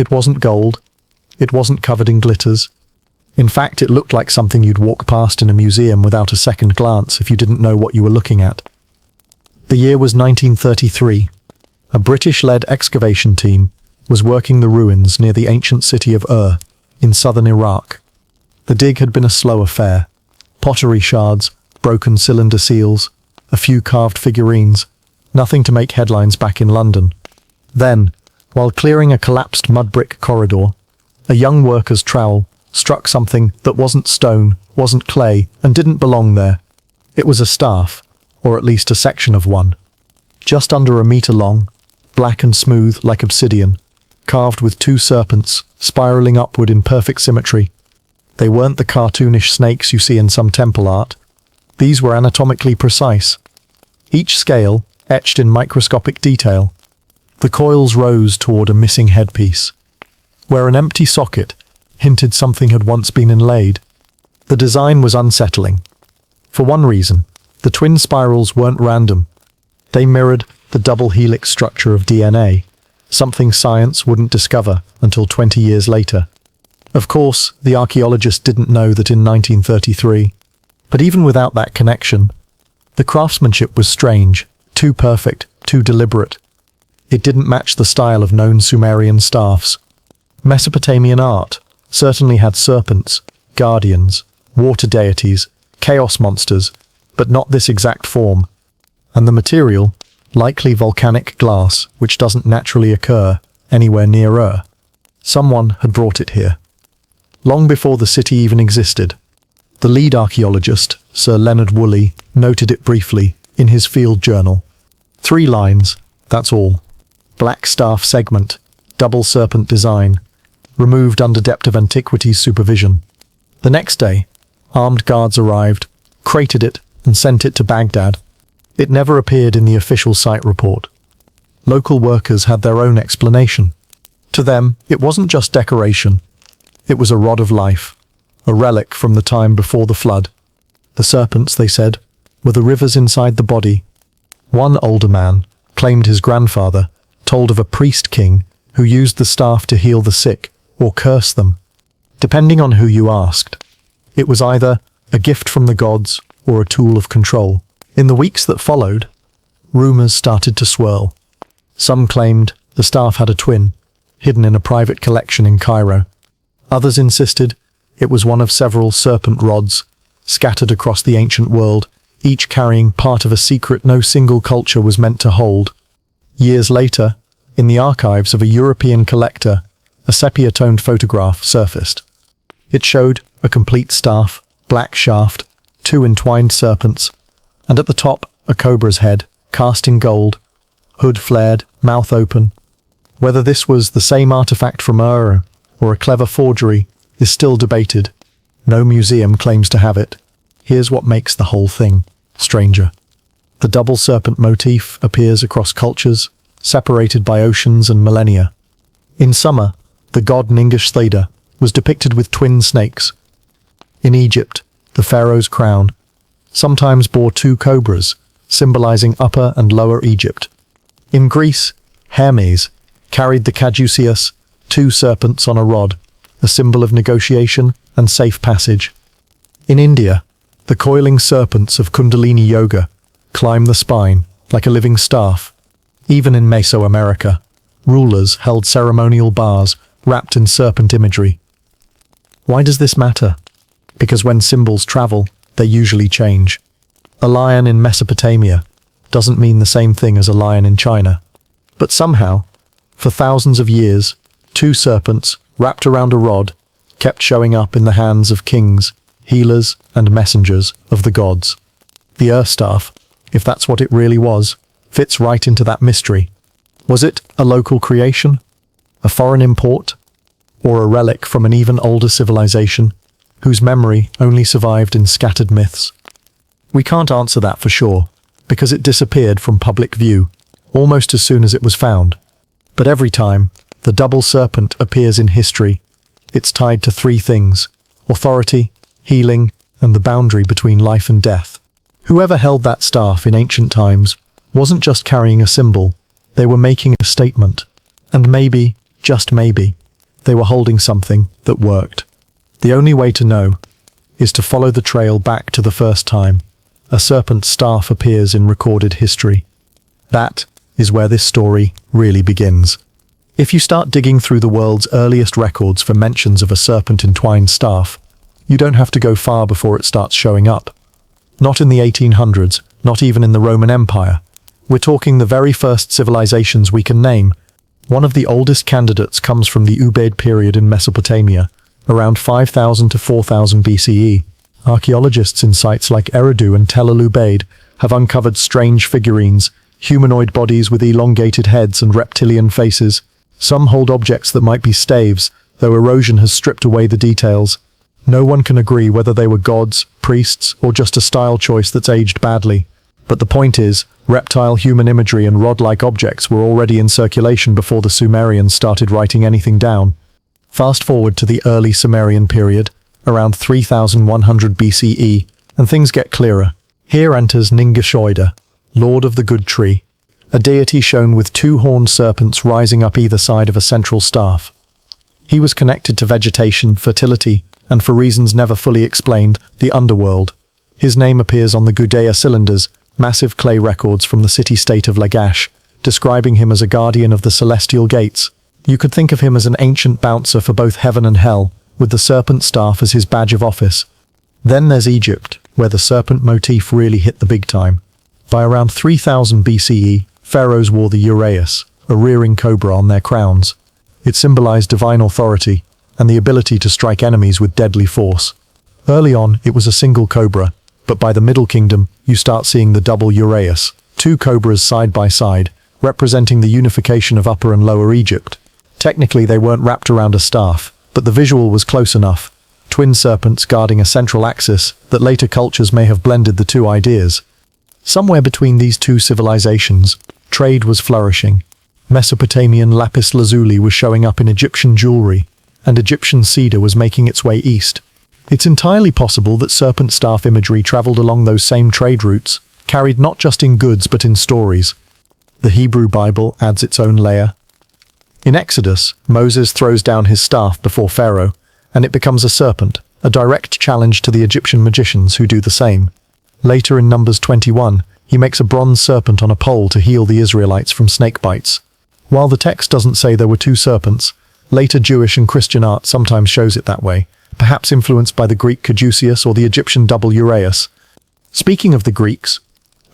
It wasn't gold. It wasn't covered in glitters. In fact, it looked like something you'd walk past in a museum without a second glance if you didn't know what you were looking at. The year was 1933. A British-led excavation team was working the ruins near the ancient city of Ur, in southern Iraq. The dig had been a slow affair. Pottery shards, broken cylinder seals, a few carved figurines, nothing to make headlines back in London. Then, while clearing a collapsed mud brick corridor, a young worker's trowel struck something that wasn't stone, wasn't clay, and didn't belong there. It was a staff, or at least a section of one. Just under a meter long, black and smooth like obsidian, carved with two serpents spiraling upward in perfect symmetry. They weren't the cartoonish snakes you see in some temple art. These were anatomically precise. Each scale etched in microscopic detail. The coils rose toward a missing headpiece, where an empty socket hinted something had once been inlaid. The design was unsettling. For one reason, the twin spirals weren't random. They mirrored the double helix structure of DNA, something science wouldn't discover until 20 years later. Of course, the archaeologist didn't know that in 1933. But even without that connection, the craftsmanship was strange, too perfect, too deliberate. It didn't match the style of known Sumerian staffs. Mesopotamian art certainly had serpents, guardians, water deities, chaos monsters, but not this exact form. And the material, likely volcanic glass, which doesn't naturally occur anywhere near Ur. Someone had brought it here. Long before the city even existed. The lead archaeologist, Sir Leonard Woolley, noted it briefly in his field journal. 3 lines, that's all. Black staff segment, double serpent design, removed under Depth of Antiquities supervision. The next day, armed guards arrived, crated it, and sent it to Baghdad. It never appeared in the official site report. Local workers had their own explanation. To them, it wasn't just decoration. It was a rod of life, a relic from the time before the flood. The serpents, they said, were the rivers inside the body. One older man claimed his grandfather told of a priest king who used the staff to heal the sick or curse them. Depending on who you asked, it was either a gift from the gods or a tool of control. In the weeks that followed, rumors started to swirl. Some claimed the staff had a twin, hidden in a private collection in Cairo. Others insisted it was one of several serpent rods, scattered across the ancient world, each carrying part of a secret no single culture was meant to hold. Years later, in the archives of a European collector, a sepia-toned photograph surfaced. It showed a complete staff, black shaft, 2 entwined serpents, and at the top, a cobra's head, cast in gold, hood flared, mouth open. Whether this was the same artifact from Ur or a clever forgery is still debated. No museum claims to have it. Here's what makes the whole thing stranger. The double serpent motif appears across cultures, separated by oceans and millennia. In summer, the god Ningish was depicted with twin snakes. In Egypt, the pharaoh's crown sometimes bore 2 cobras, symbolizing Upper and Lower Egypt. In Greece, Hermes carried the caduceus, 2 serpents on a rod, a symbol of negotiation and safe passage. In India, the coiling serpents of kundalini yoga climb the spine like a living staff. Even in Mesoamerica, rulers held ceremonial bars wrapped in serpent imagery. Why does this matter? Because when symbols travel, they usually change. A lion in Mesopotamia doesn't mean the same thing as a lion in China. But somehow, for thousands of years, 2 serpents, wrapped around a rod, kept showing up in the hands of kings, healers, and messengers of the gods. The Ur staff, if that's what it really was, fits right into that mystery. Was it a local creation? A foreign import? Or a relic from an even older civilization, whose memory only survived in scattered myths? We can't answer that for sure, because it disappeared from public view, almost as soon as it was found. But every time the double serpent appears in history, it's tied to 3 things: authority, healing, and the boundary between life and death. Whoever held that staff in ancient times wasn't just carrying a symbol, they were making a statement. And maybe, just maybe, they were holding something that worked. The only way to know is to follow the trail back to the first time a serpent's staff appears in recorded history. That is where this story really begins. If you start digging through the world's earliest records for mentions of a serpent-entwined staff, you don't have to go far before it starts showing up. Not in the 1800s, not even in the Roman Empire. We're talking the very first civilizations we can name. One of the oldest candidates comes from the Ubaid period in Mesopotamia, around 5000 to 4000 BCE. Archaeologists in sites like Eridu and Tel el-Ubaid have uncovered strange figurines, humanoid bodies with elongated heads and reptilian faces. Some hold objects that might be staves, though erosion has stripped away the details. No one can agree whether they were gods, priests, or just a style choice that's aged badly. But the point is, reptile-human imagery and rod-like objects were already in circulation before the Sumerians started writing anything down. Fast forward to the early Sumerian period, around 3100 BCE, and things get clearer. Here enters Ningashoida, Lord of the Good Tree, a deity shown with two horned serpents rising up either side of a central staff. He was connected to vegetation, fertility, and for reasons never fully explained, the underworld. His name appears on the Gudea cylinders, massive clay records from the city-state of Lagash, describing him as a guardian of the celestial gates. You could think of him as an ancient bouncer for both heaven and hell, with the serpent staff as his badge of office. Then there's Egypt, where the serpent motif really hit the big time. By around 3000 BCE, pharaohs wore the uraeus, a rearing cobra on their crowns. It symbolized divine authority and the ability to strike enemies with deadly force. Early on, it was a single cobra, but by the Middle Kingdom, you start seeing the double uraeus, two cobras side by side, representing the unification of Upper and Lower Egypt. Technically, they weren't wrapped around a staff, but the visual was close enough. Twin serpents guarding a central axis that later cultures may have blended the two ideas. Somewhere between these two civilizations, trade was flourishing. Mesopotamian lapis lazuli was showing up in Egyptian jewelry, and Egyptian cedar was making its way east. It's entirely possible that serpent staff imagery traveled along those same trade routes, carried not just in goods but in stories. The Hebrew Bible adds its own layer. In Exodus, Moses throws down his staff before Pharaoh, and it becomes a serpent, a direct challenge to the Egyptian magicians who do the same. Later in Numbers 21, he makes a bronze serpent on a pole to heal the Israelites from snake bites. While the text doesn't say there were two serpents, later Jewish and Christian art sometimes shows it that way, perhaps influenced by the Greek caduceus or the Egyptian double uraeus. Speaking of the Greeks,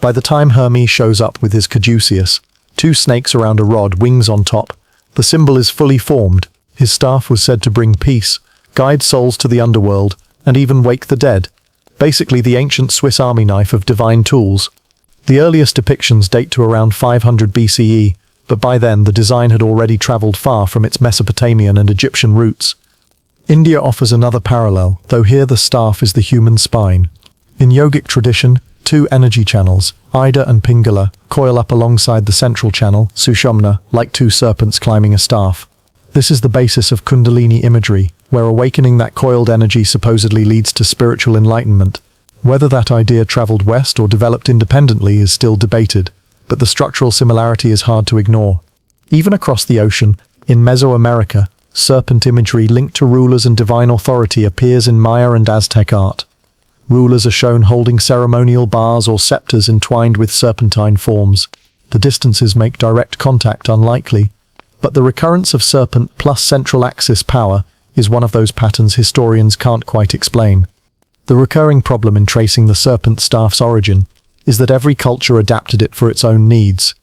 by the time Hermes shows up with his caduceus, two snakes around a rod, wings on top, the symbol is fully formed. His staff was said to bring peace, guide souls to the underworld, and even wake the dead. Basically the ancient Swiss army knife of divine tools. The earliest depictions date to around 500 BCE, but by then the design had already traveled far from its Mesopotamian and Egyptian roots. India offers another parallel, though here the staff is the human spine. In yogic tradition, two energy channels, Ida and Pingala, coil up alongside the central channel, Sushumna, like two serpents climbing a staff. This is the basis of kundalini imagery, where awakening that coiled energy supposedly leads to spiritual enlightenment. Whether that idea traveled west or developed independently is still debated, but the structural similarity is hard to ignore. Even across the ocean, in Mesoamerica, serpent imagery linked to rulers and divine authority appears in Maya and Aztec art. Rulers are shown holding ceremonial bars or scepters entwined with serpentine forms. The distances make direct contact unlikely, but the recurrence of serpent plus central axis power is one of those patterns historians can't quite explain. The recurring problem in tracing the serpent staff's origin is that every culture adapted it for its own needs.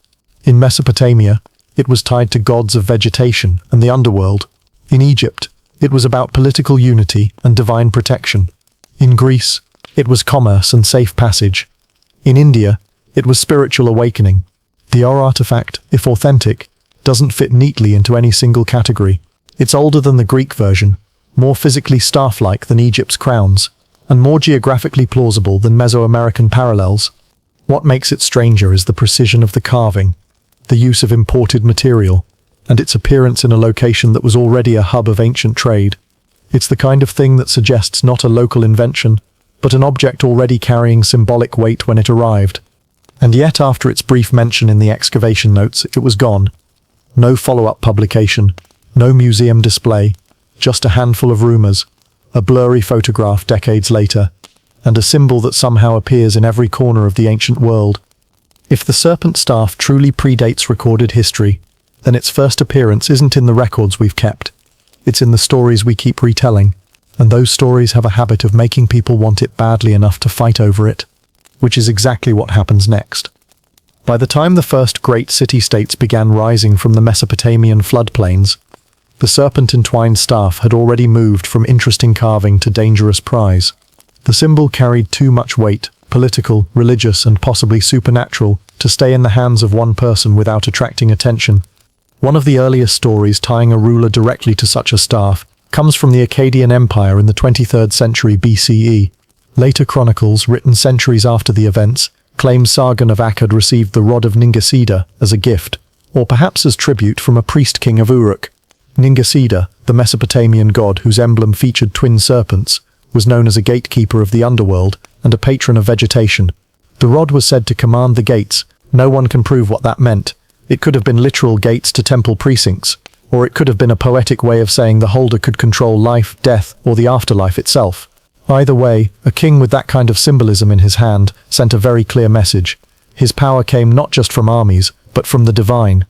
In Mesopotamia, it was tied to gods of vegetation and the underworld. In Egypt, it was about political unity and divine protection. In Greece, it was commerce and safe passage. In India, it was spiritual awakening. The artifact, if authentic, doesn't fit neatly into any single category. It's older than the Greek version, more physically staff-like than Egypt's crowns, and more geographically plausible than Mesoamerican parallels. What makes it stranger is the precision of the carving, the use of imported material, and its appearance in a location that was already a hub of ancient trade. It's the kind of thing that suggests not a local invention, but an object already carrying symbolic weight when it arrived. And yet after its brief mention in the excavation notes, it was gone. No follow-up publication, No museum display, just a handful of rumors, a blurry photograph decades later, and a symbol that somehow appears in every corner of the ancient world. If the serpent staff truly predates recorded history, then its first appearance isn't in the records we've kept. It's in the stories we keep retelling, and those stories have a habit of making people want it badly enough to fight over it, which is exactly what happens next. By the time the first great city-states began rising from the Mesopotamian floodplains, the serpent-entwined staff had already moved from interesting carving to dangerous prize. The symbol carried too much weight, political, religious, and possibly supernatural, to stay in the hands of one person without attracting attention. One of the earliest stories tying a ruler directly to such a staff comes from the Akkadian Empire in the 23rd century BCE. Later chronicles, written centuries after the events, claim Sargon of Akkad received the rod of Ningasida as a gift, or perhaps as tribute from a priest-king of Uruk. Ningasida, the Mesopotamian god whose emblem featured twin serpents, was known as a gatekeeper of the underworld and a patron of vegetation. The rod was said to command the gates. No one can prove what that meant. It could have been literal gates to temple precincts, or it could have been a poetic way of saying the holder could control life, death, or the afterlife itself. Either way, a king with that kind of symbolism in his hand sent a very clear message. His power came not just from armies, but from the divine.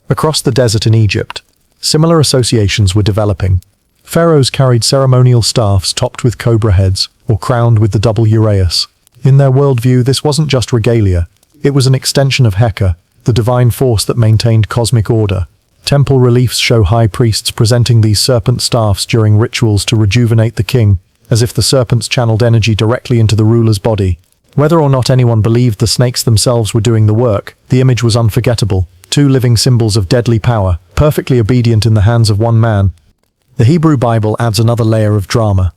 Across the desert in Egypt, similar associations were developing. Pharaohs carried ceremonial staffs topped with cobra heads, or crowned with the double uraeus. In their worldview, this wasn't just regalia. It was an extension of Heka, the divine force that maintained cosmic order. Temple reliefs show high priests presenting these serpent staffs during rituals to rejuvenate the king, as if the serpents channeled energy directly into the ruler's body. Whether or not anyone believed the snakes themselves were doing the work, the image was unforgettable. Two living symbols of deadly power, perfectly obedient in the hands of one man. The Hebrew Bible adds another layer of drama.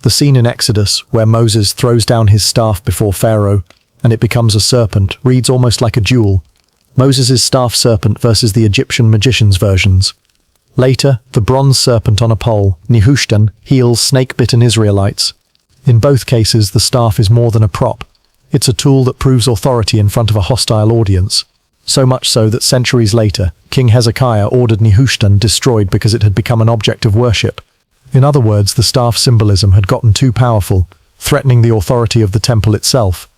The scene in Exodus, where Moses throws down his staff before Pharaoh, and it becomes a serpent, reads almost like a duel. Moses' staff serpent versus the Egyptian magician's versions. Later, the bronze serpent on a pole, Nehushtan, heals snake-bitten Israelites. In both cases, the staff is more than a prop. It's a tool that proves authority in front of a hostile audience. So much so that centuries later, King Hezekiah ordered Nehushtan destroyed because it had become an object of worship. In other words, the staff symbolism had gotten too powerful, threatening the authority of the temple itself.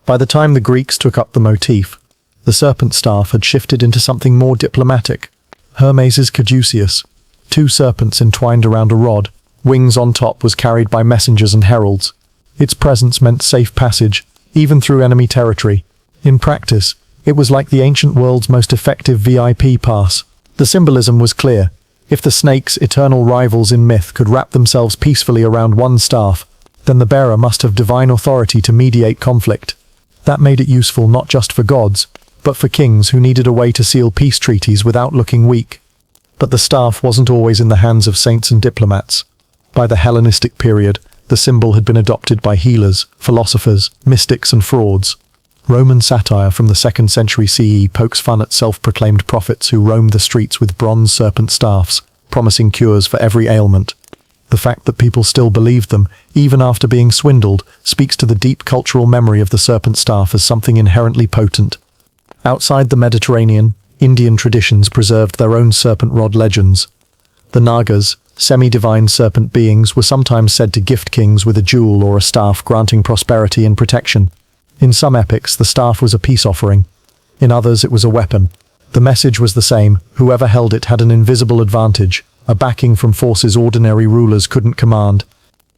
By the time the Greeks took up the motif, the serpent staff had shifted into something more diplomatic. Hermes' caduceus, two serpents entwined around a rod, wings on top, was carried by messengers and heralds. Its presence meant safe passage, even through enemy territory. In practice, it was like the ancient world's most effective VIP pass. The symbolism was clear. If the snakes, eternal rivals in myth, could wrap themselves peacefully around one staff, then the bearer must have divine authority to mediate conflict. That made it useful not just for gods, but for kings who needed a way to seal peace treaties without looking weak. But the staff wasn't always in the hands of saints and diplomats. By the Hellenistic period, the symbol had been adopted by healers, philosophers, mystics, and frauds. Roman satire from the 2nd century CE pokes fun at self-proclaimed prophets who roamed the streets with bronze serpent staffs, promising cures for every ailment. The fact that people still believed them, even after being swindled, speaks to the deep cultural memory of the serpent staff as something inherently potent. Outside the Mediterranean, Indian traditions preserved their own serpent rod legends. The Nagas, semi-divine serpent beings, were sometimes said to gift kings with a jewel or a staff granting prosperity and protection. In some epics, the staff was a peace offering. In others, it was a weapon. The message was the same: whoever held it had an invisible advantage, a backing from forces ordinary rulers couldn't command.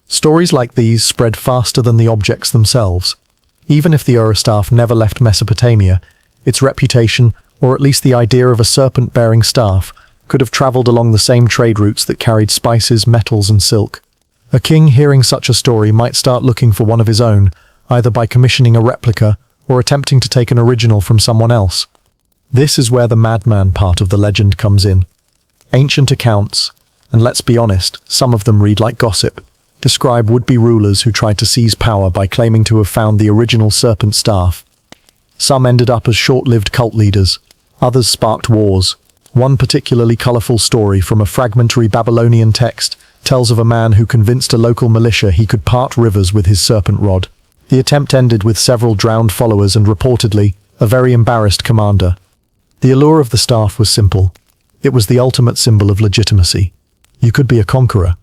Stories like these spread faster than the objects themselves. Even if the Ura-staff never left Mesopotamia, its reputation, or at least the idea of a serpent-bearing staff, could have traveled along the same trade routes that carried spices, metals, and silk. A king hearing such a story might start looking for one of his own, either by commissioning a replica or attempting to take an original from someone else. This is where the madman part of the legend comes in. Ancient accounts, and let's be honest, some of them read like gossip, describe would-be rulers who tried to seize power by claiming to have found the original serpent staff. Some ended up as short-lived cult leaders, others sparked wars. One particularly colorful story from a fragmentary Babylonian text tells of a man who convinced a local militia he could part rivers with his serpent rod. The attempt ended with several drowned followers and, reportedly, a very embarrassed commander. The allure of the staff was simple. It was the ultimate symbol of legitimacy. You could be a conqueror,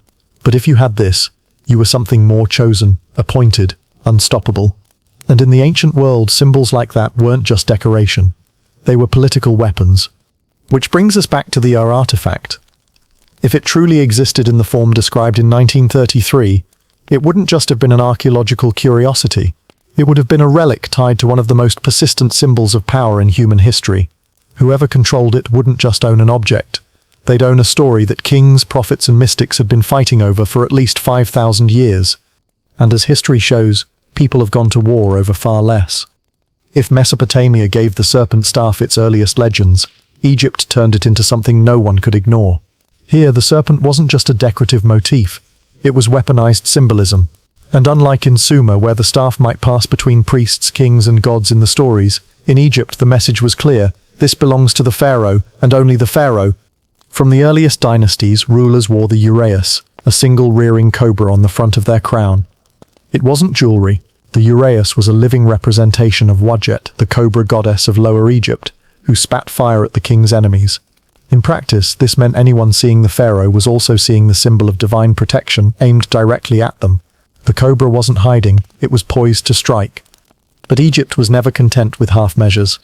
but if you had this, you were something more chosen, appointed, unstoppable. And in the ancient world, symbols like that weren't just decoration. They were political weapons. Which brings us back to the artifact. If it truly existed in the form described in 1933, it wouldn't just have been an archaeological curiosity. It would have been a relic tied to one of the most persistent symbols of power in human history. Whoever controlled it wouldn't just own an object. They'd own a story that kings, prophets, and mystics had been fighting over for at least 5,000 years. And as history shows, people have gone to war over far less. If Mesopotamia gave the serpent staff its earliest legends, Egypt turned it into something no one could ignore. Here, the serpent wasn't just a decorative motif. It was weaponized symbolism. And unlike in Sumer, where the staff might pass between priests, kings, and gods in the stories, in Egypt the message was clear: this belongs to the pharaoh, and only the pharaoh. From the earliest dynasties, rulers wore the uraeus, a single rearing cobra on the front of their crown. It wasn't jewelry. The uraeus was a living representation of Wadjet, the cobra goddess of Lower Egypt, who spat fire at the king's enemies. In practice, this meant anyone seeing the pharaoh was also seeing the symbol of divine protection aimed directly at them. The cobra wasn't hiding, it was poised to strike. But Egypt was never content with half measures.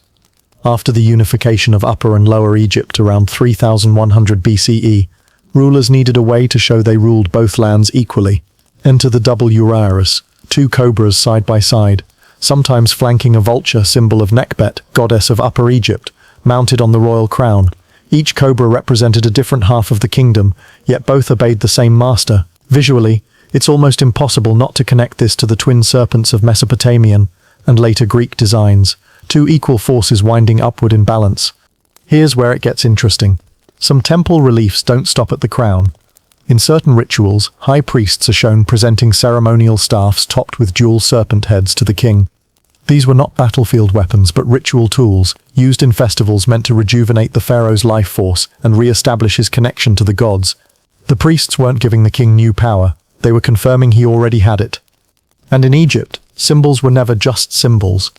After the unification of Upper and Lower Egypt around 3100 BCE, rulers needed a way to show they ruled both lands equally. Enter the double uraeus, two cobras side by side, sometimes flanking a vulture, symbol of Nekhbet, goddess of Upper Egypt, mounted on the royal crown. Each cobra represented a different half of the kingdom, yet both obeyed the same master. Visually, it's almost impossible not to connect this to the twin serpents of Mesopotamian and later Greek designs, two equal forces winding upward in balance. Here's where it gets interesting. Some temple reliefs don't stop at the crown. In certain rituals, high priests are shown presenting ceremonial staffs topped with dual serpent heads to the king. These were not battlefield weapons but ritual tools, used in festivals meant to rejuvenate the pharaoh's life force and re-establish his connection to the gods. The priests weren't giving the king new power, they were confirming he already had it. And in Egypt, symbols were never just symbols.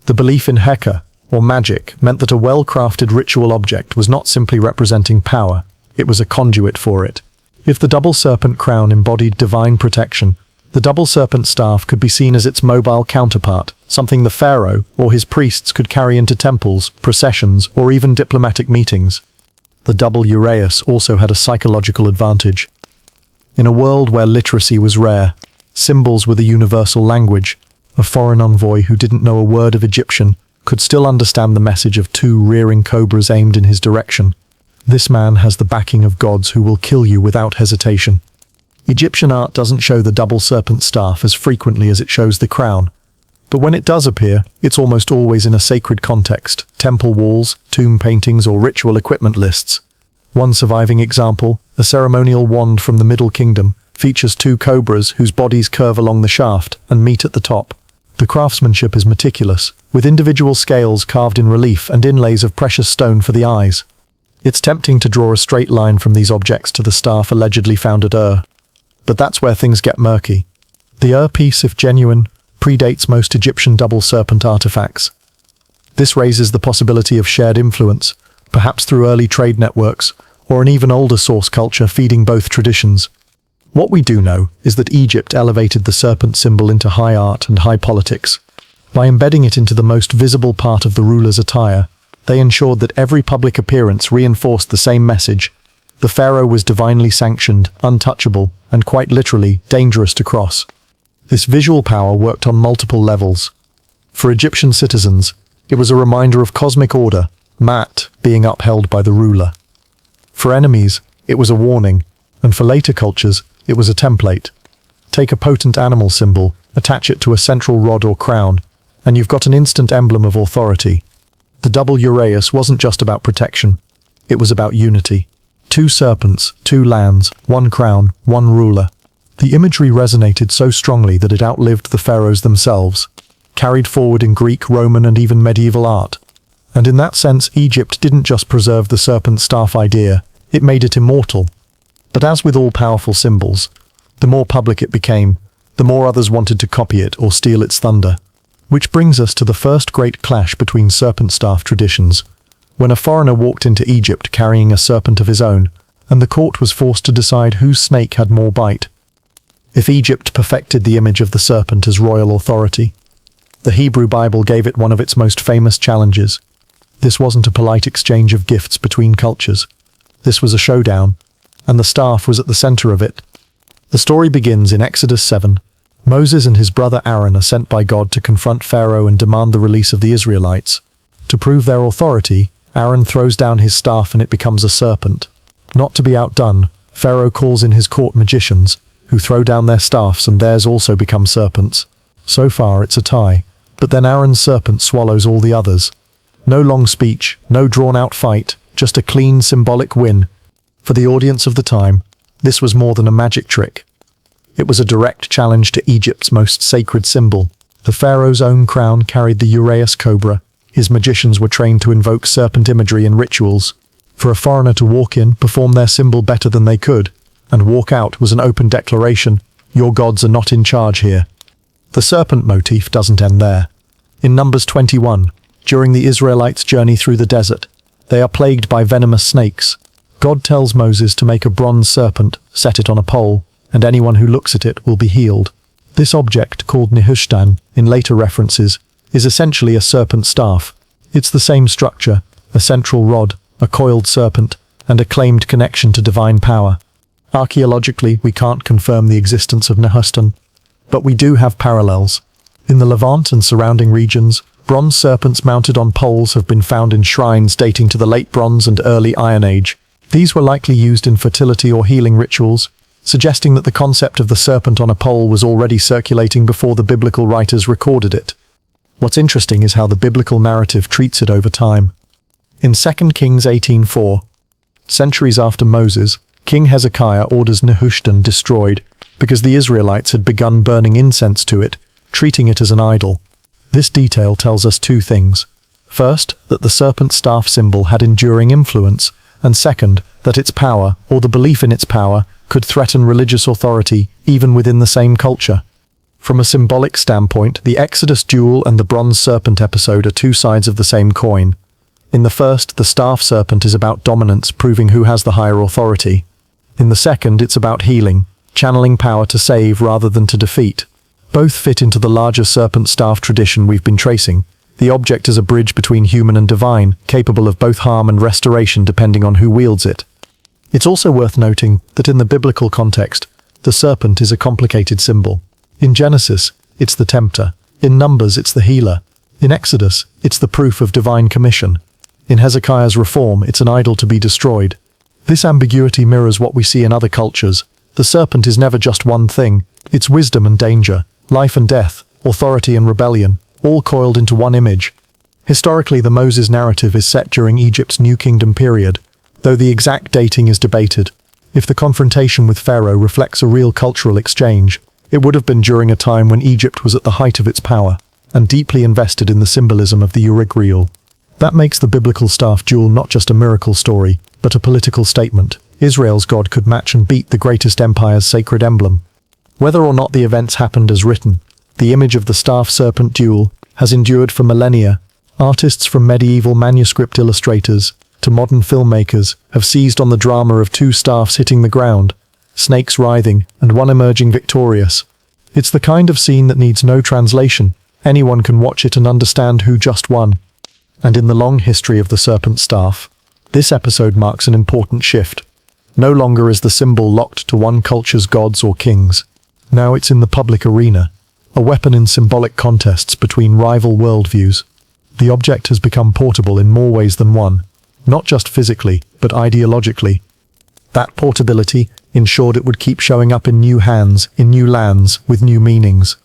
The belief in Heka, or magic, meant that a well-crafted ritual object was not simply representing power, it was a conduit for it. If the double serpent crown embodied divine protection, the double serpent staff could be seen as its mobile counterpart, something the pharaoh or his priests could carry into temples, processions, or even diplomatic meetings. The double uraeus also had a psychological advantage. In a world where literacy was rare, symbols were the universal language. A foreign envoy who didn't know a word of Egyptian could still understand the message of two rearing cobras aimed in his direction. This man has the backing of gods who will kill you without hesitation. Egyptian art doesn't show the double serpent staff as frequently as it shows the crown. But when it does appear, it's almost always in a sacred context: temple walls, tomb paintings, or ritual equipment lists. One surviving example, a ceremonial wand from the Middle Kingdom, features two cobras whose bodies curve along the shaft and meet at the top. The craftsmanship is meticulous, with individual scales carved in relief and inlays of precious stone for the eyes. It's tempting to draw a straight line from these objects to the staff allegedly found at Ur. But that's where things get murky. The Ur piece, if genuine, predates most Egyptian double serpent artifacts. This raises the possibility of shared influence, perhaps through early trade networks, or an even older source culture feeding both traditions. What we do know is that Egypt elevated the serpent symbol into high art and high politics. By embedding it into the most visible part of the ruler's attire, they ensured that every public appearance reinforced the same message. The pharaoh was divinely sanctioned, untouchable, and quite literally dangerous to cross. This visual power worked on multiple levels. For Egyptian citizens, it was a reminder of cosmic order, Maat, being upheld by the ruler. For enemies, it was a warning, and for later cultures, it was a template. Take a potent animal symbol, attach it to a central rod or crown, and you've got an instant emblem of authority. The double uraeus wasn't just about protection, it was about unity. Two serpents, two lands, one crown, one ruler. The imagery resonated so strongly that it outlived the pharaohs themselves, carried forward in Greek, Roman, and even medieval art. And in that sense, Egypt didn't just preserve the serpent staff idea, it made it immortal. But as with all powerful symbols, the more public it became, the more others wanted to copy it or steal its thunder. Which brings us to the first great clash between serpent staff traditions, when a foreigner walked into Egypt carrying a serpent of his own, and the court was forced to decide whose snake had more bite. If Egypt perfected the image of the serpent as royal authority, the Hebrew Bible gave it one of its most famous challenges. This wasn't a polite exchange of gifts between cultures. This was a showdown, and the staff was at the center of it. The story begins in Exodus 7. Moses and his brother Aaron are sent by God to confront Pharaoh and demand the release of the Israelites. To prove their authority, Aaron throws down his staff and it becomes a serpent. Not to be outdone, Pharaoh calls in his court magicians, who throw down their staffs and theirs also become serpents. So far it's a tie, but then Aaron's serpent swallows all the others. No long speech, no drawn-out fight, just a clean symbolic win. For the audience of the time, this was more than a magic trick. It was a direct challenge to Egypt's most sacred symbol. The pharaoh's own crown carried the uraeus cobra. His magicians were trained to invoke serpent imagery in rituals. For a foreigner to walk in, perform their symbol better than they could, and walk out was an open declaration, your gods are not in charge here. The serpent motif doesn't end there. In Numbers 21, during the Israelites' journey through the desert, they are plagued by venomous snakes. God tells Moses to make a bronze serpent, set it on a pole, and anyone who looks at it will be healed. This object, called Nehushtan in later references, is essentially a serpent staff. It's the same structure, a central rod, a coiled serpent, and a claimed connection to divine power. Archaeologically, we can't confirm the existence of Nehushtan, but we do have parallels. In the Levant and surrounding regions, bronze serpents mounted on poles have been found in shrines dating to the Late Bronze and Early Iron Age. These were likely used in fertility or healing rituals, suggesting that the concept of the serpent on a pole was already circulating before the biblical writers recorded it. What's interesting is how the biblical narrative treats it over time. In 2 Kings 18:4, centuries after Moses, King Hezekiah orders Nehushtan destroyed because the Israelites had begun burning incense to it, treating it as an idol. This detail tells us two things. First, that the serpent staff symbol had enduring influence, and second, that its power, or the belief in its power, could threaten religious authority even within the same culture. From a symbolic standpoint, the Exodus duel and the bronze serpent episode are two sides of the same coin. In the first, the staff serpent is about dominance, proving who has the higher authority. In the second, it's about healing, channeling power to save rather than to defeat. Both fit into the larger serpent staff tradition we've been tracing. The object is a bridge between human and divine, capable of both harm and restoration depending on who wields it. It's also worth noting that in the biblical context, the serpent is a complicated symbol. In Genesis, it's the tempter. In Numbers, it's the healer. In Exodus, it's the proof of divine commission. In Hezekiah's reform, it's an idol to be destroyed. This ambiguity mirrors what we see in other cultures. The serpent is never just one thing. It's wisdom and danger, life and death, authority and rebellion, all coiled into one image. Historically, the Moses narrative is set during Egypt's New Kingdom period, though the exact dating is debated. If the confrontation with Pharaoh reflects a real cultural exchange, it would have been during a time when Egypt was at the height of its power, and deeply invested in the symbolism of the Urig. That makes the biblical staff duel not just a miracle story, but a political statement. Israel's God could match and beat the greatest empire's sacred emblem. Whether or not the events happened as written, the image of the staff-serpent duel has endured for millennia. Artists from medieval manuscript illustrators to modern filmmakers have seized on the drama of two staffs hitting the ground, snakes writhing, and one emerging victorious. It's the kind of scene that needs no translation. Anyone can watch it and understand who just won. And in the long history of the serpent staff, this episode marks an important shift. No longer is the symbol locked to one culture's gods or kings. Now it's in the public arena, a weapon in symbolic contests between rival worldviews. The object has become portable in more ways than one, not just physically, but ideologically. That portability ensured it would keep showing up in new hands, in new lands, with new meanings.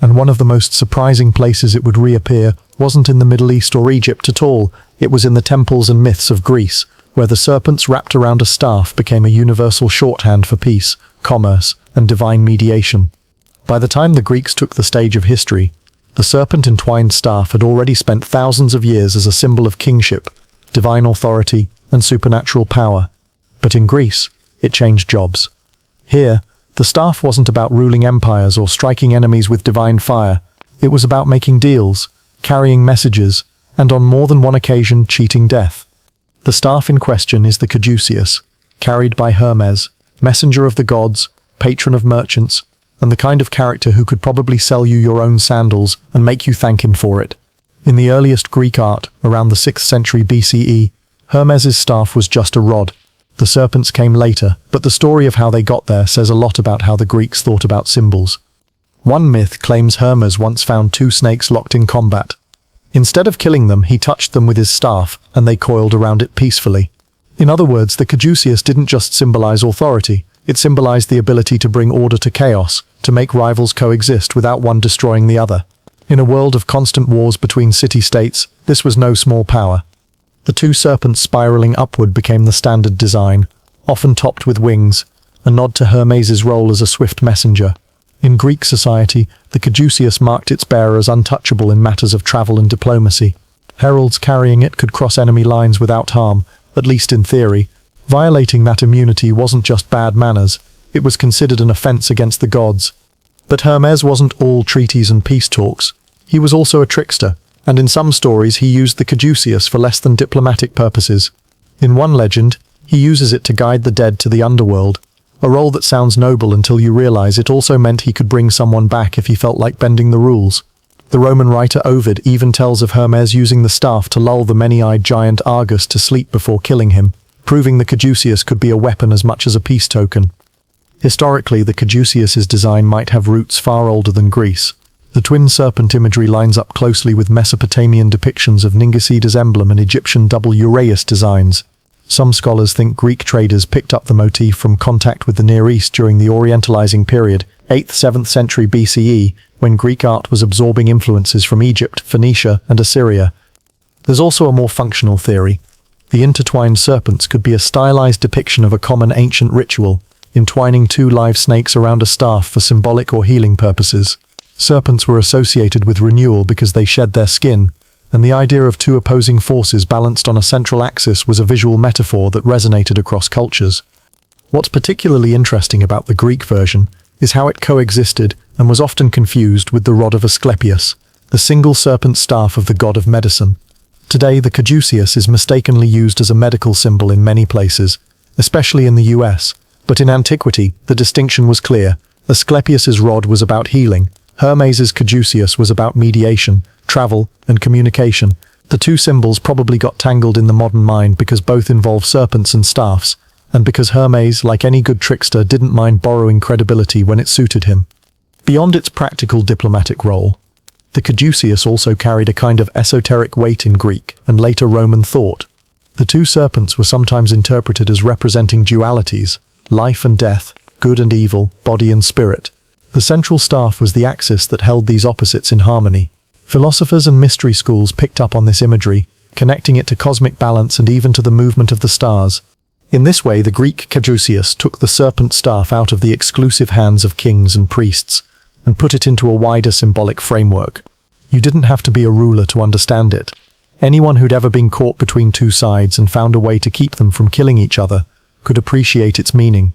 And one of the most surprising places it would reappear wasn't in the Middle East or Egypt at all. It was in the temples and myths of Greece, where the serpents wrapped around a staff became a universal shorthand for peace, commerce, and divine mediation. By the time the Greeks took the stage of history, the serpent-entwined staff had already spent thousands of years as a symbol of kingship, divine authority, and supernatural power. But in Greece, it changed jobs. Here, the staff wasn't about ruling empires or striking enemies with divine fire. It was about making deals, carrying messages, and on more than one occasion cheating death. The staff in question is the caduceus, carried by Hermes, messenger of the gods, patron of merchants, and the kind of character who could probably sell you your own sandals and make you thank him for it. In the earliest Greek art, around the 6th century BCE, Hermes's staff was just a rod. The serpents came later, but the story of how they got there says a lot about how the Greeks thought about symbols. One myth claims Hermes once found two snakes locked in combat. Instead of killing them, he touched them with his staff, and they coiled around it peacefully. In other words, the caduceus didn't just symbolize authority, it symbolized the ability to bring order to chaos, to make rivals coexist without one destroying the other. In a world of constant wars between city-states, this was no small power. The two serpents spiraling upward became the standard design, often topped with wings, a nod to Hermes's role as a swift messenger. In Greek society, the caduceus marked its bearer as untouchable in matters of travel and diplomacy. Heralds carrying it could cross enemy lines without harm, at least in theory. Violating that immunity wasn't just bad manners, it was considered an offense against the gods. But Hermes wasn't all treaties and peace talks. He was also a trickster, and in some stories he used the caduceus for less than diplomatic purposes. In one legend, he uses it to guide the dead to the underworld, a role that sounds noble until you realize it also meant he could bring someone back if he felt like bending the rules. The Roman writer Ovid even tells of Hermes using the staff to lull the many-eyed giant Argus to sleep before killing him, proving the caduceus could be a weapon as much as a peace token. Historically, the caduceus's design might have roots far older than Greece. The twin serpent imagery lines up closely with Mesopotamian depictions of Ningisida's emblem and Egyptian double uraeus designs. Some scholars think Greek traders picked up the motif from contact with the Near East during the Orientalizing period, 8th-7th century BCE, when Greek art was absorbing influences from Egypt, Phoenicia, and Assyria. There's also a more functional theory. The intertwined serpents could be a stylized depiction of a common ancient ritual, entwining two live snakes around a staff for symbolic or healing purposes. Serpents were associated with renewal because they shed their skin, and the idea of two opposing forces balanced on a central axis was a visual metaphor that resonated across cultures. What's particularly interesting about the Greek version is how it coexisted and was often confused with the rod of Asclepius, the single serpent staff of the god of medicine. Today, the caduceus is mistakenly used as a medical symbol in many places, especially in the US, but in antiquity, the distinction was clear. Asclepius's rod was about healing, Hermes's caduceus was about mediation, travel, and communication. The two symbols probably got tangled in the modern mind because both involve serpents and staffs, and because Hermes, like any good trickster, didn't mind borrowing credibility when it suited him. Beyond its practical diplomatic role, the caduceus also carried a kind of esoteric weight in Greek and later Roman thought. The two serpents were sometimes interpreted as representing dualities, life and death, good and evil, body and spirit. The central staff was the axis that held these opposites in harmony. Philosophers and mystery schools picked up on this imagery, connecting it to cosmic balance and even to the movement of the stars. In this way, the Greek caduceus took the serpent staff out of the exclusive hands of kings and priests and put it into a wider symbolic framework. You didn't have to be a ruler to understand it. Anyone who'd ever been caught between two sides and found a way to keep them from killing each other could appreciate its meaning.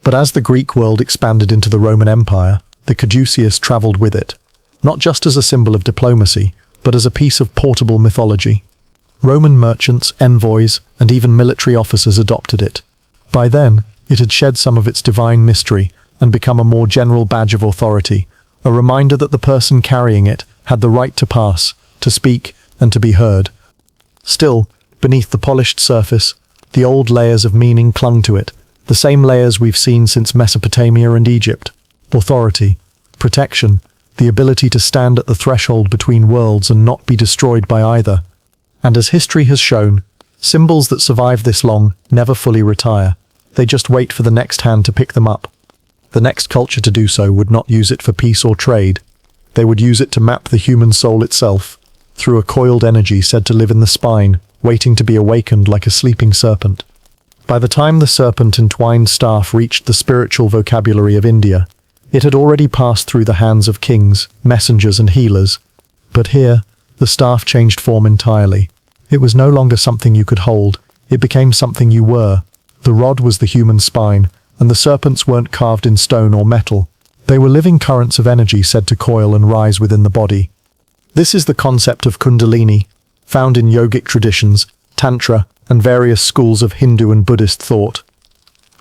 But as the Greek world expanded into the Roman Empire, the caduceus traveled with it, not just as a symbol of diplomacy, but as a piece of portable mythology. Roman merchants, envoys, and even military officers adopted it. By then, it had shed some of its divine mystery and become a more general badge of authority, a reminder that the person carrying it had the right to pass, to speak, and to be heard. Still, beneath the polished surface, the old layers of meaning clung to it, the same layers we've seen since Mesopotamia and Egypt. Authority, protection, the ability to stand at the threshold between worlds and not be destroyed by either. And as history has shown, symbols that survive this long never fully retire. They just wait for the next hand to pick them up. The next culture to do so would not use it for peace or trade. They would use it to map the human soul itself, through a coiled energy said to live in the spine, waiting to be awakened like a sleeping serpent. By the time the serpent-entwined staff reached the spiritual vocabulary of India, it had already passed through the hands of kings, messengers and healers. But here, the staff changed form entirely. It was no longer something you could hold, it became something you were. The rod was the human spine, and the serpents weren't carved in stone or metal. They were living currents of energy said to coil and rise within the body. This is the concept of kundalini, found in yogic traditions, tantra, and various schools of Hindu and Buddhist thought.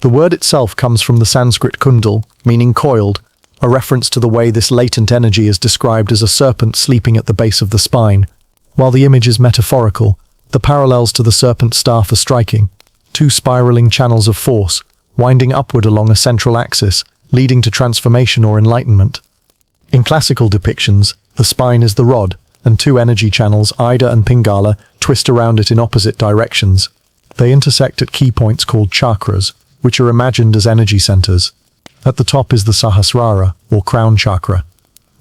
The word itself comes from the Sanskrit kundal, meaning coiled, a reference to the way this latent energy is described as a serpent sleeping at the base of the spine. While the image is metaphorical, the parallels to the serpent staff are striking. Two spiraling channels of force, winding upward along a central axis, leading to transformation or enlightenment. In classical depictions, the spine is the rod, and two energy channels, Ida and Pingala, twist around it in opposite directions. They intersect at key points called chakras, which are imagined as energy centers. At the top is the Sahasrara, or crown chakra,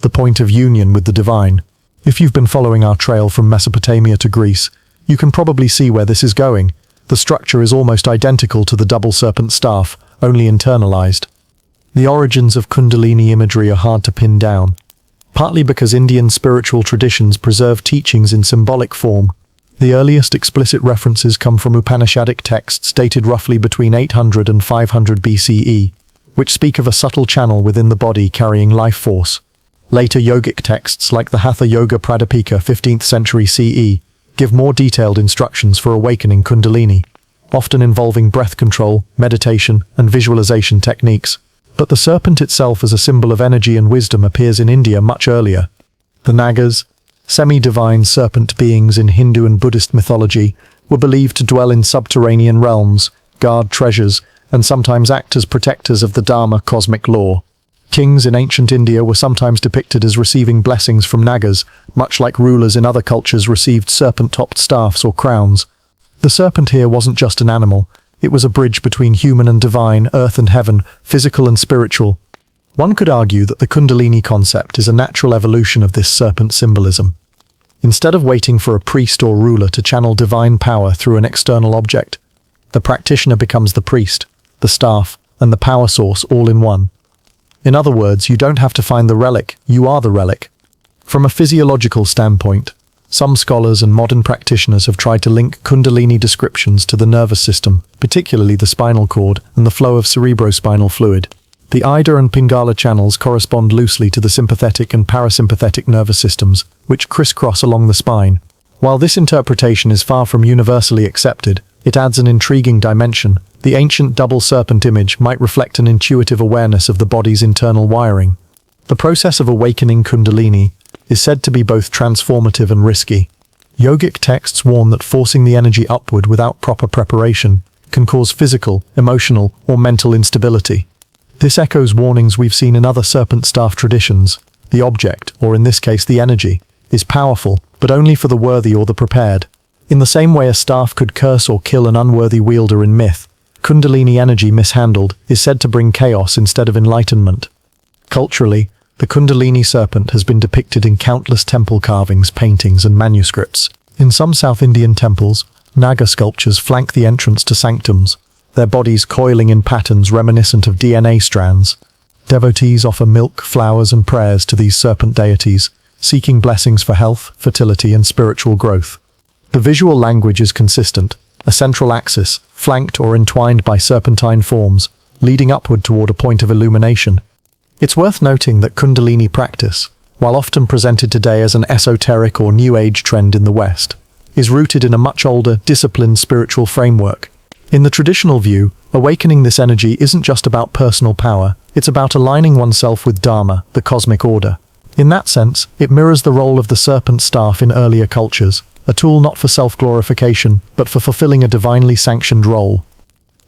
the point of union with the divine. If you've been following our trail from Mesopotamia to Greece, you can probably see where this is going. The structure is almost identical to the double serpent staff, only internalized. The origins of kundalini imagery are hard to pin down, partly because Indian spiritual traditions preserve teachings in symbolic form. The earliest explicit references come from Upanishadic texts dated roughly between 800 and 500 BCE, which speak of a subtle channel within the body carrying life force. Later yogic texts like the Hatha Yoga Pradipika 15th century CE give more detailed instructions for awakening kundalini, often involving breath control, meditation, and visualization techniques. But the serpent itself as a symbol of energy and wisdom appears in India much earlier. The Nagas, semi-divine serpent beings in Hindu and Buddhist mythology, were believed to dwell in subterranean realms, guard treasures, and sometimes act as protectors of the Dharma cosmic law. Kings in ancient India were sometimes depicted as receiving blessings from Nagas, much like rulers in other cultures received serpent-topped staffs or crowns. The serpent here wasn't just an animal. It was a bridge between human and divine, earth and heaven, physical and spiritual. One could argue that the kundalini concept is a natural evolution of this serpent symbolism. Instead of waiting for a priest or ruler to channel divine power through an external object, the practitioner becomes the priest, the staff, and the power source all in one. In other words, you don't have to find the relic, you are the relic. From a physiological standpoint, some scholars and modern practitioners have tried to link kundalini descriptions to the nervous system, particularly the spinal cord and the flow of cerebrospinal fluid. The Ida and Pingala channels correspond loosely to the sympathetic and parasympathetic nervous systems, which crisscross along the spine. While this interpretation is far from universally accepted, it adds an intriguing dimension. The ancient double serpent image might reflect an intuitive awareness of the body's internal wiring. The process of awakening kundalini is said to be both transformative and risky. Yogic texts warn that forcing the energy upward without proper preparation can cause physical, emotional, or mental instability. This echoes warnings we've seen in other serpent staff traditions. The object, or in this case the energy, is powerful, but only for the worthy or the prepared. In the same way a staff could curse or kill an unworthy wielder in myth, kundalini energy mishandled is said to bring chaos instead of enlightenment. Culturally, the kundalini serpent has been depicted in countless temple carvings, paintings, and manuscripts. In some South Indian temples, Naga sculptures flank the entrance to sanctums, their bodies coiling in patterns reminiscent of DNA strands. Devotees offer milk, flowers, and prayers to these serpent deities, seeking blessings for health, fertility, and spiritual growth. The visual language is consistent, a central axis, flanked or entwined by serpentine forms, leading upward toward a point of illumination. It's worth noting that kundalini practice, while often presented today as an esoteric or New Age trend in the West, is rooted in a much older, disciplined spiritual framework. In the traditional view, awakening this energy isn't just about personal power, it's about aligning oneself with Dharma, the cosmic order. In that sense, it mirrors the role of the serpent staff in earlier cultures, a tool not for self-glorification, but for fulfilling a divinely sanctioned role.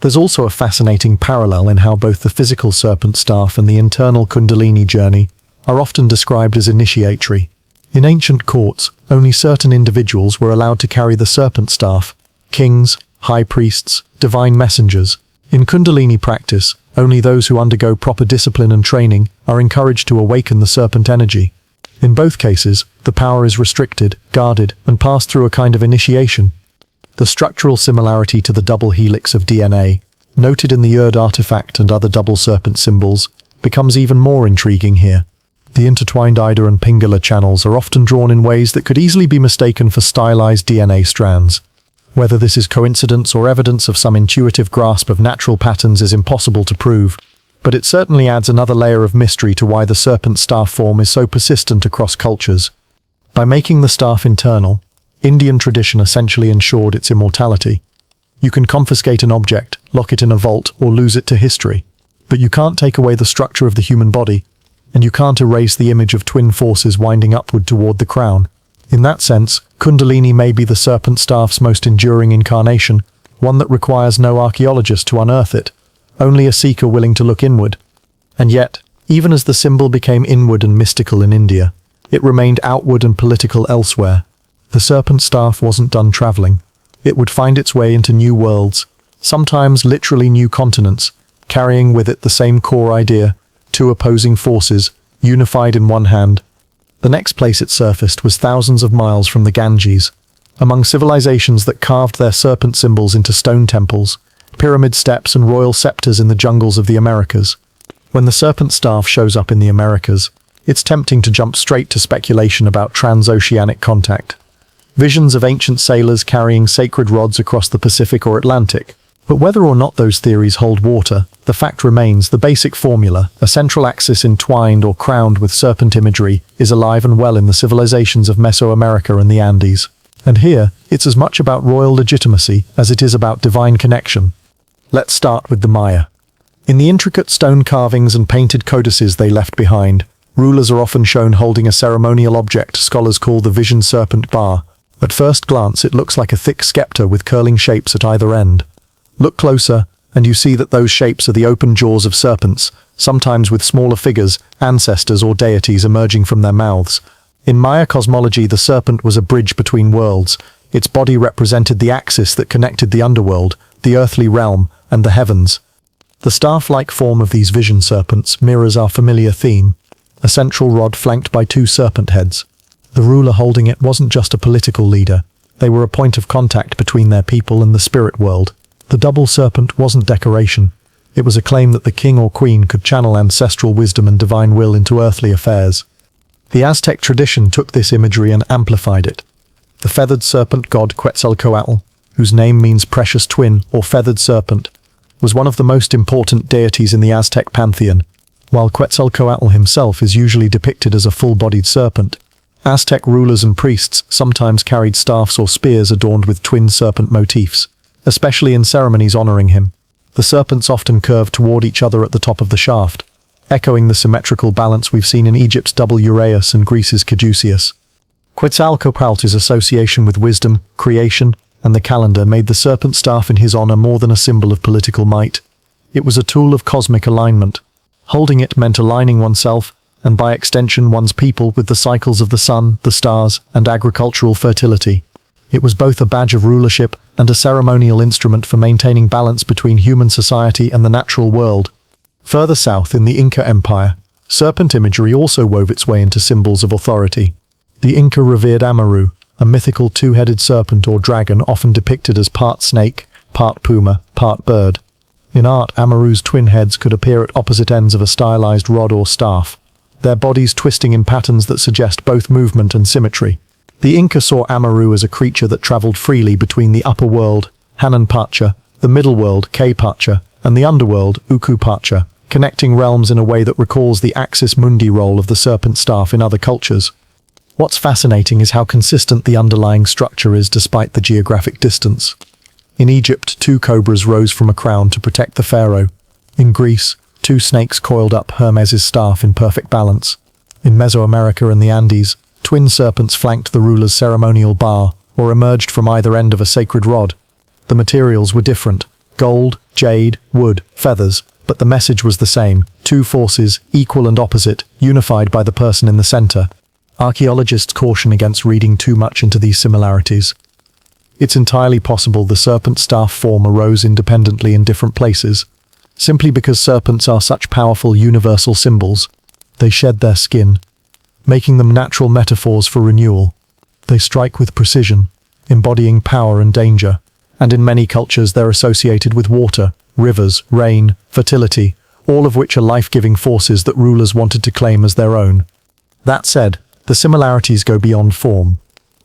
There's also a fascinating parallel in how both the physical serpent staff and the internal kundalini journey are often described as initiatory. In ancient courts, only certain individuals were allowed to carry the serpent staff: kings, high priests, divine messengers. In kundalini practice, only those who undergo proper discipline and training are encouraged to awaken the serpent energy. In both cases, the power is restricted, guarded, and passed through a kind of initiation. The structural similarity to the double helix of DNA, noted in the Urd artifact and other double serpent symbols, becomes even more intriguing here. The intertwined Ida and Pingala channels are often drawn in ways that could easily be mistaken for stylized DNA strands. Whether this is coincidence or evidence of some intuitive grasp of natural patterns is impossible to prove, but it certainly adds another layer of mystery to why the serpent staff form is so persistent across cultures. By making the staff internal, Indian tradition essentially ensured its immortality. You can confiscate an object, lock it in a vault, or lose it to history. But you can't take away the structure of the human body, and you can't erase the image of twin forces winding upward toward the crown. In that sense, kundalini may be the serpent staff's most enduring incarnation, one that requires no archaeologist to unearth it, only a seeker willing to look inward. And yet, even as the symbol became inward and mystical in India, it remained outward and political elsewhere. The serpent staff wasn't done traveling. It would find its way into new worlds, sometimes literally new continents, carrying with it the same core idea, two opposing forces, unified in one hand. The next place it surfaced was thousands of miles from the Ganges, among civilizations that carved their serpent symbols into stone temples, pyramid steps and royal scepters in the jungles of the Americas. When the serpent staff shows up in the Americas, it's tempting to jump straight to speculation about transoceanic contact. Visions of ancient sailors carrying sacred rods across the Pacific or Atlantic. But whether or not those theories hold water, the fact remains the basic formula, a central axis entwined or crowned with serpent imagery, is alive and well in the civilizations of Mesoamerica and the Andes. And here, it's as much about royal legitimacy as it is about divine connection. Let's start with the Maya. In the intricate stone carvings and painted codices they left behind, rulers are often shown holding a ceremonial object scholars call the vision serpent bar. At first glance, it looks like a thick scepter with curling shapes at either end. Look closer, and you see that those shapes are the open jaws of serpents, sometimes with smaller figures, ancestors or deities emerging from their mouths. In Maya cosmology, the serpent was a bridge between worlds. Its body represented the axis that connected the underworld, the earthly realm, and the heavens. The staff-like form of these vision serpents mirrors our familiar theme, a central rod flanked by two serpent heads. The ruler holding it wasn't just a political leader. They were a point of contact between their people and the spirit world. The double serpent wasn't decoration. It was a claim that the king or queen could channel ancestral wisdom and divine will into earthly affairs. The Aztec tradition took this imagery and amplified it. The feathered serpent god Quetzalcoatl, whose name means precious twin or feathered serpent, was one of the most important deities in the Aztec pantheon. While Quetzalcoatl himself is usually depicted as a full-bodied serpent, Aztec rulers and priests sometimes carried staffs or spears adorned with twin serpent motifs, especially in ceremonies honoring him. The serpents often curved toward each other at the top of the shaft, echoing the symmetrical balance we've seen in Egypt's double uraeus and Greece's caduceus. Quetzalcoatl's association with wisdom, creation, and the calendar made the serpent staff in his honor more than a symbol of political might. It was a tool of cosmic alignment. Holding it meant aligning oneself, and by extension one's people, with the cycles of the sun, the stars, and agricultural fertility. It was both a badge of rulership and a ceremonial instrument for maintaining balance between human society and the natural world. Further south in the Inca Empire, serpent imagery also wove its way into symbols of authority. The Inca revered Amaru, a mythical two-headed serpent or dragon often depicted as part snake, part puma, part bird. In art, Amaru's twin heads could appear at opposite ends of a stylized rod or staff, their bodies twisting in patterns that suggest both movement and symmetry. The Inca saw Amaru as a creature that traveled freely between the upper world, Hananpacha, the middle world, Kaypacha, and the underworld, Ukupacha, connecting realms in a way that recalls the axis mundi role of the serpent staff in other cultures. What's fascinating is how consistent the underlying structure is despite the geographic distance. In Egypt, two cobras rose from a crown to protect the pharaoh. In Greece, two snakes coiled up Hermes' staff in perfect balance. In Mesoamerica and the Andes, twin serpents flanked the ruler's ceremonial bar, or emerged from either end of a sacred rod. The materials were different: gold, jade, wood, feathers, but the message was the same: two forces, equal and opposite, unified by the person in the center. Archaeologists caution against reading too much into these similarities. It's entirely possible the serpent staff form arose independently in different places. Simply because serpents are such powerful universal symbols, they shed their skin, making them natural metaphors for renewal. They strike with precision, embodying power and danger, and in many cultures they're associated with water, rivers, rain, fertility, all of which are life-giving forces that rulers wanted to claim as their own. That said, the similarities go beyond form.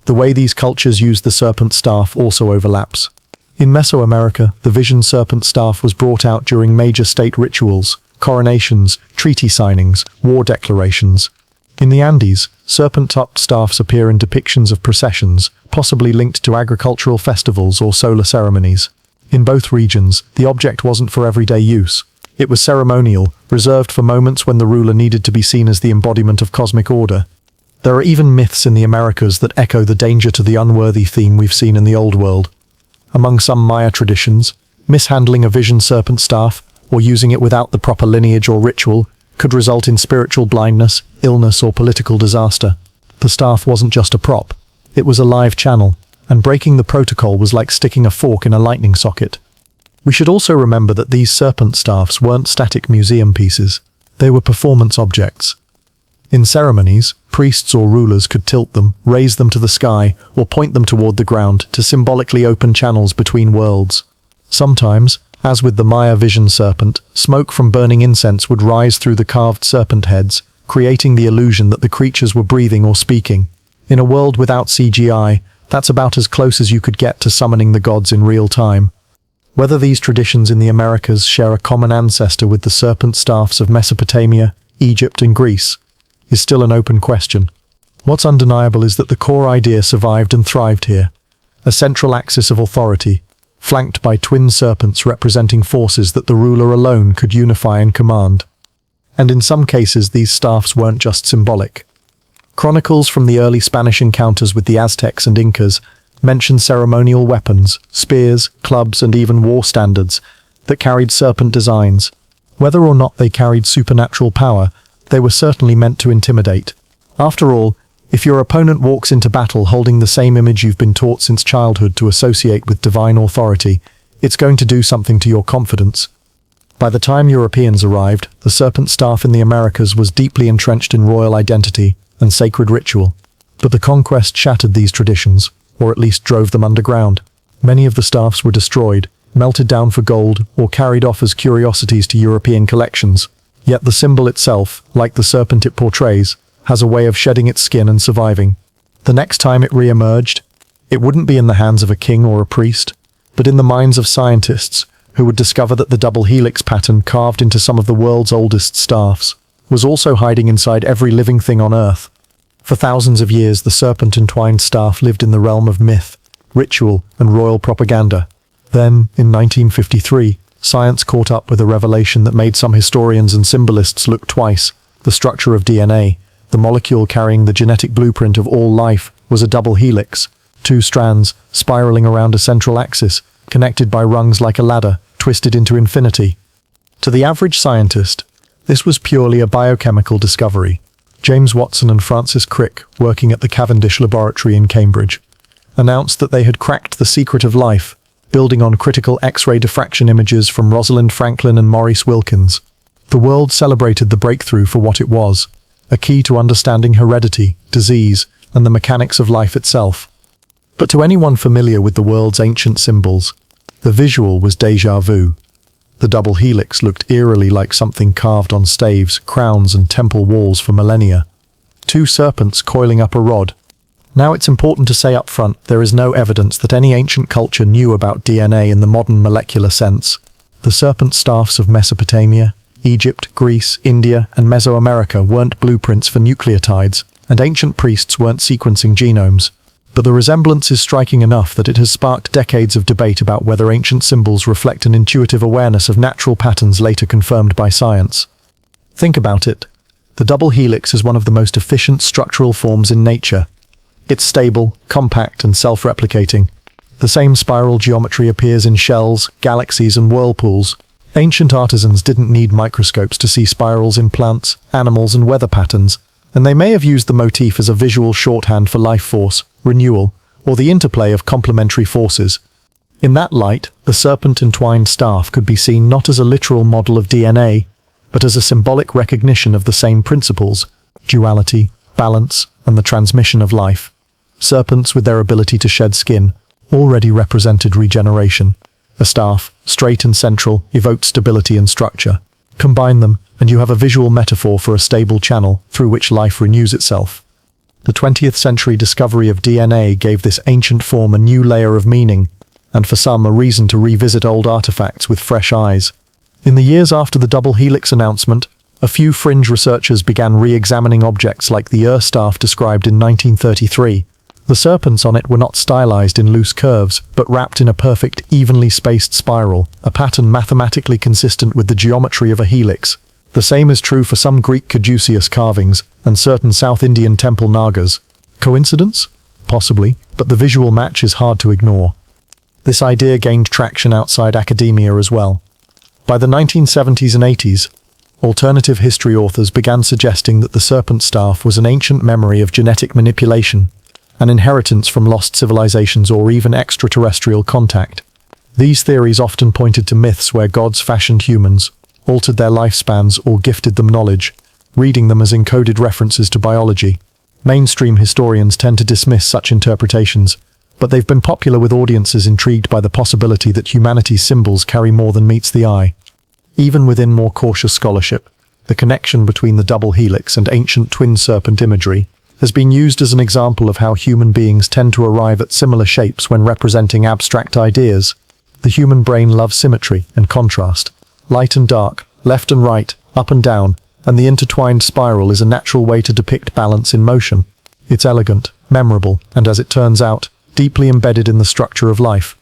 The way these cultures use the serpent staff also overlaps. In Mesoamerica, the vision serpent staff was brought out during major state rituals, coronations, treaty signings, war declarations. In the Andes, serpent-topped staffs appear in depictions of processions, possibly linked to agricultural festivals or solar ceremonies. In both regions, the object wasn't for everyday use. It was ceremonial, reserved for moments when the ruler needed to be seen as the embodiment of cosmic order. There are even myths in the Americas that echo the danger to the unworthy theme we've seen in the Old World. Among some Maya traditions, mishandling a vision serpent staff, or using it without the proper lineage or ritual, could result in spiritual blindness, illness, or political disaster. The staff wasn't just a prop. It was a live channel, and breaking the protocol was like sticking a fork in a lightning socket. We should also remember that these serpent staffs weren't static museum pieces. They were performance objects. In ceremonies, priests or rulers could tilt them, raise them to the sky, or point them toward the ground to symbolically open channels between worlds. Sometimes, as with the Maya vision serpent, smoke from burning incense would rise through the carved serpent heads, creating the illusion that the creatures were breathing or speaking. In a world without CGI, that's about as close as you could get to summoning the gods in real time. Whether these traditions in the Americas share a common ancestor with the serpent staffs of Mesopotamia, Egypt, and Greece is still an open question. What's undeniable is that the core idea survived and thrived here. A central axis of authority, flanked by twin serpents representing forces that the ruler alone could unify and command. And in some cases, these staffs weren't just symbolic. Chronicles from the early Spanish encounters with the Aztecs and Incas mention ceremonial weapons, spears, clubs, and even war standards that carried serpent designs. Whether or not they carried supernatural power, they were certainly meant to intimidate. After all, if your opponent walks into battle holding the same image you've been taught since childhood to associate with divine authority, it's going to do something to your confidence. By the time Europeans arrived, the serpent staff in the Americas was deeply entrenched in royal identity and sacred ritual. But the conquest shattered these traditions, or at least drove them underground. Many of the staffs were destroyed, melted down for gold, or carried off as curiosities to European collections. Yet the symbol itself, like the serpent it portrays, has a way of shedding its skin and surviving. The next time it re-emerged, it wouldn't be in the hands of a king or a priest, but in the minds of scientists who would discover that the double helix pattern carved into some of the world's oldest staffs was also hiding inside every living thing on Earth. For thousands of years, the serpent-entwined staff lived in the realm of myth, ritual, and royal propaganda. Then, in 1953, science caught up with a revelation that made some historians and symbolists look twice. The structure of DNA, the molecule carrying the genetic blueprint of all life, was a double helix, two strands spiraling around a central axis, connected by rungs like a ladder, twisted into infinity. To the average scientist, this was purely a biochemical discovery. James Watson and Francis Crick, working at the Cavendish Laboratory in Cambridge, announced that they had cracked the secret of life, building on critical X-ray diffraction images from Rosalind Franklin and Maurice Wilkins. The world celebrated the breakthrough for what it was, a key to understanding heredity, disease, and the mechanics of life itself. But to anyone familiar with the world's ancient symbols, the visual was déjà vu. The double helix looked eerily like something carved on staves, crowns, and temple walls for millennia. Two serpents coiling up a rod. Now it's important to say up front, there is no evidence that any ancient culture knew about DNA in the modern molecular sense. The serpent staffs of Mesopotamia, Egypt, Greece, India, and Mesoamerica weren't blueprints for nucleotides, and ancient priests weren't sequencing genomes. But the resemblance is striking enough that it has sparked decades of debate about whether ancient symbols reflect an intuitive awareness of natural patterns later confirmed by science. Think about it. The double helix is one of the most efficient structural forms in nature. It's stable, compact, and self-replicating. The same spiral geometry appears in shells, galaxies, and whirlpools. Ancient artisans didn't need microscopes to see spirals in plants, animals, and weather patterns, and they may have used the motif as a visual shorthand for life force, renewal, or the interplay of complementary forces. In that light, the serpent-entwined staff could be seen not as a literal model of DNA, but as a symbolic recognition of the same principles: duality, balance, and the transmission of life. Serpents, with their ability to shed skin, already represented regeneration. A staff, straight and central, evoked stability and structure. Combine them, and you have a visual metaphor for a stable channel through which life renews itself. The 20th century discovery of DNA gave this ancient form a new layer of meaning, and for some a reason to revisit old artifacts with fresh eyes. In the years after the double helix announcement, a few fringe researchers began re-examining objects like the Ur staff described in 1933. The serpents on it were not stylized in loose curves, but wrapped in a perfect, evenly spaced spiral, a pattern mathematically consistent with the geometry of a helix. The same is true for some Greek caduceus carvings and certain South Indian temple nagas. Coincidence? Possibly, but the visual match is hard to ignore. This idea gained traction outside academia as well. By the 1970s and 80s, alternative history authors began suggesting that the serpent staff was an ancient memory of genetic manipulation, an inheritance from lost civilizations or even extraterrestrial contact. These theories often pointed to myths where gods fashioned humans, altered their lifespans, or gifted them knowledge, reading them as encoded references to biology. Mainstream historians tend to dismiss such interpretations, but they've been popular with audiences intrigued by the possibility that humanity's symbols carry more than meets the eye. Even within more cautious scholarship, the connection between the double helix and ancient twin serpent imagery has been used as an example of how human beings tend to arrive at similar shapes when representing abstract ideas. The human brain loves symmetry and contrast. Light and dark, left and right, up and down, and the intertwined spiral is a natural way to depict balance in motion. It's elegant, memorable, and as it turns out, deeply embedded in the structure of life.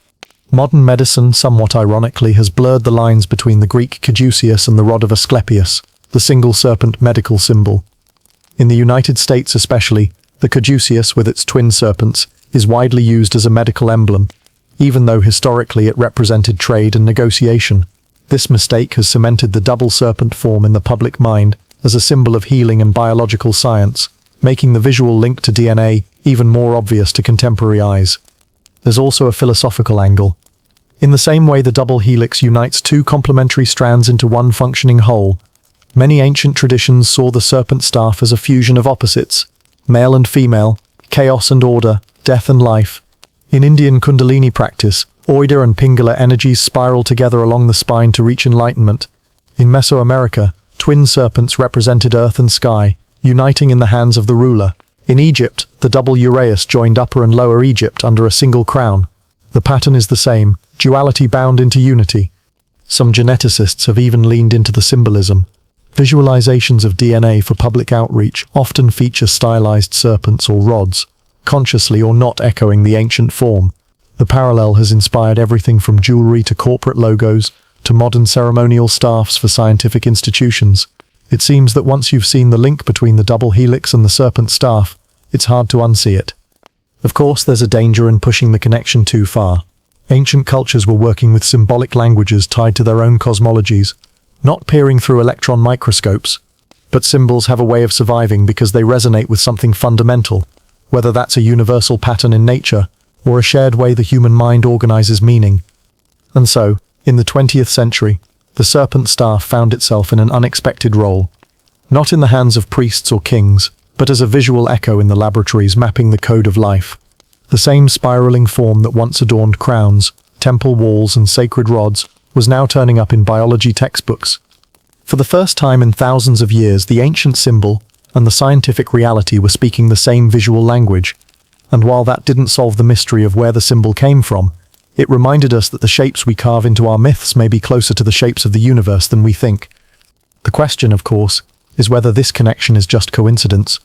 Modern medicine, somewhat ironically, has blurred the lines between the Greek caduceus and the rod of Asclepius, the single serpent medical symbol. In the United States especially, the caduceus with its twin serpents is widely used as a medical emblem, even though historically it represented trade and negotiation. This mistake has cemented the double serpent form in the public mind as a symbol of healing and biological science, making the visual link to DNA even more obvious to contemporary eyes. There's also a philosophical angle. In the same way the double helix unites two complementary strands into one functioning whole, many ancient traditions saw the serpent staff as a fusion of opposites, male and female, chaos and order, death and life. In Indian kundalini practice, Oida and Pingala energies spiral together along the spine to reach enlightenment. In Mesoamerica, twin serpents represented earth and sky, uniting in the hands of the ruler. In Egypt, the double uraeus joined Upper and Lower Egypt under a single crown. The pattern is the same, duality bound into unity. Some geneticists have even leaned into the symbolism. Visualizations of DNA for public outreach often feature stylized serpents or rods, consciously or not echoing the ancient form. The parallel has inspired everything from jewelry to corporate logos to modern ceremonial staffs for scientific institutions. It seems that once you've seen the link between the double helix and the serpent staff, it's hard to unsee it. Of course, there's a danger in pushing the connection too far. Ancient cultures were working with symbolic languages tied to their own cosmologies, not peering through electron microscopes. But symbols have a way of surviving because they resonate with something fundamental, whether that's a universal pattern in nature or a shared way the human mind organizes meaning. And so, in the 20th century, the serpent staff found itself in an unexpected role, not in the hands of priests or kings, but as a visual echo in the laboratories mapping the code of life. The same spiraling form that once adorned crowns, temple walls, and sacred rods was now turning up in biology textbooks. For the first time in thousands of years, the ancient symbol and the scientific reality were speaking the same visual language. And while that didn't solve the mystery of where the symbol came from, it reminded us that the shapes we carve into our myths may be closer to the shapes of the universe than we think. The question, of course, is whether this connection is just coincidence,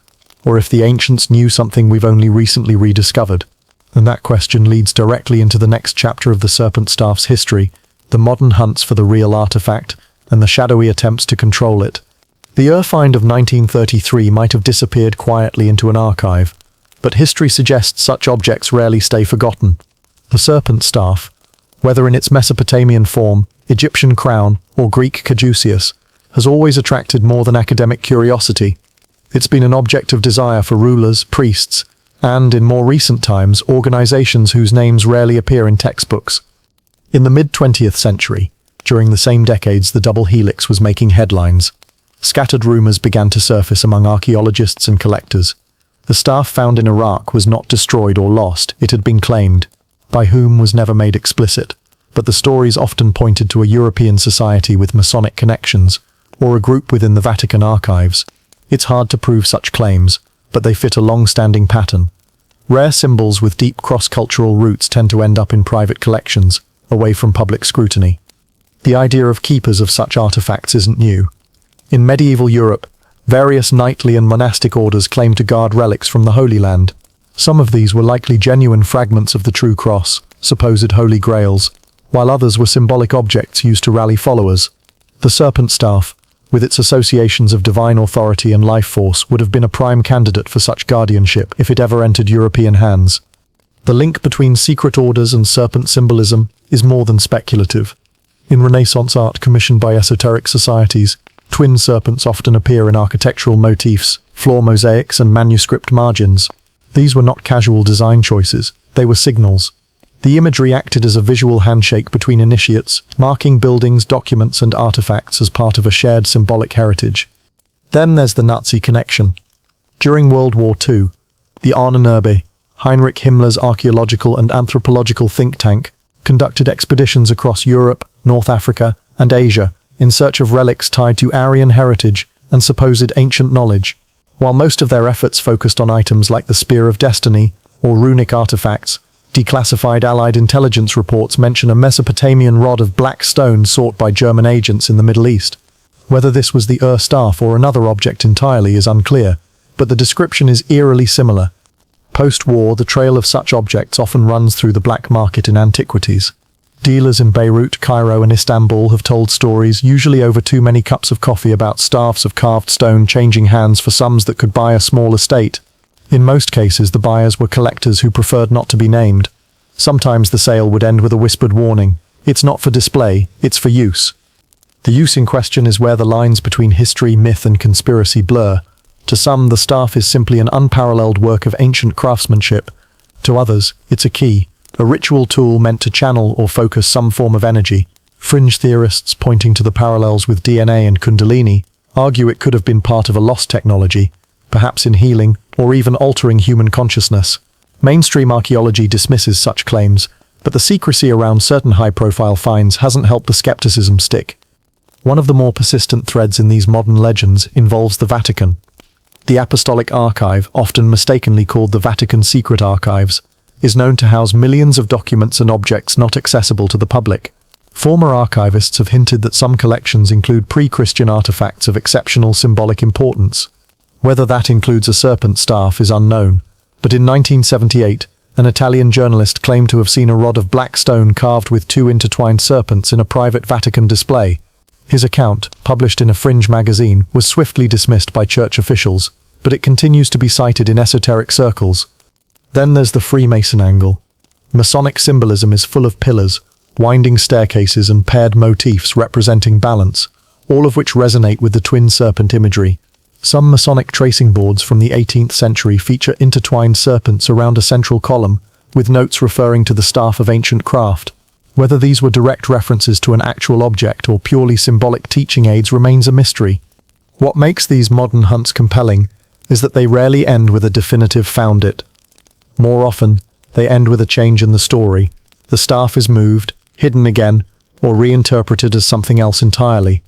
or if the ancients knew something we've only recently rediscovered. And that question leads directly into the next chapter of the serpent staff's history, the modern hunts for the real artifact, and the shadowy attempts to control it. The find of 1933 might have disappeared quietly into an archive, but history suggests such objects rarely stay forgotten. The serpent staff, whether in its Mesopotamian form, Egyptian crown, or Greek caduceus, has always attracted more than academic curiosity. It's been an object of desire for rulers, priests, and, in more recent times, organizations whose names rarely appear in textbooks. In the mid-20th century, during the same decades the double helix was making headlines, scattered rumors began to surface among archaeologists and collectors. The staff found in Iraq was not destroyed or lost, it had been claimed. By whom was never made explicit, but the stories often pointed to a European society with Masonic connections, or a group within the Vatican archives. It's hard to prove such claims, but they fit a long-standing pattern. Rare symbols with deep cross-cultural roots tend to end up in private collections, away from public scrutiny. The idea of keepers of such artifacts isn't new. In medieval Europe, various knightly and monastic orders claimed to guard relics from the Holy Land. Some of these were likely genuine fragments of the true cross, supposed holy grails, while others were symbolic objects used to rally followers. The serpent staff, with its associations of divine authority and life force, would have been a prime candidate for such guardianship if it ever entered European hands. The link between secret orders and serpent symbolism is more than speculative. In Renaissance art commissioned by esoteric societies, twin serpents often appear in architectural motifs, floor mosaics, and manuscript margins. These were not casual design choices, they were signals. The imagery acted as a visual handshake between initiates, marking buildings, documents, and artifacts as part of a shared symbolic heritage. Then there's the Nazi connection. During World War II, the Ahnenerbe, Heinrich Himmler's archaeological and anthropological think tank, conducted expeditions across Europe, North Africa, and Asia in search of relics tied to Aryan heritage and supposed ancient knowledge. While most of their efforts focused on items like the Spear of Destiny or runic artifacts, declassified Allied intelligence reports mention a Mesopotamian rod of black stone sought by German agents in the Middle East. Whether this was the staff or another object entirely is unclear, but the description is eerily similar. Post-war, the trail of such objects often runs through the black market in antiquities. Dealers in Beirut, Cairo, and Istanbul have told stories, usually over too many cups of coffee, about staffs of carved stone changing hands for sums that could buy a small estate. In most cases, the buyers were collectors who preferred not to be named. Sometimes the sale would end with a whispered warning: "It's not for display, it's for use." The use in question is where the lines between history, myth, and conspiracy blur. To some, the staff is simply an unparalleled work of ancient craftsmanship. To others, it's a key, a ritual tool meant to channel or focus some form of energy. Fringe theorists, pointing to the parallels with DNA and kundalini, argue it could have been part of a lost technology, perhaps in healing or even altering human consciousness. Mainstream archaeology dismisses such claims, but the secrecy around certain high-profile finds hasn't helped the skepticism stick. One of the more persistent threads in these modern legends involves the Vatican. The Apostolic Archive, often mistakenly called the Vatican Secret Archives, is known to house millions of documents and objects not accessible to the public. Former archivists have hinted that some collections include pre-Christian artifacts of exceptional symbolic importance. Whether that includes a serpent staff is unknown, but in 1978, an Italian journalist claimed to have seen a rod of black stone carved with two intertwined serpents in a private Vatican display. His account, published in a fringe magazine, was swiftly dismissed by church officials, but it continues to be cited in esoteric circles. Then there's the Freemason angle. Masonic symbolism is full of pillars, winding staircases, and paired motifs representing balance, all of which resonate with the twin serpent imagery. Some Masonic tracing boards from the 18th century feature intertwined serpents around a central column, with notes referring to the staff of ancient craft. Whether these were direct references to an actual object or purely symbolic teaching aids remains a mystery. What makes these modern hunts compelling is that they rarely end with a definitive "found it." More often, they end with a change in the story. The staff is moved, hidden again, or reinterpreted as something else entirely.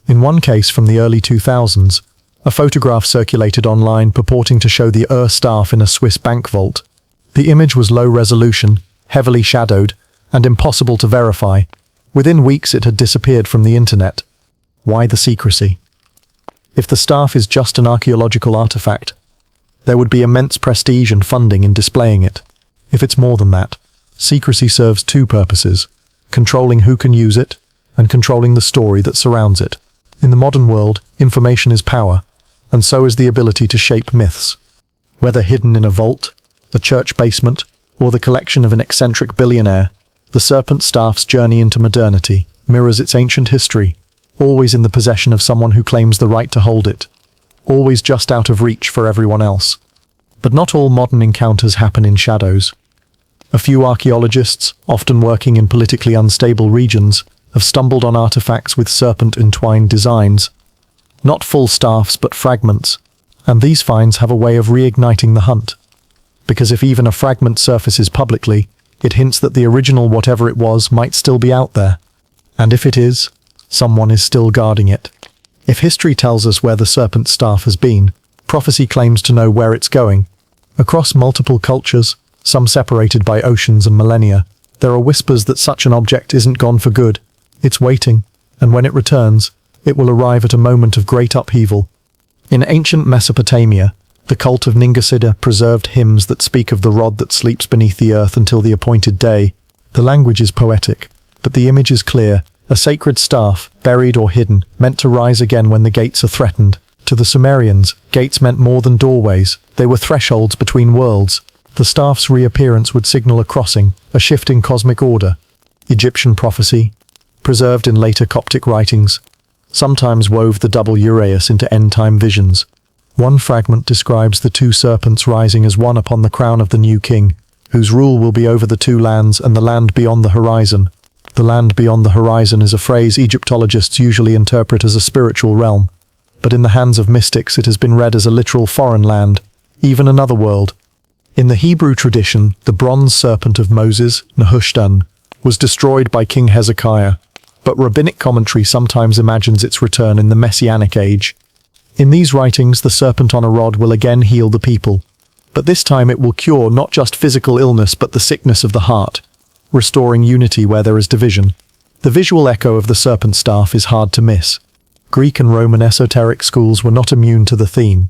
In one case from the early 2000s, a photograph circulated online purporting to show the staff in a Swiss bank vault. The image was low resolution, heavily shadowed, and impossible to verify. Within weeks it had disappeared from the internet. Why the secrecy? If the staff is just an archaeological artifact, there would be immense prestige and funding in displaying it. If it's more than that, secrecy serves two purposes: controlling who can use it, and controlling the story that surrounds it. In the modern world, information is power, and so is the ability to shape myths. Whether hidden in a vault, a church basement, or the collection of an eccentric billionaire, the serpent staff's journey into modernity mirrors its ancient history, always in the possession of someone who claims the right to hold it, always just out of reach for everyone else. But not all modern encounters happen in shadows. A few archaeologists, often working in politically unstable regions, have stumbled on artifacts with serpent-entwined designs. Not full staffs, but fragments, and these finds have a way of reigniting the hunt. Because if even a fragment surfaces publicly, it hints that the original, whatever it was, might still be out there. And if it is, someone is still guarding it. If history tells us where the serpent staff has been, prophecy claims to know where it's going. Across multiple cultures, some separated by oceans and millennia, there are whispers that such an object isn't gone for good. It's waiting, and when it returns, it will arrive at a moment of great upheaval. In ancient Mesopotamia, The cult of Ningasida preserved hymns that speak of the rod that sleeps beneath the earth until the appointed day. The language is poetic, but the image is clear: a sacred staff, buried or hidden, meant to rise again when the gates are threatened. To the Sumerians, gates meant more than doorways, they were thresholds between worlds. The staff's reappearance would signal a crossing, a shift in cosmic order. Egyptian prophecy, preserved in later Coptic writings, sometimes wove the double uraeus into end-time visions. One fragment describes the two serpents rising as one upon the crown of the new king, whose rule will be over the two lands and the land beyond the horizon. The land beyond the horizon is a phrase Egyptologists usually interpret as a spiritual realm, but in the hands of mystics it has been read as a literal foreign land, even another world. In the Hebrew tradition, the bronze serpent of Moses, Nehushtan, was destroyed by King Hezekiah, but rabbinic commentary sometimes imagines its return in the Messianic age. In these writings, the serpent on a rod will again heal the people, but this time it will cure not just physical illness but the sickness of the heart, restoring unity where there is division. The visual echo of the serpent staff is hard to miss. Greek and Roman esoteric schools were not immune to the theme.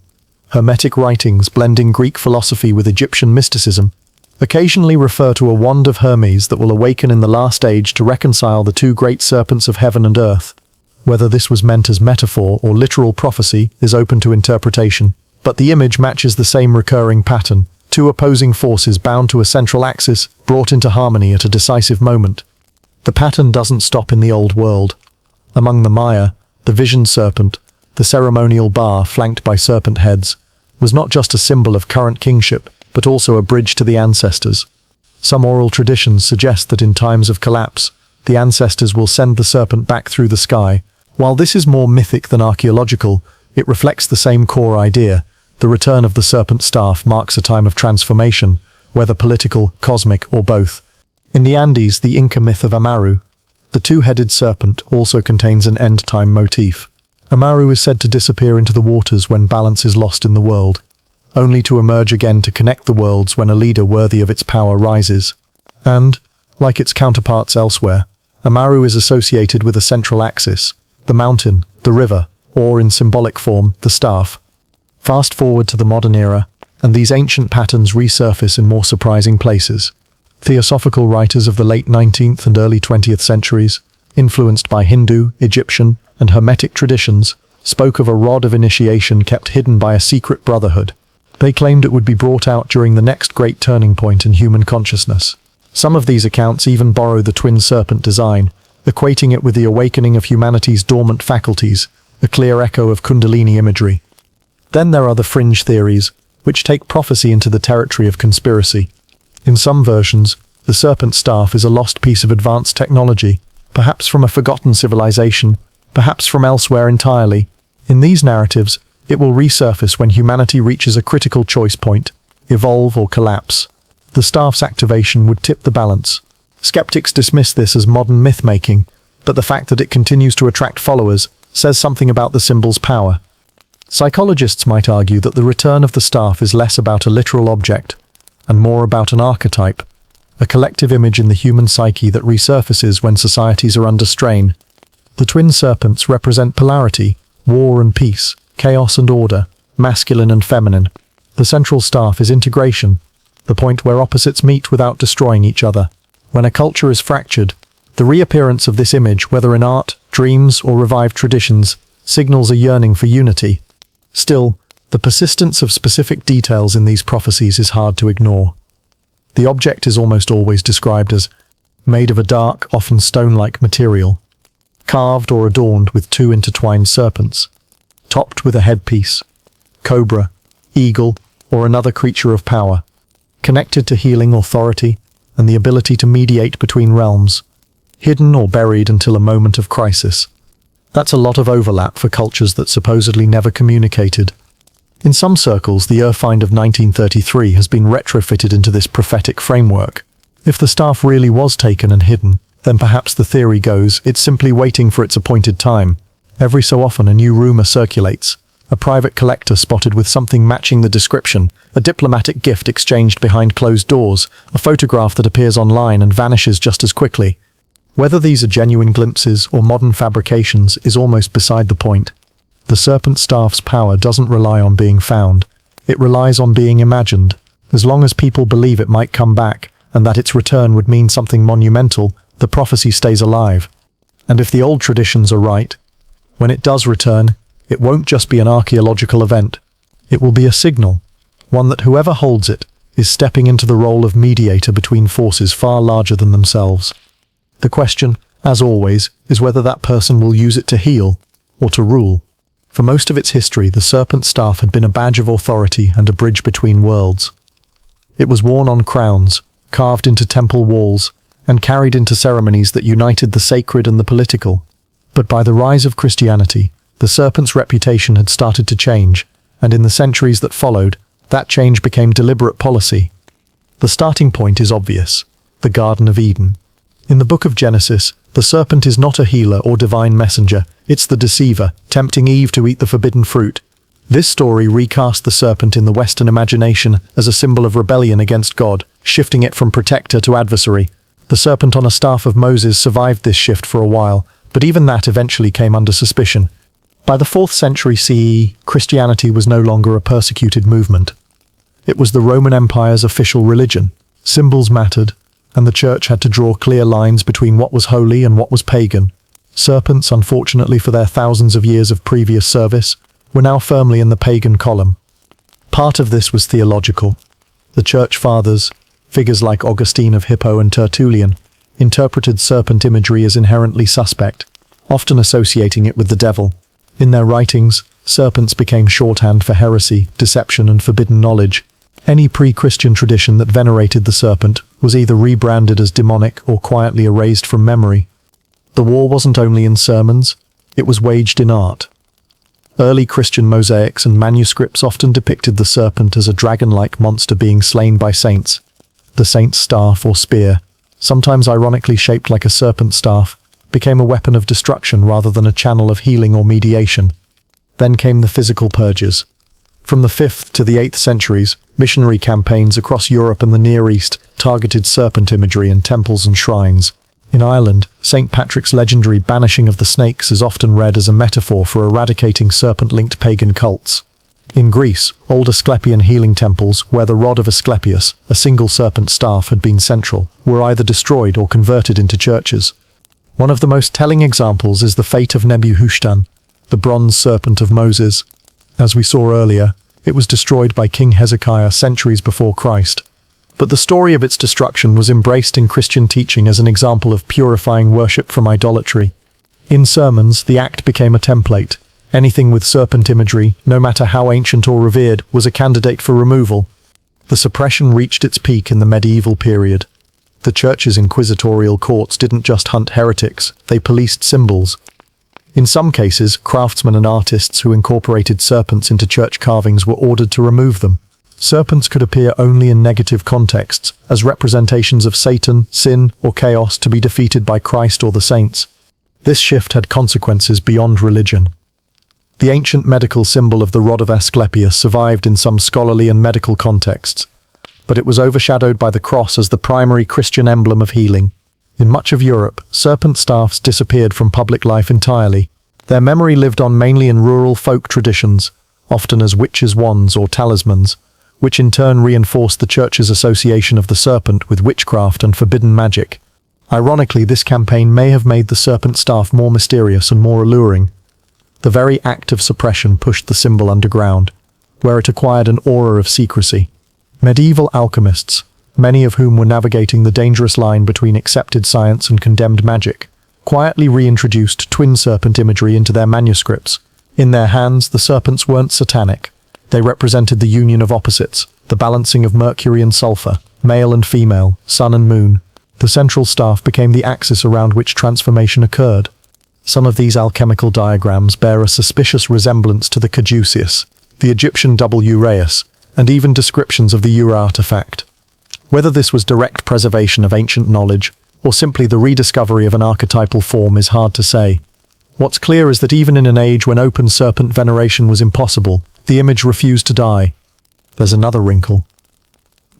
Hermetic writings, blending Greek philosophy with Egyptian mysticism, occasionally refer to a wand of Hermes that will awaken in the last age to reconcile the two great serpents of heaven and earth. Whether this was meant as metaphor or literal prophecy is open to interpretation, but the image matches the same recurring pattern: two opposing forces bound to a central axis, brought into harmony at a decisive moment. The pattern doesn't stop in the old world. Among the Maya, the visioned serpent, the ceremonial bar flanked by serpent heads, was not just a symbol of current kingship, but also a bridge to the ancestors. Some oral traditions suggest that in times of collapse, the ancestors will send the serpent back through the sky. While this is more mythic than archaeological, it reflects the same core idea. The return of the serpent staff marks a time of transformation, whether political, cosmic, or both. In the Andes, the Inca myth of Amaru, the two-headed serpent, also contains an end-time motif. Amaru is said to disappear into the waters when balance is lost in the world, only to emerge again to connect the worlds when a leader worthy of its power rises. And, like its counterparts elsewhere, Amaru is associated with a central axis: the mountain, the river, or in symbolic form, the staff. Fast forward to the modern era, and these ancient patterns resurface in more surprising places. Theosophical writers of the late 19th and early 20th centuries, influenced by Hindu, Egyptian, and Hermetic traditions, spoke of a rod of initiation kept hidden by a secret brotherhood. They claimed it would be brought out during the next great turning point in human consciousness. Some of these accounts even borrow the twin serpent design, equating it with the awakening of humanity's dormant faculties, a clear echo of kundalini imagery. Then there are the fringe theories, which take prophecy into the territory of conspiracy. In some versions, the serpent staff is a lost piece of advanced technology, perhaps from a forgotten civilization, perhaps from elsewhere entirely. In these narratives, it will resurface when humanity reaches a critical choice point: evolve or collapse. The staff's activation would tip the balance. Skeptics dismiss this as modern myth-making, but the fact that it continues to attract followers says something about the symbol's power. Psychologists might argue that the return of the staff is less about a literal object, and more about an archetype, a collective image in the human psyche that resurfaces when societies are under strain. The twin serpents represent polarity, war and peace, chaos and order, masculine and feminine. The central staff is integration, the point where opposites meet without destroying each other. When a culture is fractured, the reappearance of this image, whether in art, dreams, or revived traditions, signals a yearning for unity. Still, the persistence of specific details in these prophecies is hard to ignore. The object is almost always described as made of a dark, often stone-like material, carved or adorned with two intertwined serpents, topped with a headpiece, cobra, eagle, or another creature of power, connected to healing, authority, and the ability to mediate between realms, hidden or buried until a moment of crisis. That's a lot of overlap for cultures that supposedly never communicated. In some circles, the Earthfind of 1933 has been retrofitted into this prophetic framework. If the staff really was taken and hidden, then perhaps the theory goes it's simply waiting for its appointed time. Every so often a new rumor circulates, a private collector spotted with something matching the description, a diplomatic gift exchanged behind closed doors, a photograph that appears online and vanishes just as quickly. Whether these are genuine glimpses or modern fabrications is almost beside the point. The serpent staff's power doesn't rely on being found. It relies on being imagined. As long as people believe it might come back, and that its return would mean something monumental, the prophecy stays alive. And if the old traditions are right, when it does return, it won't just be an archaeological event. It will be a signal, one that whoever holds it is stepping into the role of mediator between forces far larger than themselves. The question, as always, is whether that person will use it to heal or to rule. For most of its history, the serpent staff had been a badge of authority and a bridge between worlds. It was worn on crowns, carved into temple walls, and carried into ceremonies that united the sacred and the political. But by the rise of Christianity, the serpent's reputation had started to change, and in the centuries that followed, that change became deliberate policy. The starting point is obvious: the Garden of Eden. In the book of Genesis, the serpent is not a healer or divine messenger, it's the deceiver, tempting Eve to eat the forbidden fruit. This story recast the serpent in the Western imagination as a symbol of rebellion against God, shifting it from protector to adversary. The serpent on a staff of Moses survived this shift for a while, but even that eventually came under suspicion. By the 4th century CE, Christianity was no longer a persecuted movement. It was the Roman Empire's official religion. Symbols mattered, and the church had to draw clear lines between what was holy and what was pagan. Serpents, unfortunately for their thousands of years of previous service, were now firmly in the pagan column. Part of this was theological. The church fathers, figures like Augustine of Hippo and Tertullian, interpreted serpent imagery as inherently suspect, often associating it with the devil. In their writings, serpents became shorthand for heresy, deception, and forbidden knowledge. Any pre-Christian tradition that venerated the serpent was either rebranded as demonic or quietly erased from memory. The war wasn't only in sermons, it was waged in art. Early Christian mosaics and manuscripts often depicted the serpent as a dragon-like monster being slain by saints. The saint's staff or spear, sometimes ironically shaped like a serpent staff, became a weapon of destruction rather than a channel of healing or mediation. Then came the physical purges. From the 5th to the 8th centuries, missionary campaigns across Europe and the Near East targeted serpent imagery in temples and shrines. In Ireland, St. Patrick's legendary banishing of the snakes is often read as a metaphor for eradicating serpent-linked pagan cults. In Greece, old Asclepian healing temples, where the rod of Asclepius, a single serpent staff, had been central, were either destroyed or converted into churches. One of the most telling examples is the fate of Nebuchadnezzar, the bronze serpent of Moses. As we saw earlier, it was destroyed by King Hezekiah centuries before Christ. But the story of its destruction was embraced in Christian teaching as an example of purifying worship from idolatry. In sermons, the act became a template. Anything with serpent imagery, no matter how ancient or revered, was a candidate for removal. The suppression reached its peak in the medieval period. The church's inquisitorial courts didn't just hunt heretics, they policed symbols. In some cases, craftsmen and artists who incorporated serpents into church carvings were ordered to remove them. Serpents could appear only in negative contexts, as representations of Satan, sin, or chaos to be defeated by Christ or the saints. This shift had consequences beyond religion. The ancient medical symbol of the rod of Asclepius survived in some scholarly and medical contexts, but it was overshadowed by the cross as the primary Christian emblem of healing. In much of Europe, serpent staffs disappeared from public life entirely. Their memory lived on mainly in rural folk traditions, often as witches' wands or talismans, which in turn reinforced the church's association of the serpent with witchcraft and forbidden magic. Ironically, this campaign may have made the serpent staff more mysterious and more alluring. The very act of suppression pushed the symbol underground, where it acquired an aura of secrecy. Medieval alchemists, many of whom were navigating the dangerous line between accepted science and condemned magic, quietly reintroduced twin serpent imagery into their manuscripts. In their hands, the serpents weren't satanic. They represented the union of opposites, the balancing of mercury and sulfur, male and female, sun and moon. The central staff became the axis around which transformation occurred. Some of these alchemical diagrams bear a suspicious resemblance to the caduceus, the Egyptian double uraeus, and even descriptions of the Ura artifact. Whether this was direct preservation of ancient knowledge, or simply the rediscovery of an archetypal form, is hard to say. What's clear is that even in an age when open serpent veneration was impossible, the image refused to die. There's another wrinkle.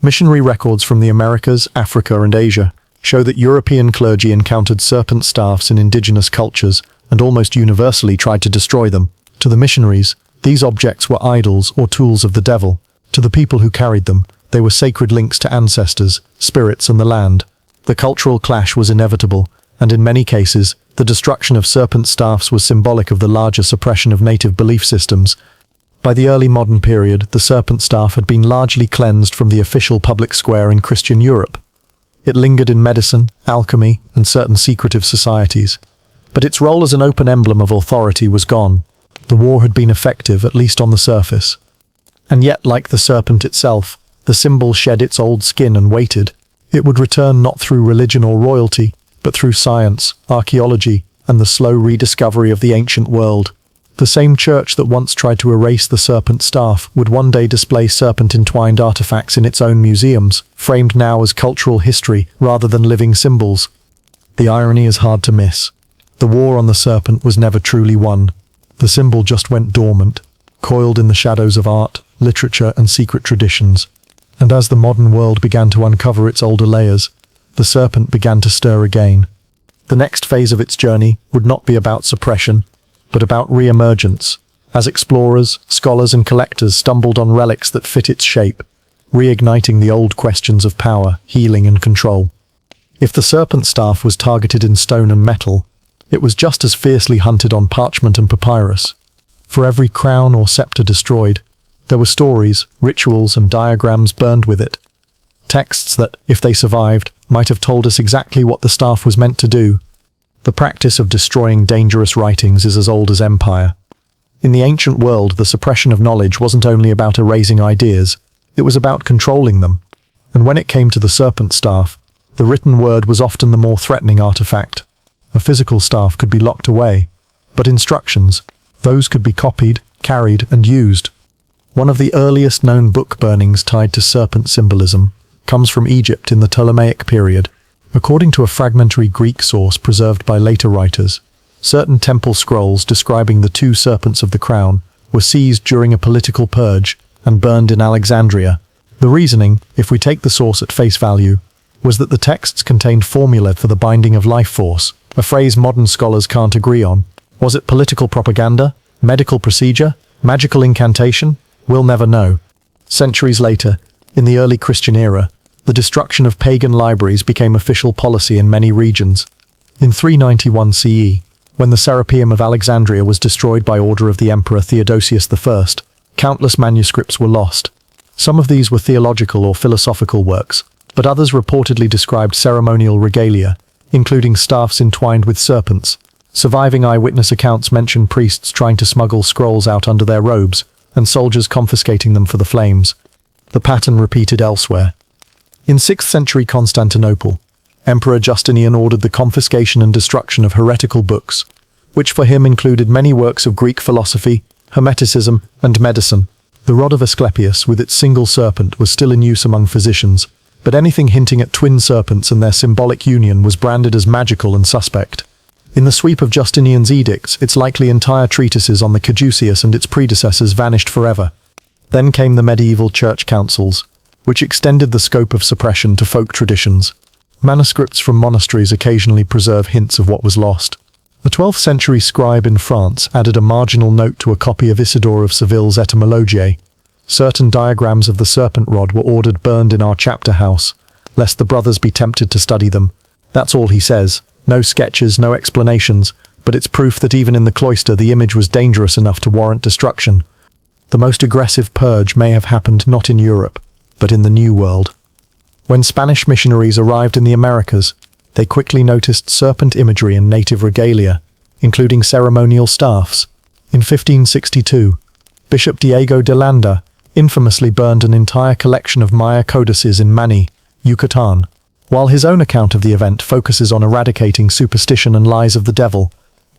Missionary records from the Americas, Africa, and Asia show that European clergy encountered serpent staffs in indigenous cultures and almost universally tried to destroy them. To the missionaries, these objects were idols or tools of the devil. To the people who carried them, they were sacred links to ancestors, spirits, and the land. The cultural clash was inevitable, and in many cases, the destruction of serpent staffs was symbolic of the larger suppression of native belief systems. By the early modern period, the serpent staff had been largely cleansed from the official public square in Christian Europe. It lingered in medicine, alchemy, and certain secretive societies. But its role as an open emblem of authority was gone. The war had been effective, at least on the surface. And yet, like the serpent itself, the symbol shed its old skin and waited. It would return not through religion or royalty, but through science, archaeology, and the slow rediscovery of the ancient world. The same church that once tried to erase the serpent staff would one day display serpent-entwined artifacts in its own museums, framed now as cultural history rather than living symbols. The irony is hard to miss. The war on the serpent was never truly won. The symbol just went dormant, coiled in the shadows of art, literature, and secret traditions. And as the modern world began to uncover its older layers, the serpent began to stir again. The next phase of its journey would not be about suppression, but about re-emergence, as explorers, scholars, and collectors stumbled on relics that fit its shape, reigniting the old questions of power, healing, and control. If the serpent staff was targeted in stone and metal, it was just as fiercely hunted on parchment and papyrus. For every crown or scepter destroyed, there were stories, rituals, and diagrams burned with it. Texts that, if they survived, might have told us exactly what the staff was meant to do. The practice of destroying dangerous writings is as old as empire. In the ancient world, the suppression of knowledge wasn't only about erasing ideas, it was about controlling them. And when it came to the serpent staff, the written word was often the more threatening artifact. A physical staff could be locked away, but instructions, those could be copied, carried, and used. One of the earliest known book burnings tied to serpent symbolism comes from Egypt in the Ptolemaic period. According to a fragmentary Greek source preserved by later writers, certain temple scrolls describing the two serpents of the crown were seized during a political purge and burned in Alexandria. The reasoning, if we take the source at face value, was that the texts contained formulae for the binding of life force, a phrase modern scholars can't agree on. Was it political propaganda? Medical procedure? Magical incantation? We'll never know. Centuries later, in the early Christian era, the destruction of pagan libraries became official policy in many regions. In 391 CE, when the Serapeum of Alexandria was destroyed by order of the Emperor Theodosius I, countless manuscripts were lost. Some of these were theological or philosophical works, but others reportedly described ceremonial regalia, including staffs entwined with serpents. Surviving eyewitness accounts mention priests trying to smuggle scrolls out under their robes, and soldiers confiscating them for the flames. The pattern repeated elsewhere. In 6th century Constantinople, Emperor Justinian ordered the confiscation and destruction of heretical books, which for him included many works of Greek philosophy, Hermeticism, and medicine. The rod of Asclepius, with its single serpent, was still in use among physicians, but anything hinting at twin serpents and their symbolic union was branded as magical and suspect. In the sweep of Justinian's edicts, its likely entire treatises on the caduceus and its predecessors vanished forever. Then came the medieval church councils, which extended the scope of suppression to folk traditions. Manuscripts from monasteries occasionally preserve hints of what was lost. A 12th century scribe in France added a marginal note to a copy of Isidore of Seville's Etymologiae. Certain diagrams of the serpent rod were ordered burned in our chapter house, lest the brothers be tempted to study them. That's all he says. No sketches, no explanations, but it's proof that even in the cloister the image was dangerous enough to warrant destruction. The most aggressive purge may have happened not in Europe, but in the New World. When Spanish missionaries arrived in the Americas, they quickly noticed serpent imagery in native regalia, including ceremonial staffs. In 1562, Bishop Diego de Landa infamously burned an entire collection of Maya codices in Mani, Yucatan. While his own account of the event focuses on eradicating superstition and lies of the devil,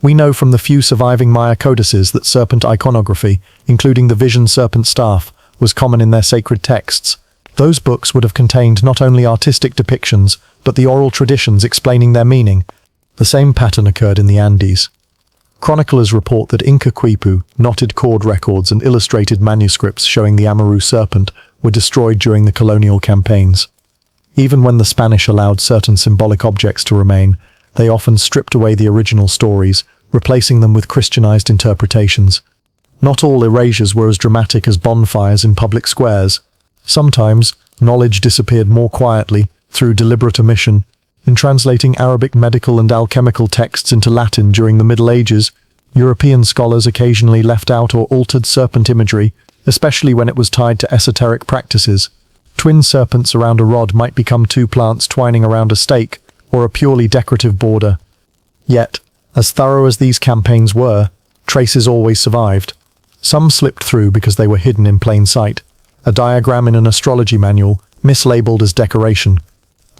we know from the few surviving Maya codices that serpent iconography, including the vision serpent staff, was common in their sacred texts. Those books would have contained not only artistic depictions, but the oral traditions explaining their meaning. The same pattern occurred in the Andes. Chroniclers report that Inca quipu, knotted cord records, and illustrated manuscripts showing the Amaru serpent were destroyed during the colonial campaigns. Even when the Spanish allowed certain symbolic objects to remain, they often stripped away the original stories, replacing them with Christianized interpretations. Not all erasures were as dramatic as bonfires in public squares. Sometimes, knowledge disappeared more quietly, through deliberate omission. In translating Arabic medical and alchemical texts into Latin during the Middle Ages, European scholars occasionally left out or altered serpent imagery, especially when it was tied to esoteric practices. Twin serpents around a rod might become two plants twining around a stake, or a purely decorative border. Yet, as thorough as these campaigns were, traces always survived. Some slipped through because they were hidden in plain sight, a diagram in an astrology manual, mislabeled as decoration.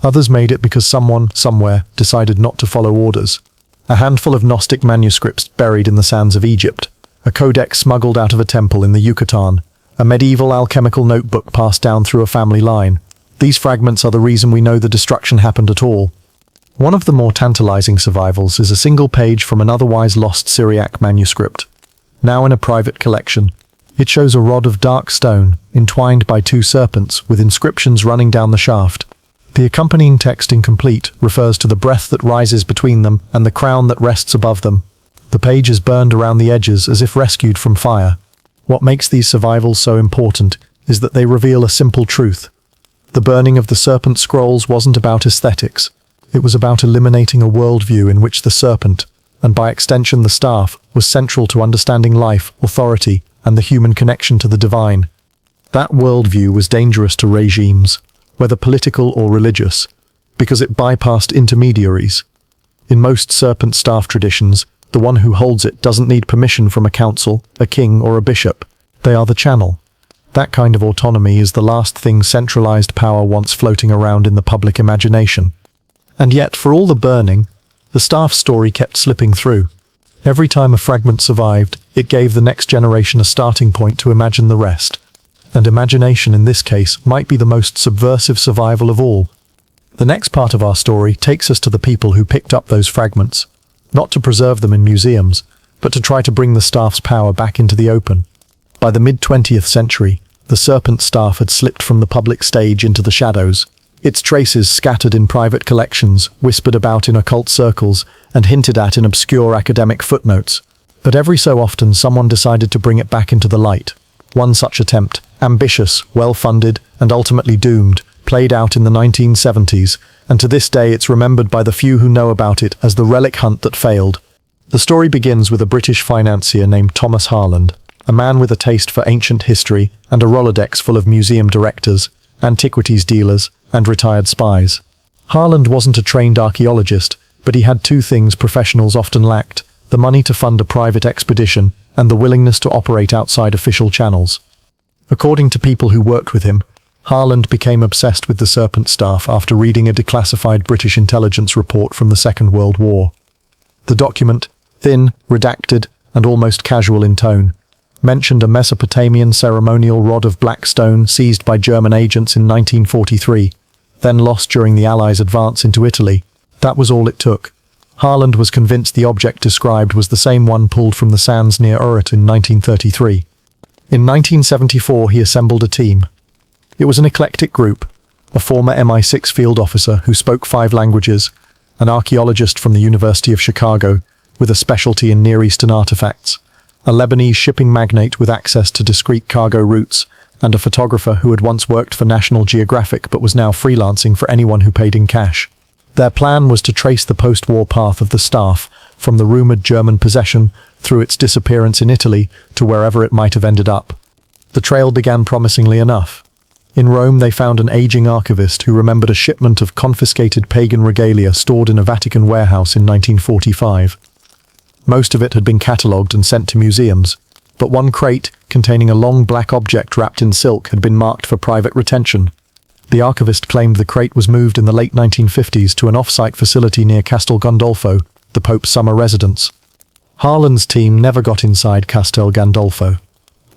Others made it because someone, somewhere, decided not to follow orders. A handful of Gnostic manuscripts buried in the sands of Egypt, a codex smuggled out of a temple in the Yucatan, a medieval alchemical notebook passed down through a family line. These fragments are the reason we know the destruction happened at all. One of the more tantalizing survivals is a single page from an otherwise lost Syriac manuscript. Now in a private collection, it shows a rod of dark stone, entwined by two serpents, with inscriptions running down the shaft. The accompanying text, incomplete, refers to the breath that rises between them and the crown that rests above them. The page is burned around the edges as if rescued from fire. What makes these survivals so important is that they reveal a simple truth. The burning of the serpent scrolls wasn't about aesthetics. It was about eliminating a worldview in which the serpent, and by extension the staff, was central to understanding life, authority, and the human connection to the divine. That worldview was dangerous to regimes, whether political or religious, because it bypassed intermediaries. In most serpent staff traditions, the one who holds it doesn't need permission from a council, a king, or a bishop. They are the channel. That kind of autonomy is the last thing centralized power wants floating around in the public imagination. And yet, for all the burning, the staff story kept slipping through. Every time a fragment survived, it gave the next generation a starting point to imagine the rest. And imagination in this case might be the most subversive survival of all. The next part of our story takes us to the people who picked up those fragments, not to preserve them in museums, but to try to bring the staff's power back into the open. By the mid-20th century, the serpent staff had slipped from the public stage into the shadows. Its traces scattered in private collections, whispered about in occult circles, and hinted at in obscure academic footnotes. But every so often someone decided to bring it back into the light. One such attempt, ambitious, well-funded, and ultimately doomed, played out in the 1970s, and to this day it's remembered by the few who know about it as the relic hunt that failed. The story begins with a British financier named Thomas Harland, a man with a taste for ancient history and a Rolodex full of museum directors, antiquities dealers, and retired spies. Harland wasn't a trained archaeologist, but he had two things professionals often lacked: the money to fund a private expedition and the willingness to operate outside official channels. According to people who worked with him, Harland became obsessed with the serpent staff after reading a declassified British intelligence report from the Second World War. The document, thin, redacted, and almost casual in tone, mentioned a Mesopotamian ceremonial rod of black stone seized by German agents in 1943, then lost during the Allies' advance into Italy. That was all it took. Harland was convinced the object described was the same one pulled from the sands near Urit in 1933. In 1974 he assembled a team. It was an eclectic group: a former MI6 field officer who spoke 5 languages, an archaeologist from the University of Chicago with a specialty in Near Eastern artifacts, a Lebanese shipping magnate with access to discreet cargo routes, and a photographer who had once worked for National Geographic but was now freelancing for anyone who paid in cash. Their plan was to trace the post-war path of the staff from the rumored German possession through its disappearance in Italy to wherever it might have ended up. The trail began promisingly enough. In Rome they found an aging archivist who remembered a shipment of confiscated pagan regalia stored in a Vatican warehouse in 1945. Most of it had been catalogued and sent to museums, but one crate, containing a long black object wrapped in silk, had been marked for private retention. The archivist claimed the crate was moved in the late 1950s to an off-site facility near Castel Gandolfo, the Pope's summer residence. Harland's team never got inside Castel Gandolfo.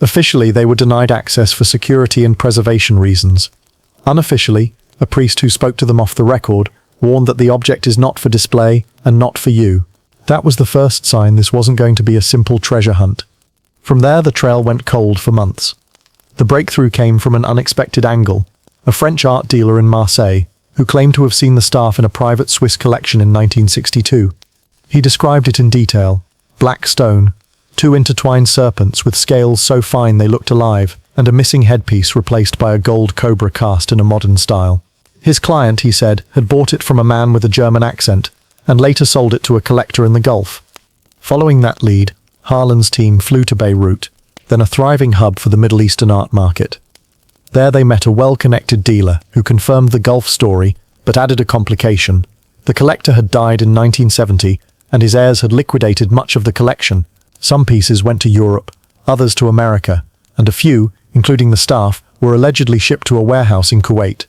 Officially, they were denied access for security and preservation reasons. Unofficially, a priest who spoke to them off the record warned that the object is not for display and not for you. That was the first sign this wasn't going to be a simple treasure hunt. From there, the trail went cold for months. The breakthrough came from an unexpected angle: a French art dealer in Marseille, who claimed to have seen the staff in a private Swiss collection in 1962. He described it in detail: black stone, 2 intertwined serpents with scales so fine they looked alive, and a missing headpiece replaced by a gold cobra cast in a modern style. His client, he said, had bought it from a man with a German accent and later sold it to a collector in the Gulf. Following that lead, Harlan's team flew to Beirut, then a thriving hub for the Middle Eastern art market. There they met a well-connected dealer who confirmed the Gulf story, but added a complication. The collector had died in 1970, and his heirs had liquidated much of the collection. Some pieces went to Europe, others to America, and a few, including the staff, were allegedly shipped to a warehouse in Kuwait.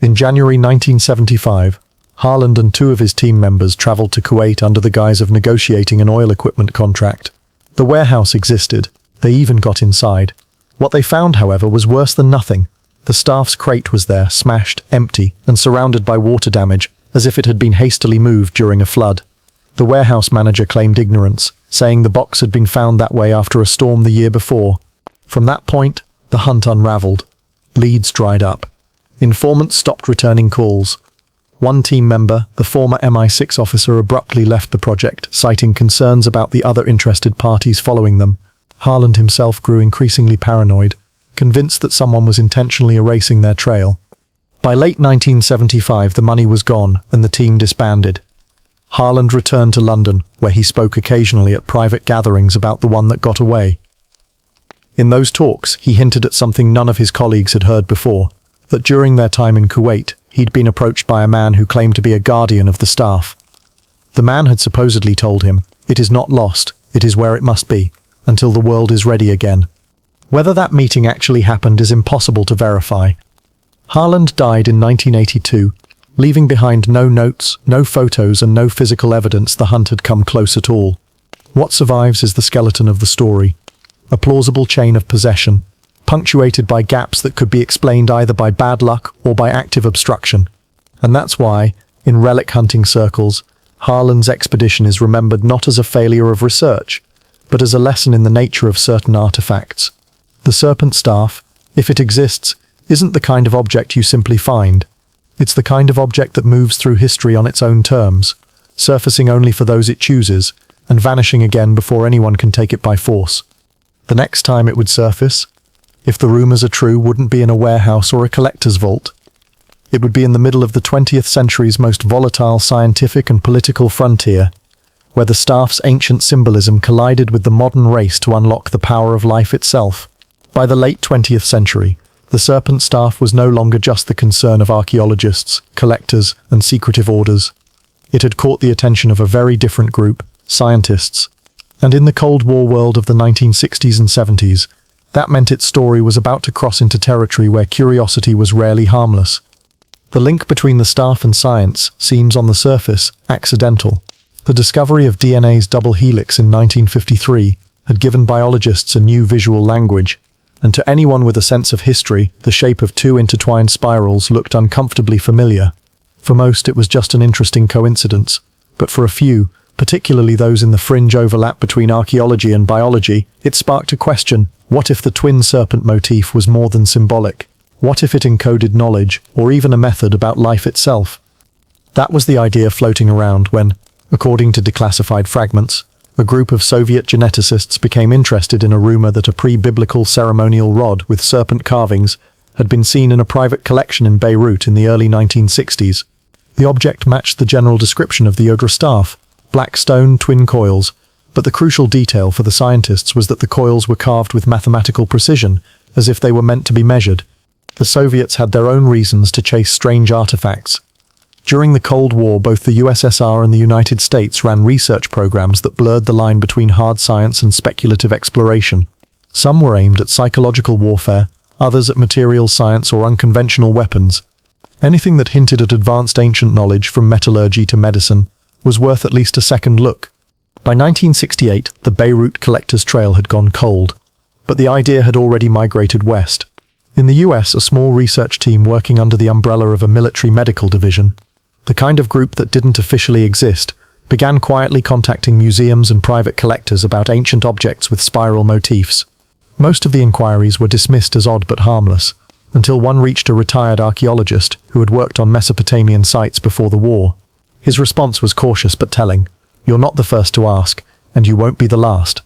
In January 1975, Harlan and two of his team members traveled to Kuwait under the guise of negotiating an oil equipment contract. The warehouse existed. They even got inside. What they found, however, was worse than nothing. The staff's crate was there, smashed, empty, and surrounded by water damage, as if it had been hastily moved during a flood. The warehouse manager claimed ignorance, saying the box had been found that way after a storm the year before. From that point, the hunt unraveled. Leads dried up. Informants stopped returning calls. One team member, the former MI6 officer, abruptly left the project, citing concerns about the other interested parties following them. Harlan himself grew increasingly paranoid, convinced that someone was intentionally erasing their trail. By late 1975, the money was gone and the team disbanded. Harlan returned to London, where he spoke occasionally at private gatherings about the one that got away. In those talks, he hinted at something none of his colleagues had heard before, that during their time in Kuwait, he'd been approached by a man who claimed to be a guardian of the staff. The man had supposedly told him, "It is not lost, it is where it must be, until the world is ready again." Whether that meeting actually happened is impossible to verify. Harlan died in 1982, leaving behind no notes, no photos, and no physical evidence the hunt had come close at all. What survives is the skeleton of the story, a plausible chain of possession, punctuated by gaps that could be explained either by bad luck or by active obstruction. And that's why, in relic hunting circles, Harlan's expedition is remembered not as a failure of research, but as a lesson in the nature of certain artifacts. The serpent staff, if it exists, isn't the kind of object you simply find. It's the kind of object that moves through history on its own terms, surfacing only for those it chooses, and vanishing again before anyone can take it by force. The next time it would surface, if the rumors are true, wouldn't be in a warehouse or a collector's vault. It would be in the middle of the 20th century's most volatile scientific and political frontier, where the staff's ancient symbolism collided with the modern race to unlock the power of life itself. By the late 20th century, the serpent staff was no longer just the concern of archaeologists, collectors, and secretive orders. It had caught the attention of a very different group, scientists. And in the Cold War world of the 1960s and 70s, that meant its story was about to cross into territory where curiosity was rarely harmless. The link between the staff and science seems on the surface accidental. The discovery of DNA's double helix in 1953 had given biologists a new visual language, and to anyone with a sense of history, the shape of two intertwined spirals looked uncomfortably familiar. For most, it was just an interesting coincidence, but for a few, particularly those in the fringe overlap between archaeology and biology, it sparked a question: what if the twin serpent motif was more than symbolic? What if it encoded knowledge, or even a method about life itself? That was the idea floating around when, according to declassified fragments, a group of Soviet geneticists became interested in a rumor that a pre-biblical ceremonial rod with serpent carvings had been seen in a private collection in Beirut in the early 1960s. The object matched the general description of the Yodra staff, black stone twin coils, but the crucial detail for the scientists was that the coils were carved with mathematical precision, as if they were meant to be measured. The Soviets had their own reasons to chase strange artifacts. During the Cold War, both the USSR and the United States ran research programs that blurred the line between hard science and speculative exploration. Some were aimed at psychological warfare, others at materials science or unconventional weapons. Anything that hinted at advanced ancient knowledge, from metallurgy to medicine, was worth at least a second look. By 1968, the Beirut Collector's Trail had gone cold, but the idea had already migrated west. In the US, a small research team working under the umbrella of a military medical division, the kind of group that didn't officially exist, began quietly contacting museums and private collectors about ancient objects with spiral motifs. Most of the inquiries were dismissed as odd but harmless, until one reached a retired archaeologist who had worked on Mesopotamian sites before the war. His response was cautious but telling: "You're not the first to ask, and you won't be the last."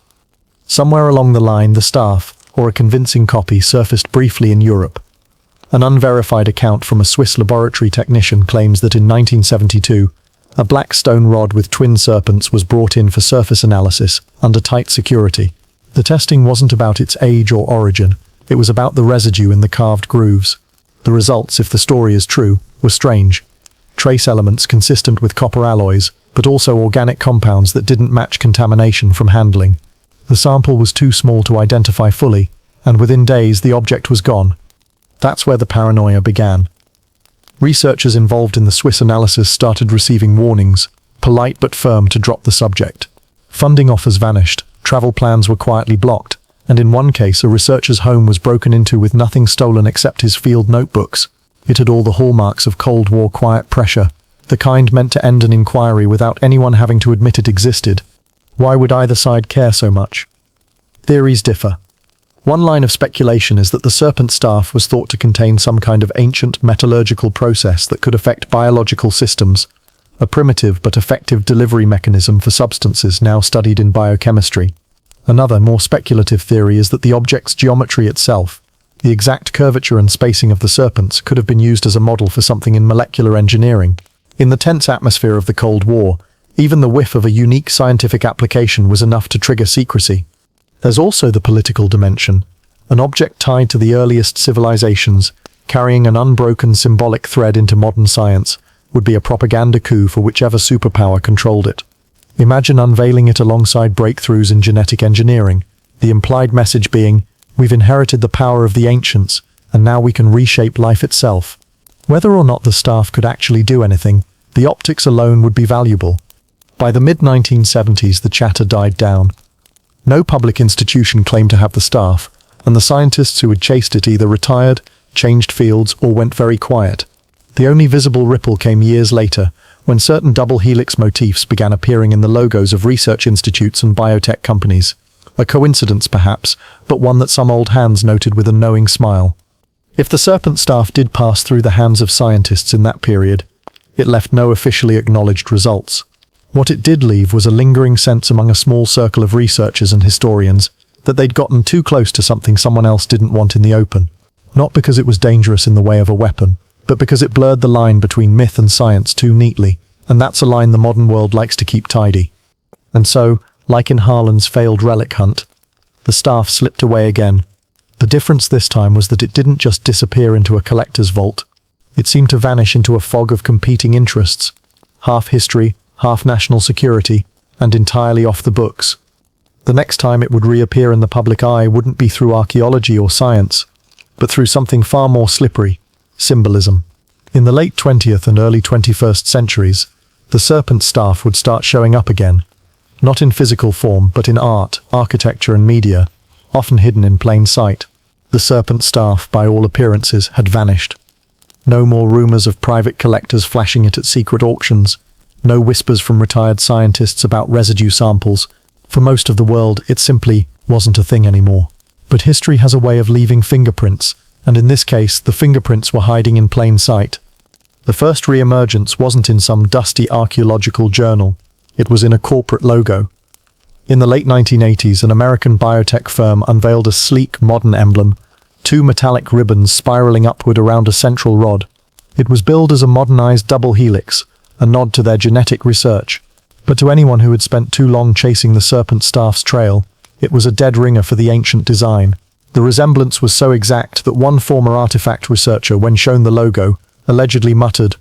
Somewhere along the line, the staff, or a convincing copy surfaced briefly in Europe. An unverified account from a Swiss laboratory technician claims that in 1972, a black stone rod with twin serpents was brought in for surface analysis under tight security. The testing wasn't about its age or origin, it was about the residue in the carved grooves. The results, if the story is true, were strange. Trace elements consistent with copper alloys, but also organic compounds that didn't match contamination from handling. The sample was too small to identify fully, and within days the object was gone. That's where the paranoia began. Researchers involved in the Swiss analysis started receiving warnings, polite but firm, to drop the subject. Funding offers vanished, travel plans were quietly blocked, and in one case a researcher's home was broken into with nothing stolen except his field notebooks. It had all the hallmarks of Cold War quiet pressure, the kind meant to end an inquiry without anyone having to admit it existed. Why would either side care so much? Theories differ. One line of speculation is that the serpent staff was thought to contain some kind of ancient metallurgical process that could affect biological systems, a primitive but effective delivery mechanism for substances now studied in biochemistry. Another, more speculative theory is that the object's geometry itself, the exact curvature and spacing of the serpents, could have been used as a model for something in molecular engineering. In the tense atmosphere of the Cold War, even the whiff of a unique scientific application was enough to trigger secrecy. There's also the political dimension, an object tied to the earliest civilizations, carrying an unbroken symbolic thread into modern science, would be a propaganda coup for whichever superpower controlled it. Imagine unveiling it alongside breakthroughs in genetic engineering, the implied message being, we've inherited the power of the ancients, and now we can reshape life itself. Whether or not the staff could actually do anything, the optics alone would be valuable. By the mid-1970s, the chatter died down. No public institution claimed to have the staff, and the scientists who had chased it either retired, changed fields, or went very quiet. The only visible ripple came years later, when certain double helix motifs began appearing in the logos of research institutes and biotech companies. A coincidence perhaps, but one that some old hands noted with a knowing smile. If the serpent staff did pass through the hands of scientists in that period, it left no officially acknowledged results. What it did leave was a lingering sense among a small circle of researchers and historians that they'd gotten too close to something someone else didn't want in the open. Not because it was dangerous in the way of a weapon, but because it blurred the line between myth and science too neatly, and that's a line the modern world likes to keep tidy. And so, like in Harlan's failed relic hunt, the staff slipped away again. The difference this time was that it didn't just disappear into a collector's vault. It seemed to vanish into a fog of competing interests, half history, half national security, and entirely off the books. The next time it would reappear in the public eye wouldn't be through archaeology or science, but through something far more slippery: symbolism. In the late 20th and early 21st centuries, the serpent staff would start showing up again, not in physical form, but in art, architecture, and media, often hidden in plain sight. The serpent staff, by all appearances, had vanished. No more rumors of private collectors flashing it at secret auctions. No whispers from retired scientists about residue samples. For most of the world, it simply wasn't a thing anymore. But history has a way of leaving fingerprints, and in this case, the fingerprints were hiding in plain sight. The first re-emergence wasn't in some dusty archaeological journal. It was in a corporate logo. In the late 1980s, an American biotech firm unveiled a sleek, modern emblem, two metallic ribbons spiraling upward around a central rod. It was billed as a modernized double helix, a nod to their genetic research. But to anyone who had spent too long chasing the serpent staff's trail, it was a dead ringer for the ancient design. The resemblance was so exact that one former artifact researcher, when shown the logo, allegedly muttered,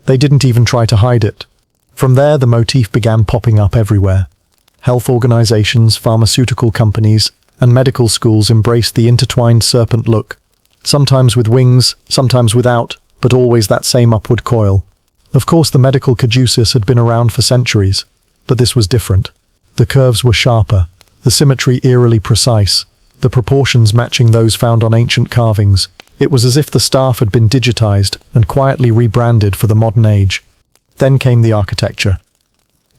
"They didn't even try to hide it." From there, the motif began popping up everywhere. Health organizations, pharmaceutical companies, and medical schools embraced the intertwined serpent look, sometimes with wings, sometimes without, but always that same upward coil. Of course, the medical caduceus had been around for centuries, but this was different. The curves were sharper, the symmetry eerily precise, the proportions matching those found on ancient carvings. It was as if the staff had been digitized and quietly rebranded for the modern age. Then came the architecture.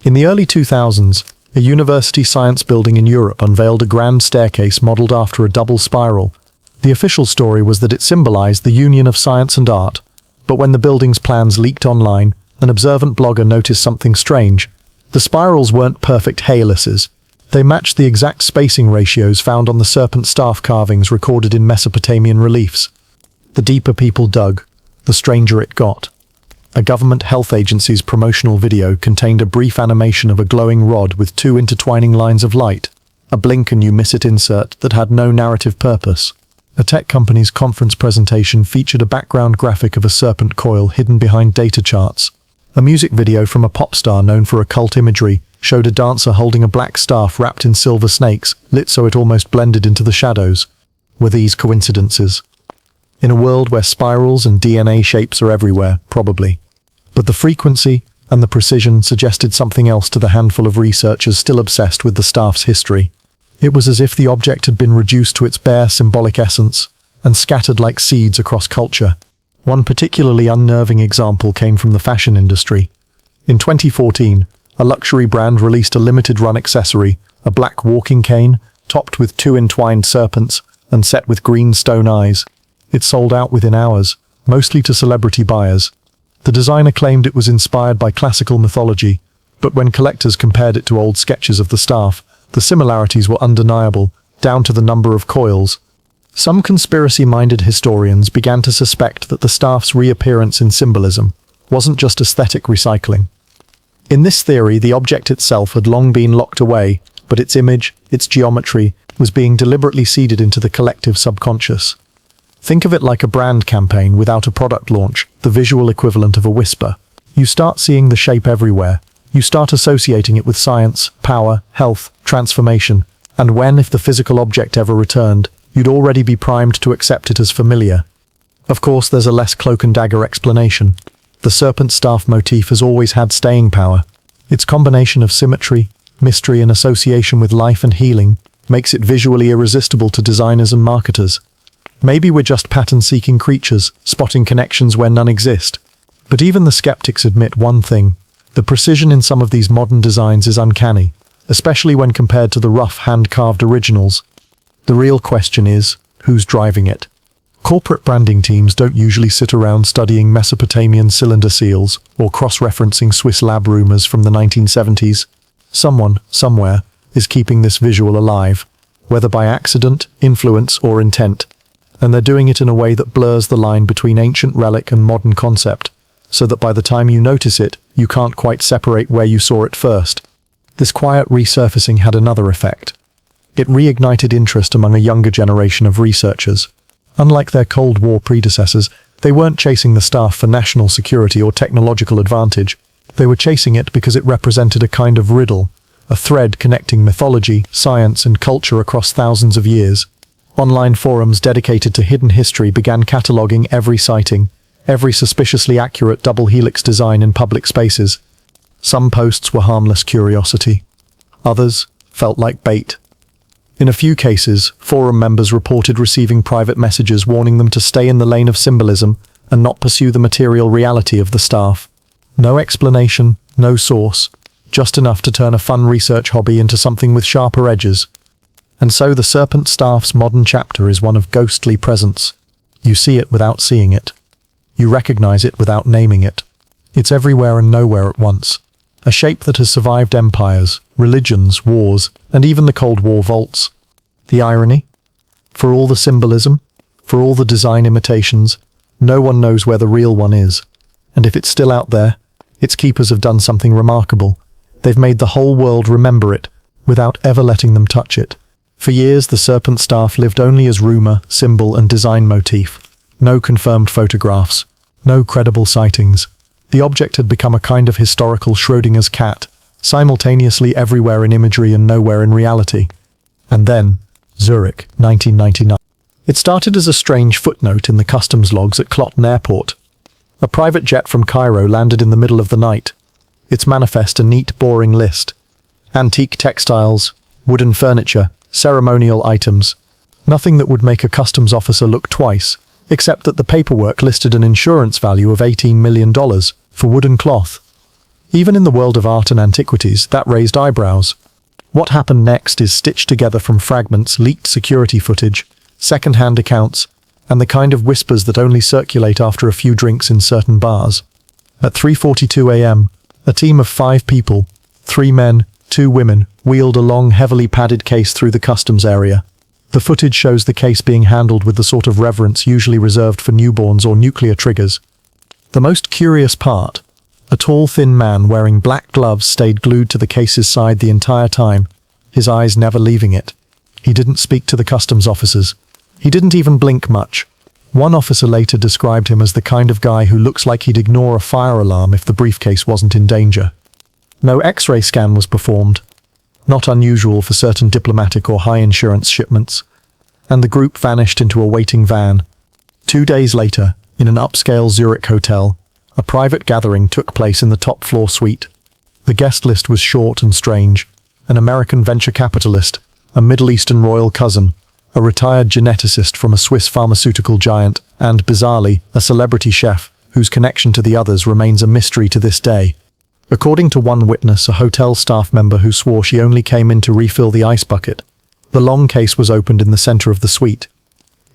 In the early 2000s, a university science building in Europe unveiled a grand staircase modeled after a double spiral. The official story was that it symbolized the union of science and art, but when the building's plans leaked online, an observant blogger noticed something strange. The spirals weren't perfect helices. They matched the exact spacing ratios found on the serpent staff carvings recorded in Mesopotamian reliefs. The deeper people dug, the stranger it got. A government health agency's promotional video contained a brief animation of a glowing rod with two intertwining lines of light, a blink and you miss it insert that had no narrative purpose. A tech company's conference presentation featured a background graphic of a serpent coil hidden behind data charts. A music video from a pop star known for occult imagery showed a dancer holding a black staff wrapped in silver snakes, lit so it almost blended into the shadows. Were these coincidences? In a world where spirals and DNA shapes are everywhere, probably. But the frequency and the precision suggested something else to the handful of researchers still obsessed with the staff's history. It was as if the object had been reduced to its bare symbolic essence and scattered like seeds across culture. One particularly unnerving example came from the fashion industry. In 2014, a luxury brand released a limited-run accessory, a black walking cane, topped with two entwined serpents and set with green stone eyes. It sold out within hours, mostly to celebrity buyers. The designer claimed it was inspired by classical mythology, but when collectors compared it to old sketches of the staff, the similarities were undeniable, down to the number of coils. Some conspiracy-minded historians began to suspect that the staff's reappearance in symbolism wasn't just aesthetic recycling. In this theory, the object itself had long been locked away, but its image, its geometry, was being deliberately seeded into the collective subconscious. Think of it like a brand campaign without a product launch, the visual equivalent of a whisper. You start seeing the shape everywhere. You start associating it with science, power, health, transformation, and when, if the physical object ever returned, you'd already be primed to accept it as familiar. Of course, there's a less cloak-and-dagger explanation. The serpent staff motif has always had staying power. Its combination of symmetry, mystery, and association with life and healing makes it visually irresistible to designers and marketers. Maybe we're just pattern-seeking creatures, spotting connections where none exist. But even the skeptics admit one thing. The precision in some of these modern designs is uncanny, especially when compared to the rough hand-carved originals. The real question is, who's driving it? Corporate branding teams don't usually sit around studying Mesopotamian cylinder seals or cross-referencing Swiss lab rumors from the 1970s. Someone, somewhere, is keeping this visual alive, whether by accident, influence, or intent. And they're doing it in a way that blurs the line between ancient relic and modern concept, so that by the time you notice it, you can't quite separate where you saw it first. This quiet resurfacing had another effect. It reignited interest among a younger generation of researchers. Unlike their Cold War predecessors, they weren't chasing the staff for national security or technological advantage. They were chasing it because it represented a kind of riddle, a thread connecting mythology, science, and culture across thousands of years. Online forums dedicated to hidden history began cataloguing every sighting, every suspiciously accurate double helix design in public spaces. Some posts were harmless curiosity. Others felt like bait. In a few cases, forum members reported receiving private messages warning them to stay in the lane of symbolism and not pursue the material reality of the staff. No explanation, no source, just enough to turn a fun research hobby into something with sharper edges. And so the serpent staff's modern chapter is one of ghostly presence. You see it without seeing it. You recognize it without naming it. It's everywhere and nowhere at once. A shape that has survived empires, religions, wars, and even the Cold War vaults. The irony? For all the symbolism, for all the design imitations, no one knows where the real one is. And if it's still out there, its keepers have done something remarkable. They've made the whole world remember it, without ever letting them touch it. For years, the serpent staff lived only as rumor, symbol, and design motif. No confirmed photographs, no credible sightings. The object had become a kind of historical Schrodinger's cat, simultaneously everywhere in imagery and nowhere in reality. And then, Zurich, 1999. It started as a strange footnote in the customs logs at Kloten Airport. A private jet from Cairo landed in the middle of the night. Its manifest a neat, boring list. Antique textiles, wooden furniture, ceremonial items. Nothing that would make a customs officer look twice, except that the paperwork listed an insurance value of $18 million for wooden cloth. Even in the world of art and antiquities, that raised eyebrows. What happened next is stitched together from fragments, leaked security footage, second-hand accounts, and the kind of whispers that only circulate after a few drinks in certain bars. At 3:42 a.m., a team of 5 people, 3 men, Two women wheeled a long, heavily padded case through the customs area. The footage shows the case being handled with the sort of reverence usually reserved for newborns or nuclear triggers. The most curious part: a tall, thin man wearing black gloves stayed glued to the case's side the entire time, his eyes never leaving it. He didn't speak to the customs officers. He didn't even blink much. One officer later described him as the kind of guy who looks like he'd ignore a fire alarm if the briefcase wasn't in danger. No X-ray scan was performed, not unusual for certain diplomatic or high-insurance shipments, and the group vanished into a waiting van. 2 days later, in an upscale Zurich hotel, a private gathering took place in the top-floor suite. The guest list was short and strange: an American venture capitalist, a Middle Eastern royal cousin, a retired geneticist from a Swiss pharmaceutical giant, and, bizarrely, a celebrity chef, whose connection to the others remains a mystery to this day. According to one witness, a hotel staff member who swore she only came in to refill the ice bucket, the long case was opened in the center of the suite.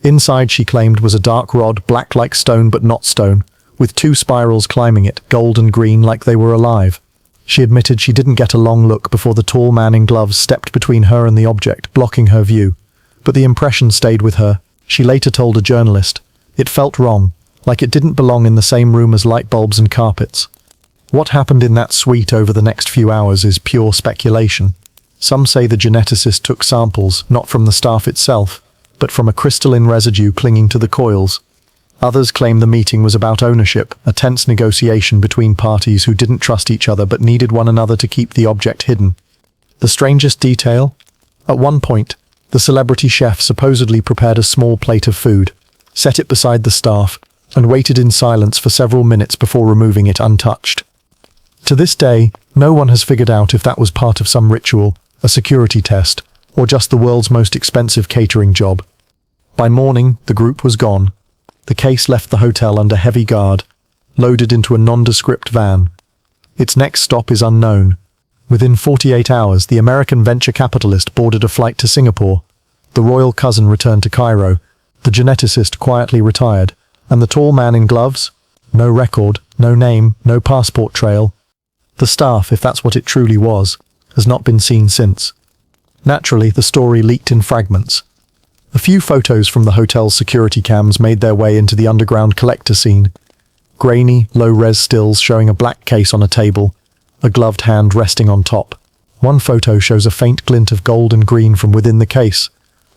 Inside, she claimed, was a dark rod, black like stone but not stone, with 2 spirals climbing it, gold and green, like they were alive. She admitted she didn't get a long look before the tall man in gloves stepped between her and the object, blocking her view. But the impression stayed with her. She later told a journalist, "It felt wrong, like it didn't belong in the same room as light bulbs and carpets." What happened in that suite over the next few hours is pure speculation. Some say the geneticist took samples, not from the staff itself, but from a crystalline residue clinging to the coils. Others claim the meeting was about ownership, a tense negotiation between parties who didn't trust each other but needed one another to keep the object hidden. The strangest detail? At one point, the celebrity chef supposedly prepared a small plate of food, set it beside the staff, and waited in silence for several minutes before removing it untouched. To this day, no one has figured out if that was part of some ritual, a security test, or just the world's most expensive catering job. By morning, the group was gone. The case left the hotel under heavy guard, loaded into a nondescript van. Its next stop is unknown. Within 48 hours, the American venture capitalist boarded a flight to Singapore. The royal cousin returned to Cairo. The geneticist quietly retired. And the tall man in gloves? No record, no name, no passport trail. The staff, if that's what it truly was, has not been seen since. Naturally, the story leaked in fragments. A few photos from the hotel's security cams made their way into the underground collector scene. Grainy, low-res stills showing a black case on a table, a gloved hand resting on top. One photo shows a faint glint of gold and green from within the case.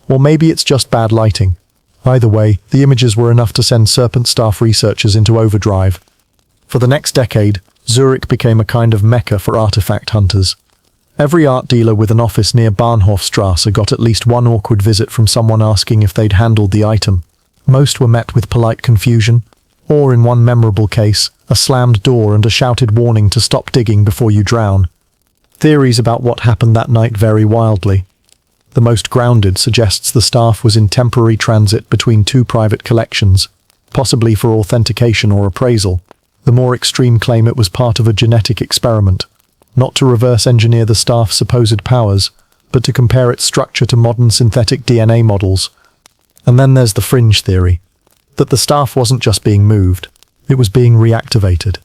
Or maybe it's just bad lighting. Either way, the images were enough to send Serpent staff researchers into overdrive. For the next decade, Zurich became a kind of mecca for artifact hunters. Every art dealer with an office near Bahnhofstrasse got at least one awkward visit from someone asking if they'd handled the item. Most were met with polite confusion, or in one memorable case, a slammed door and a shouted warning to stop digging before you drown. Theories about what happened that night vary wildly. The most grounded suggests the staff was in temporary transit between 2 private collections, possibly for authentication or appraisal. The more extreme claim it was part of a genetic experiment, not to reverse engineer the staff's supposed powers, but to compare its structure to modern synthetic DNA models. And then there's the fringe theory, that the staff wasn't just being moved, it was being reactivated.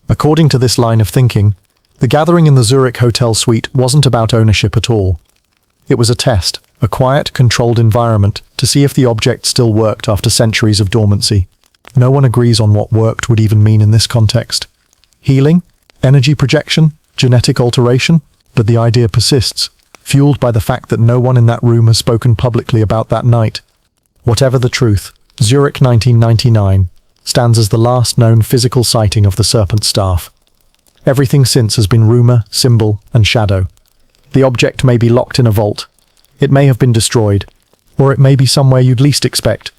According to this line of thinking, the gathering in the Zurich hotel suite wasn't about ownership at all. It was a test, a quiet, controlled environment to see if the object still worked after centuries of dormancy. No one agrees on what worked would even mean in this context. Healing? Energy projection? Genetic alteration? But the idea persists, fueled by the fact that no one in that room has spoken publicly about that night. Whatever the truth, Zurich 1999 stands as the last known physical sighting of the Serpent staff. Everything since has been rumor, symbol, and shadow. The object may be locked in a vault. It may have been destroyed, or it may be somewhere you'd least expect,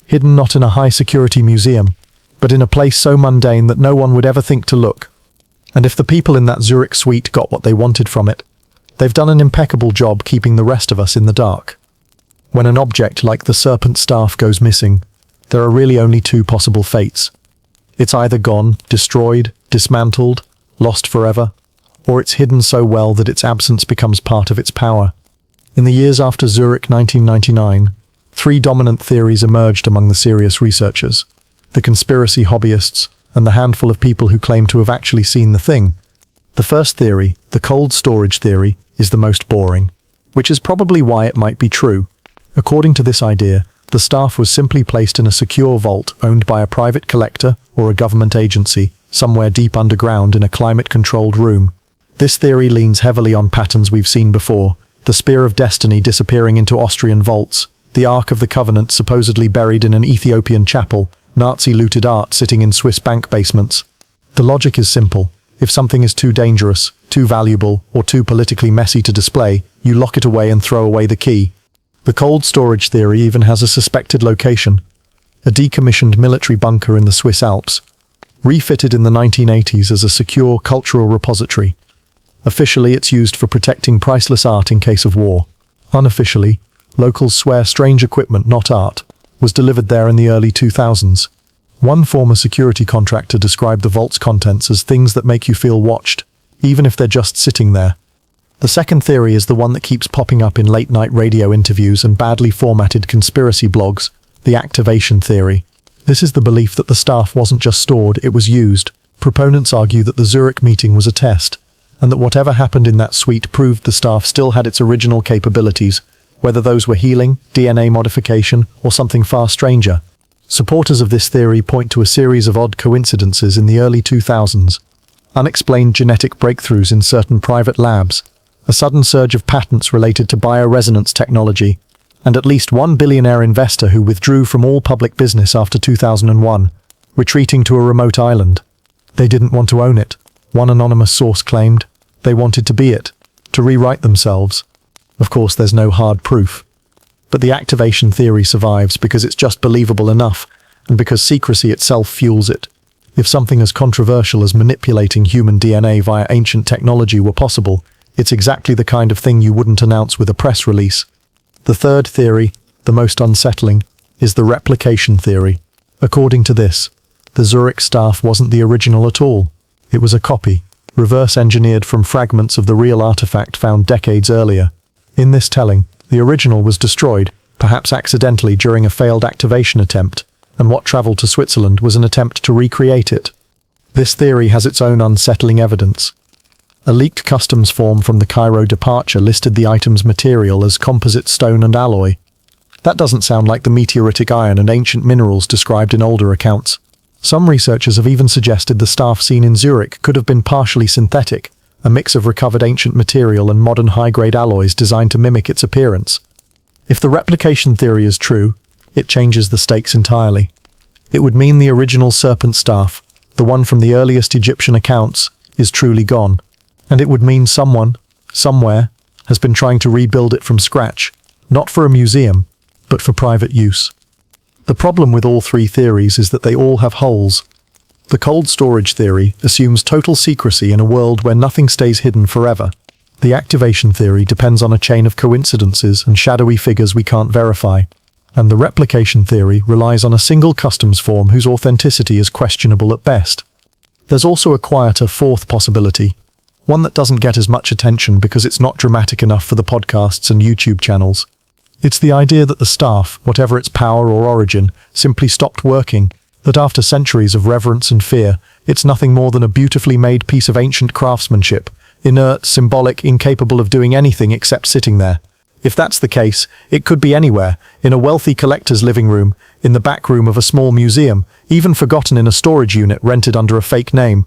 hidden not in a high-security museum, but in a place so mundane that no one would ever think to look. And if the people in that Zurich suite got what they wanted from it, they've done an impeccable job keeping the rest of us in the dark. When an object like the Serpent staff goes missing, there are really only 2 possible fates. It's either gone, destroyed, dismantled, lost forever, or it's hidden so well that its absence becomes part of its power. In the years after Zurich 1999, 3 dominant theories emerged among the serious researchers: the conspiracy hobbyists, and the handful of people who claim to have actually seen the thing. The first theory, the cold storage theory, is the most boring, which is probably why it might be true. According to this idea, the staff was simply placed in a secure vault owned by a private collector or a government agency, somewhere deep underground in a climate-controlled room. This theory leans heavily on patterns we've seen before: the Spear of Destiny disappearing into Austrian vaults, the Ark of the Covenant supposedly buried in an Ethiopian chapel, Nazi-looted art sitting in Swiss bank basements. The logic is simple. If something is too dangerous, too valuable, or too politically messy to display, you lock it away and throw away the key. The cold storage theory even has a suspected location: a decommissioned military bunker in the Swiss Alps, refitted in the 1980s as a secure cultural repository. Officially, it's used for protecting priceless art in case of war. Unofficially, locals swear strange equipment, not art, was delivered there in the early 2000s. One former security contractor described the vault's contents as things that make you feel watched, even if they're just sitting there. The second theory is the one that keeps popping up in late-night radio interviews and badly formatted conspiracy blogs: the activation theory. This is the belief that the staff wasn't just stored, it was used. Proponents argue that the Zurich meeting was a test, and that whatever happened in that suite proved the staff still had its original capabilities, whether those were healing, DNA modification, or something far stranger. Supporters of this theory point to a series of odd coincidences in the early 2000s. Unexplained genetic breakthroughs in certain private labs, a sudden surge of patents related to bioresonance technology, and at least one billionaire investor who withdrew from all public business after 2001, retreating to a remote island. They didn't want to own it, one anonymous source claimed. They wanted to be it, to rewrite themselves. Of course, there's no hard proof. But the activation theory survives because it's just believable enough, and because secrecy itself fuels it. If something as controversial as manipulating human DNA via ancient technology were possible, it's exactly the kind of thing you wouldn't announce with a press release. The third theory, the most unsettling, is the replication theory. According to this, the Zurich staff wasn't the original at all. It was a copy, reverse-engineered from fragments of the real artifact found decades earlier. In this telling, the original was destroyed, perhaps accidentally during a failed activation attempt, and what traveled to Switzerland was an attempt to recreate it. This theory has its own unsettling evidence. A leaked customs form from the Cairo departure listed the item's material as composite stone and alloy. That doesn't sound like the meteoritic iron and ancient minerals described in older accounts. Some researchers have even suggested the staff seen in Zurich could have been partially synthetic, a mix of recovered ancient material and modern high-grade alloys designed to mimic its appearance. If the replication theory is true, it changes the stakes entirely. It would mean the original serpent staff, the one from the earliest Egyptian accounts, is truly gone. And it would mean someone, somewhere, has been trying to rebuild it from scratch, not for a museum, but for private use. The problem with all three theories is that they all have holes. The cold storage theory assumes total secrecy in a world where nothing stays hidden forever. The activation theory depends on a chain of coincidences and shadowy figures we can't verify. And the replication theory relies on a single customs form whose authenticity is questionable at best. There's also a quieter fourth possibility, one that doesn't get as much attention because it's not dramatic enough for the podcasts and YouTube channels. It's the idea that the staff, whatever its power or origin, simply stopped working, that after centuries of reverence and fear, it's nothing more than a beautifully made piece of ancient craftsmanship, inert, symbolic, incapable of doing anything except sitting there. If that's the case, it could be anywhere, in a wealthy collector's living room, in the back room of a small museum, even forgotten in a storage unit rented under a fake name.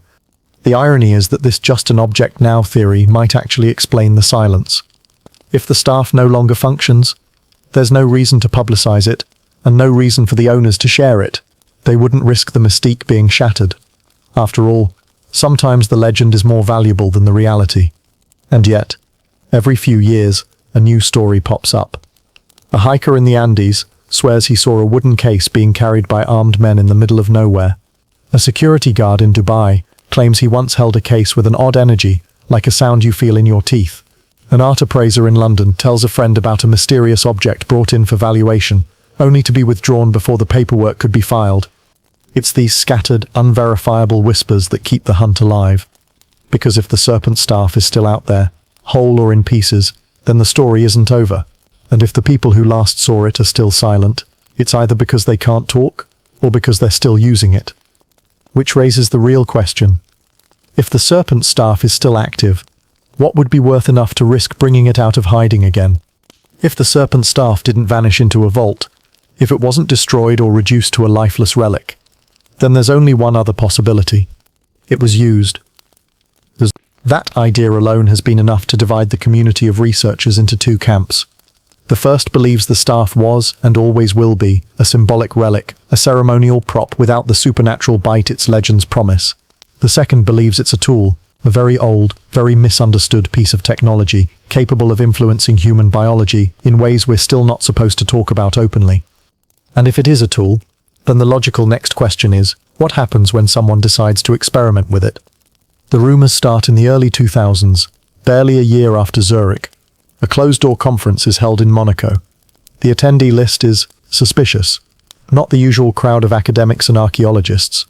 The irony is that this just an object now theory might actually explain the silence. If the staff no longer functions, there's no reason to publicize it, and no reason for the owners to share it. They wouldn't risk the mystique being shattered. After all, sometimes the legend is more valuable than the reality. And yet, every few years, a new story pops up. A hiker in the Andes swears he saw a wooden case being carried by armed men in the middle of nowhere. A security guard in Dubai claims he once held a case with an odd energy, like a sound you feel in your teeth. An art appraiser in London tells a friend about a mysterious object brought in for valuation, only to be withdrawn before the paperwork could be filed. It's these scattered, unverifiable whispers that keep the hunt alive. Because if the serpent staff is still out there, whole or in pieces, then the story isn't over. And if the people who last saw it are still silent, it's either because they can't talk, or because they're still using it. Which raises the real question. If the serpent staff is still active, what would be worth enough to risk bringing it out of hiding again? If the serpent staff didn't vanish into a vault, if it wasn't destroyed or reduced to a lifeless relic, then there's only one other possibility. It was used. That idea alone has been enough to divide the community of researchers into two camps. The first believes the staff was, and always will be, a symbolic relic, a ceremonial prop without the supernatural bite its legends promise. The second believes it's a tool, a very old, very misunderstood piece of technology, capable of influencing human biology in ways we're still not supposed to talk about openly. And if it is a tool, then the logical next question is, what happens when someone decides to experiment with it? The rumors start in the early 2000s, barely a year after Zurich. A closed-door conference is held in Monaco. The attendee list is suspicious, not the usual crowd of academics and archaeologists.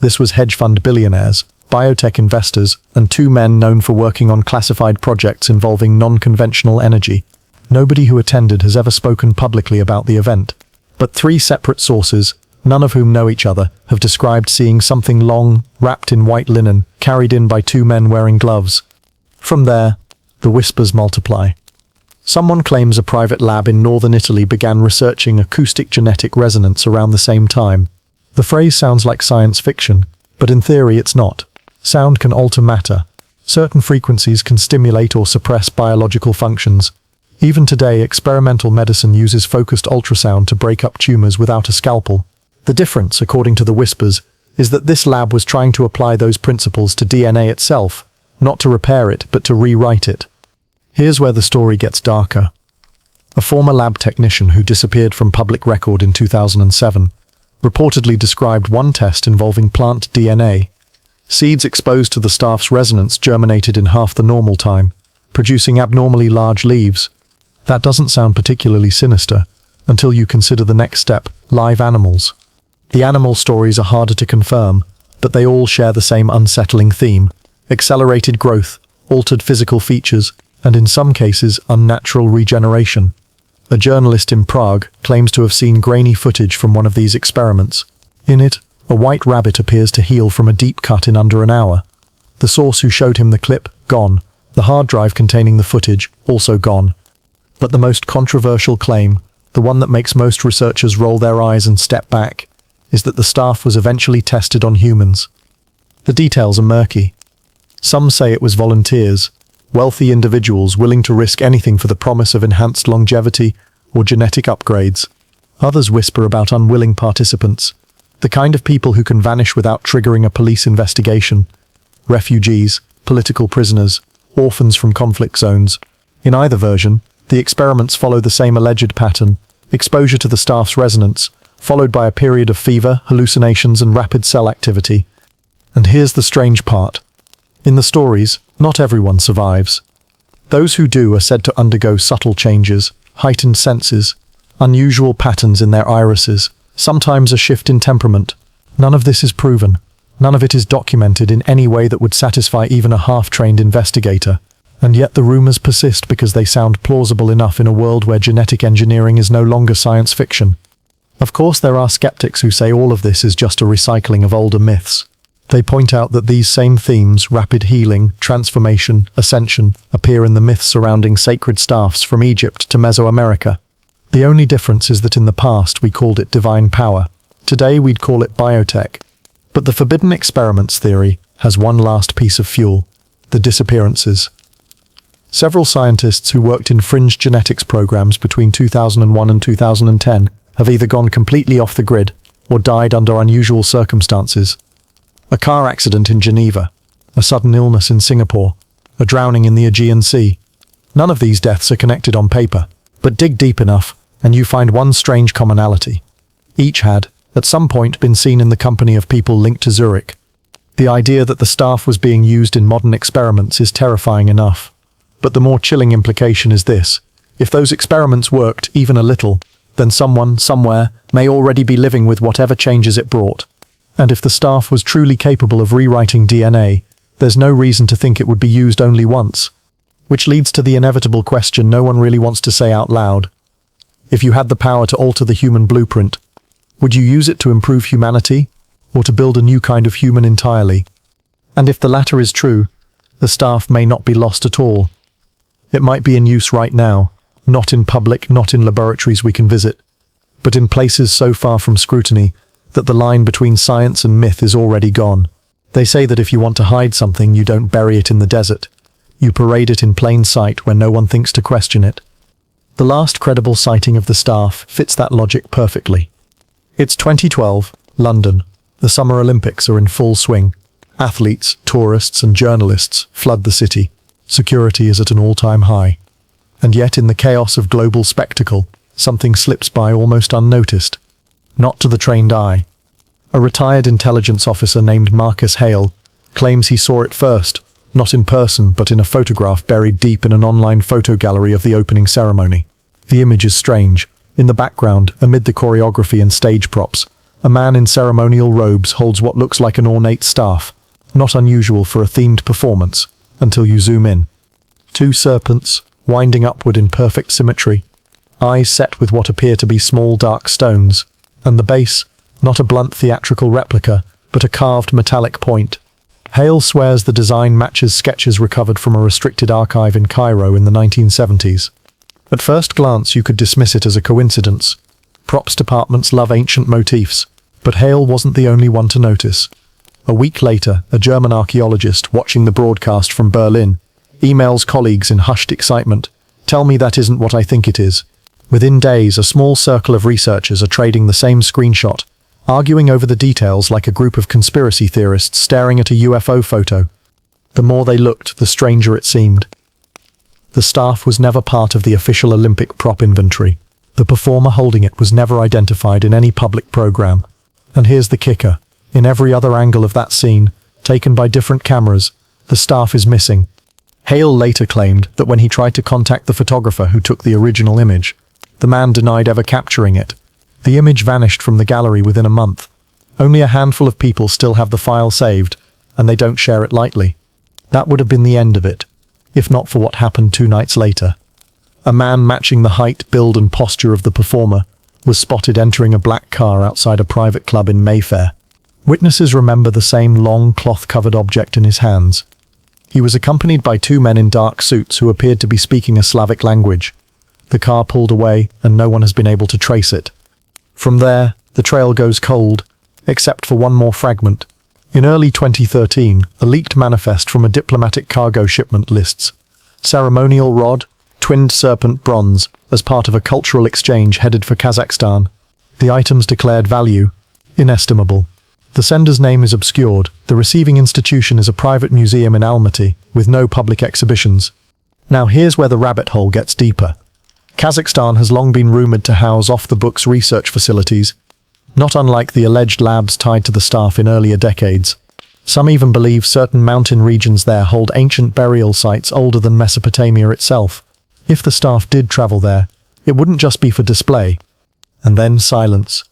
This was hedge fund billionaires, biotech investors, and two men known for working on classified projects involving non-conventional energy. Nobody who attended has ever spoken publicly about the event, but three separate sources, none of whom know each other, have described seeing something long, wrapped in white linen, carried in by two men wearing gloves. From there, the whispers multiply. Someone claims a private lab in northern Italy began researching acoustic genetic resonance around the same time. The phrase sounds like science fiction, but in theory it's not. Sound can alter matter. Certain frequencies can stimulate or suppress biological functions. Even today, experimental medicine uses focused ultrasound to break up tumors without a scalpel. The difference, according to the whispers, is that this lab was trying to apply those principles to DNA itself, not to repair it, but to rewrite it. Here's where the story gets darker. A former lab technician who disappeared from public record in 2007 reportedly described one test involving plant DNA. Seeds exposed to the staff's resonance germinated in half the normal time, producing abnormally large leaves. That doesn't sound particularly sinister, until you consider the next step, live animals. The animal stories are harder to confirm, but they all share the same unsettling theme: accelerated growth, altered physical features, and in some cases, unnatural regeneration. A journalist in Prague claims to have seen grainy footage from one of these experiments. In it, a white rabbit appears to heal from a deep cut in under an hour. The source who showed him the clip, gone. The hard drive containing the footage, also gone. But the most controversial claim, the one that makes most researchers roll their eyes and step back, is that the staff was eventually tested on humans. The details are murky. Some say it was volunteers, wealthy individuals willing to risk anything for the promise of enhanced longevity or genetic upgrades. Others whisper about unwilling participants, the kind of people who can vanish without triggering a police investigation. Refugees, political prisoners, orphans from conflict zones. In either version, the experiments follow the same alleged pattern: exposure to the staff's resonance, followed by a period of fever, hallucinations, and rapid cell activity. And here's the strange part. In the stories, not everyone survives. Those who do are said to undergo subtle changes, heightened senses, unusual patterns in their irises, sometimes a shift in temperament. None of this is proven. None of it is documented in any way that would satisfy even a half-trained investigator. And yet the rumors persist because they sound plausible enough in a world where genetic engineering is no longer science fiction. Of course, there are skeptics who say all of this is just a recycling of older myths. They point out that these same themes, rapid healing, transformation, ascension, appear in the myths surrounding sacred staffs from Egypt to Mesoamerica. The only difference is that in the past we called it divine power. Today we'd call it biotech. But the forbidden experiments theory has one last piece of fuel: the disappearances. Several scientists who worked in fringe genetics programs between 2001 and 2010 have either gone completely off the grid or died under unusual circumstances. A car accident in Geneva, a sudden illness in Singapore, a drowning in the Aegean Sea. None of these deaths are connected on paper, but dig deep enough and you find one strange commonality. Each had, at some point, been seen in the company of people linked to Zurich. The idea that the staff was being used in modern experiments is terrifying enough. But the more chilling implication is this: if those experiments worked even a little, then someone, somewhere, may already be living with whatever changes it brought. And if the staff was truly capable of rewriting DNA, there's no reason to think it would be used only once. Which leads to the inevitable question no one really wants to say out loud. If you had the power to alter the human blueprint, would you use it to improve humanity, or to build a new kind of human entirely? And if the latter is true, the staff may not be lost at all. It might be in use right now, not in public, not in laboratories we can visit, but in places so far from scrutiny that the line between science and myth is already gone. They say that if you want to hide something, you don't bury it in the desert. You parade it in plain sight where no one thinks to question it. The last credible sighting of the staff fits that logic perfectly. It's 2012, London. The Summer Olympics are in full swing. Athletes, tourists, and journalists flood the city. Security is at an all-time high. And yet, in the chaos of global spectacle, something slips by almost unnoticed. Not to the trained eye. A retired intelligence officer named Marcus Hale claims he saw it first, not in person, but in a photograph buried deep in an online photo gallery of the opening ceremony. The image is strange. In the background, amid the choreography and stage props, a man in ceremonial robes holds what looks like an ornate staff, not unusual for a themed performance, until you zoom in. Two serpents, winding upward in perfect symmetry, eyes set with what appear to be small dark stones, and the base, not a blunt theatrical replica, but a carved metallic point. Hale swears the design matches sketches recovered from a restricted archive in Cairo in the 1970s. At first glance you could dismiss it as a coincidence. Props departments love ancient motifs, but Hale wasn't the only one to notice. A week later, a German archaeologist watching the broadcast from Berlin emails colleagues in hushed excitement, "Tell me that isn't what I think it is." Within days, a small circle of researchers are trading the same screenshot, arguing over the details like a group of conspiracy theorists staring at a UFO photo. The more they looked, the stranger it seemed. The staff was never part of the official Olympic prop inventory. The performer holding it was never identified in any public program. And here's the kicker. In every other angle of that scene, taken by different cameras, the staff is missing. Hale later claimed that when he tried to contact the photographer who took the original image, the man denied ever capturing it. The image vanished from the gallery within a month. Only a handful of people still have the file saved, and they don't share it lightly. That would have been the end of it, if not for what happened 2 nights later. A man matching the height, build, and posture of the performer was spotted entering a black car outside a private club in Mayfair. Witnesses remember the same long, cloth-covered object in his hands. He was accompanied by 2 men in dark suits who appeared to be speaking a Slavic language. The car pulled away, and no one has been able to trace it. From there, the trail goes cold, except for one more fragment. In early 2013, a leaked manifest from a diplomatic cargo shipment lists ceremonial rod, twinned serpent bronze, as part of a cultural exchange headed for Kazakhstan. The item's declared value, inestimable. The sender's name is obscured. The receiving institution is a private museum in Almaty, with no public exhibitions. Now here's where the rabbit hole gets deeper. Kazakhstan has long been rumored to house off-the-books research facilities, not unlike the alleged labs tied to the staff in earlier decades. Some even believe certain mountain regions there hold ancient burial sites older than Mesopotamia itself. If the staff did travel there, it wouldn't just be for display. And then silence.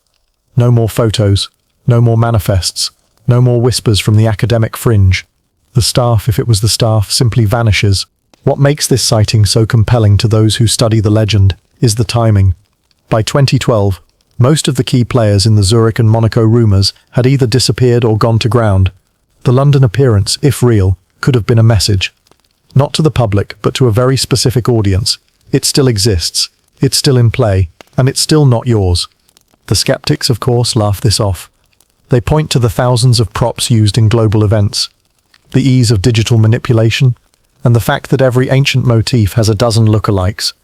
No more photos, no more manifests, no more whispers from the academic fringe. The staff, if it was the staff, simply vanishes. What makes this sighting so compelling to those who study the legend is the timing. By 2012, most of the key players in the Zurich and Monaco rumours had either disappeared or gone to ground. The London appearance, if real, could have been a message. Not to the public, but to a very specific audience. It still exists, it's still in play, and it's still not yours. The skeptics, of course, laugh this off. They point to the thousands of props used in global events, the ease of digital manipulation, and the fact that every ancient motif has a dozen lookalikes.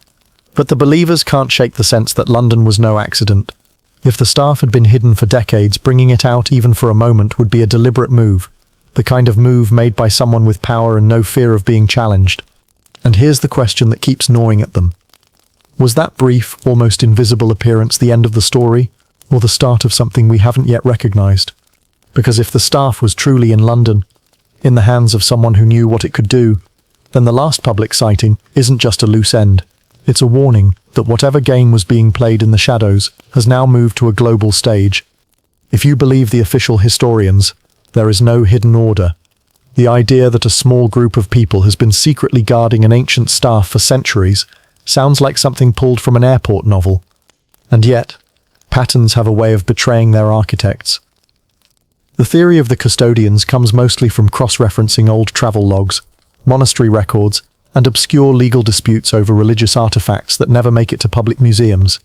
But the believers can't shake the sense that London was no accident. If the staff had been hidden for decades, bringing it out even for a moment would be a deliberate move, the kind of move made by someone with power and no fear of being challenged. And here's the question that keeps gnawing at them. Was that brief, almost invisible appearance the end of the story, or the start of something we haven't yet recognized? Because if the staff was truly in London, in the hands of someone who knew what it could do, then the last public sighting isn't just a loose end. It's a warning that whatever game was being played in the shadows has now moved to a global stage. If you believe the official historians, there is no hidden order. The idea that a small group of people has been secretly guarding an ancient staff for centuries sounds like something pulled from an airport novel. And yet, patterns have a way of betraying their architects. The theory of the custodians comes mostly from cross-referencing old travel logs, monastery records, and obscure legal disputes over religious artifacts that never make it to public museums.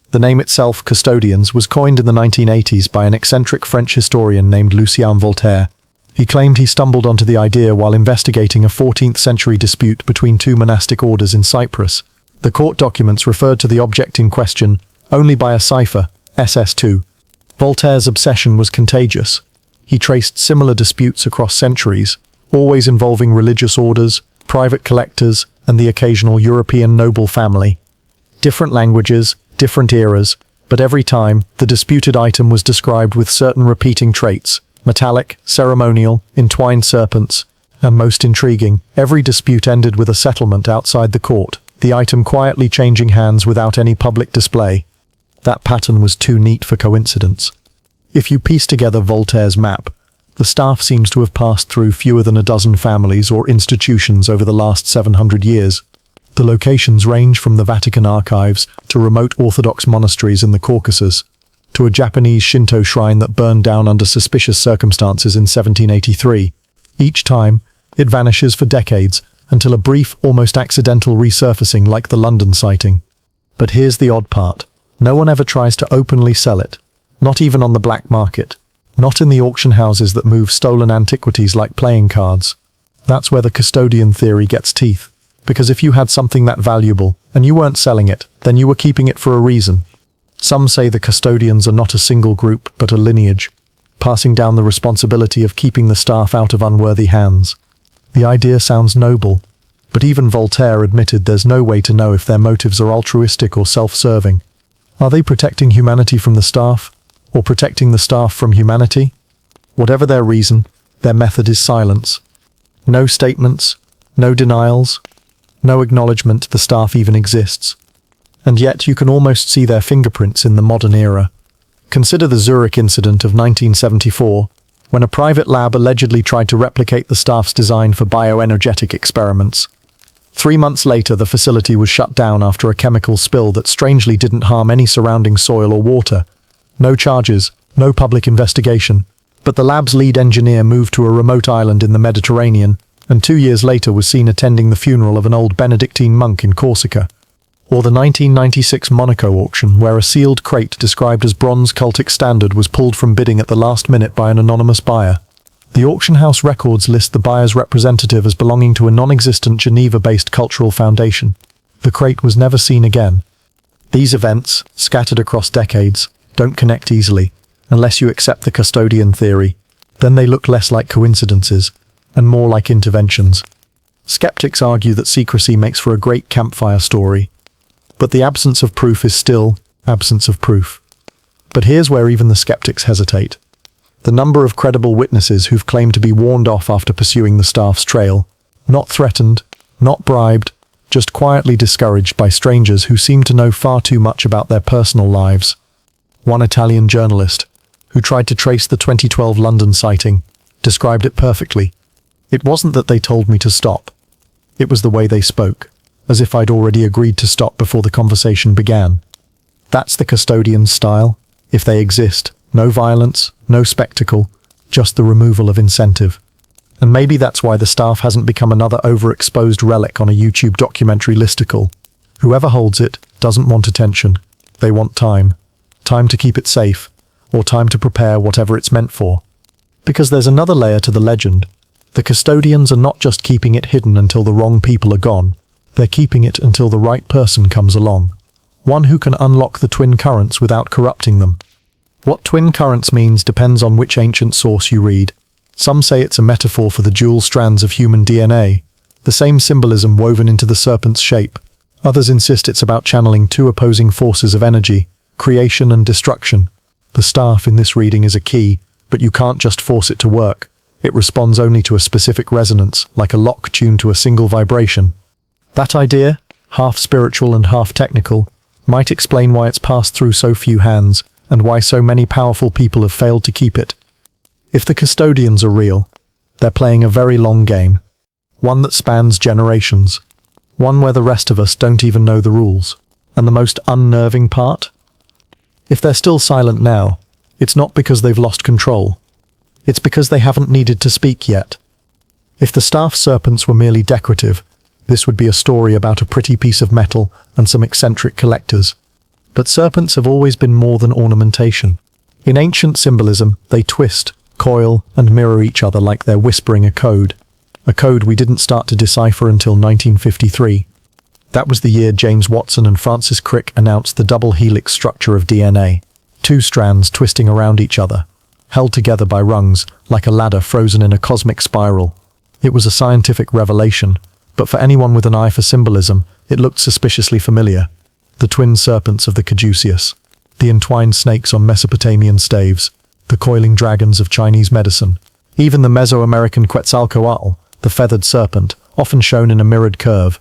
The name itself, custodians, was coined in the 1980s by an eccentric French historian named Lucien Voltaire. He claimed he stumbled onto the idea while investigating a 14th-century dispute between two monastic orders in Cyprus. The court documents referred to the object in question only by a cipher, SS2. Voltaire's obsession was contagious. He traced similar disputes across centuries, always involving religious orders, private collectors, and the occasional European noble family. Different languages, different eras, but every time, the disputed item was described with certain repeating traits: metallic, ceremonial, entwined serpents, and most intriguing, every dispute ended with a settlement outside the court, the item quietly changing hands without any public display. That pattern was too neat for coincidence. If you piece together Voltaire's map, the staff seems to have passed through fewer than a dozen families or institutions over the last 700 years. The locations range from the Vatican archives to remote Orthodox monasteries in the Caucasus, to a Japanese Shinto shrine that burned down under suspicious circumstances in 1783. Each time, it vanishes for decades, until a brief, almost accidental resurfacing like the London sighting. But here's the odd part. No one ever tries to openly sell it. Not even on the black market. Not in the auction houses that move stolen antiquities like playing cards. That's where the custodian theory gets teeth. Because if you had something that valuable, and you weren't selling it, then you were keeping it for a reason. Some say the custodians are not a single group, but a lineage, passing down the responsibility of keeping the staff out of unworthy hands. The idea sounds noble, but even Voltaire admitted there's no way to know if their motives are altruistic or self-serving. Are they protecting humanity from the staff, or protecting the staff from humanity? Whatever their reason, their method is silence. No statements, no denials, no acknowledgement the staff even exists. And yet you can almost see their fingerprints in the modern era. Consider the Zurich incident of 1974, when a private lab allegedly tried to replicate the staff's design for bioenergetic experiments. 3 months later, the facility was shut down after a chemical spill that strangely didn't harm any surrounding soil or water. No charges, no public investigation. But the lab's lead engineer moved to a remote island in the Mediterranean, and 2 years later was seen attending the funeral of an old Benedictine monk in Corsica. Or the 1996 Monaco auction, where a sealed crate described as bronze cultic standard was pulled from bidding at the last minute by an anonymous buyer. The auction house records list the buyer's representative as belonging to a non-existent Geneva-based cultural foundation. The crate was never seen again. These events, scattered across decades, don't connect easily, unless you accept the custodian theory. Then they look less like coincidences, and more like interventions. Skeptics argue that secrecy makes for a great campfire story, but the absence of proof is still absence of proof. But here's where even the skeptics hesitate. The number of credible witnesses who've claimed to be warned off after pursuing the staff's trail, not threatened, not bribed, just quietly discouraged by strangers who seem to know far too much about their personal lives. One Italian journalist, who tried to trace the 2012 London sighting, described it perfectly. It wasn't that they told me to stop. It was the way they spoke, as if I'd already agreed to stop before the conversation began. That's the custodian's style, if they exist. No violence, no spectacle, just the removal of incentive. And maybe that's why the staff hasn't become another overexposed relic on a YouTube documentary listicle. Whoever holds it doesn't want attention. They want time. Time to keep it safe, or time to prepare whatever it's meant for. Because there's another layer to the legend. The custodians are not just keeping it hidden until the wrong people are gone. They're keeping it until the right person comes along. One who can unlock the twin currents without corrupting them. What twin currents means depends on which ancient source you read. Some say it's a metaphor for the dual strands of human DNA, the same symbolism woven into the serpent's shape. Others insist it's about channeling two opposing forces of energy, creation and destruction. The staff in this reading is a key, but you can't just force it to work. It responds only to a specific resonance, like a lock tuned to a single vibration. That idea, half spiritual and half technical, might explain why it's passed through so few hands, and why so many powerful people have failed to keep it. If the custodians are real, they're playing a very long game, one that spans generations, one where the rest of us don't even know the rules. And the most unnerving part? If they're still silent now, it's not because they've lost control. It's because they haven't needed to speak yet. If the staff serpents were merely decorative, this would be a story about a pretty piece of metal and some eccentric collectors. But serpents have always been more than ornamentation. In ancient symbolism, they twist, coil, and mirror each other like they're whispering a code we didn't start to decipher until 1953. That was the year James Watson and Francis Crick announced the double helix structure of DNA, two strands twisting around each other, held together by rungs like a ladder frozen in a cosmic spiral. It was a scientific revelation, but for anyone with an eye for symbolism, it looked suspiciously familiar. The twin serpents of the caduceus, the entwined snakes on Mesopotamian staves, the coiling dragons of Chinese medicine, even the Mesoamerican Quetzalcoatl, the feathered serpent, often shown in a mirrored curve.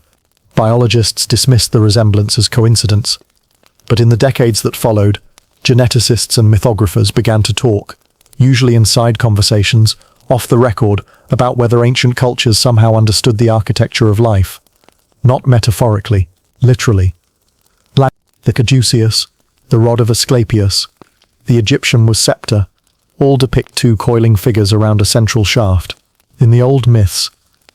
Biologists dismissed the resemblance as coincidence. But in the decades that followed, geneticists and mythographers began to talk, usually in side conversations, off the record, about whether ancient cultures somehow understood the architecture of life. Not metaphorically, literally. The caduceus, the rod of Asclepius, the Egyptian was scepter, all depict two coiling figures around a central shaft. In the old myths,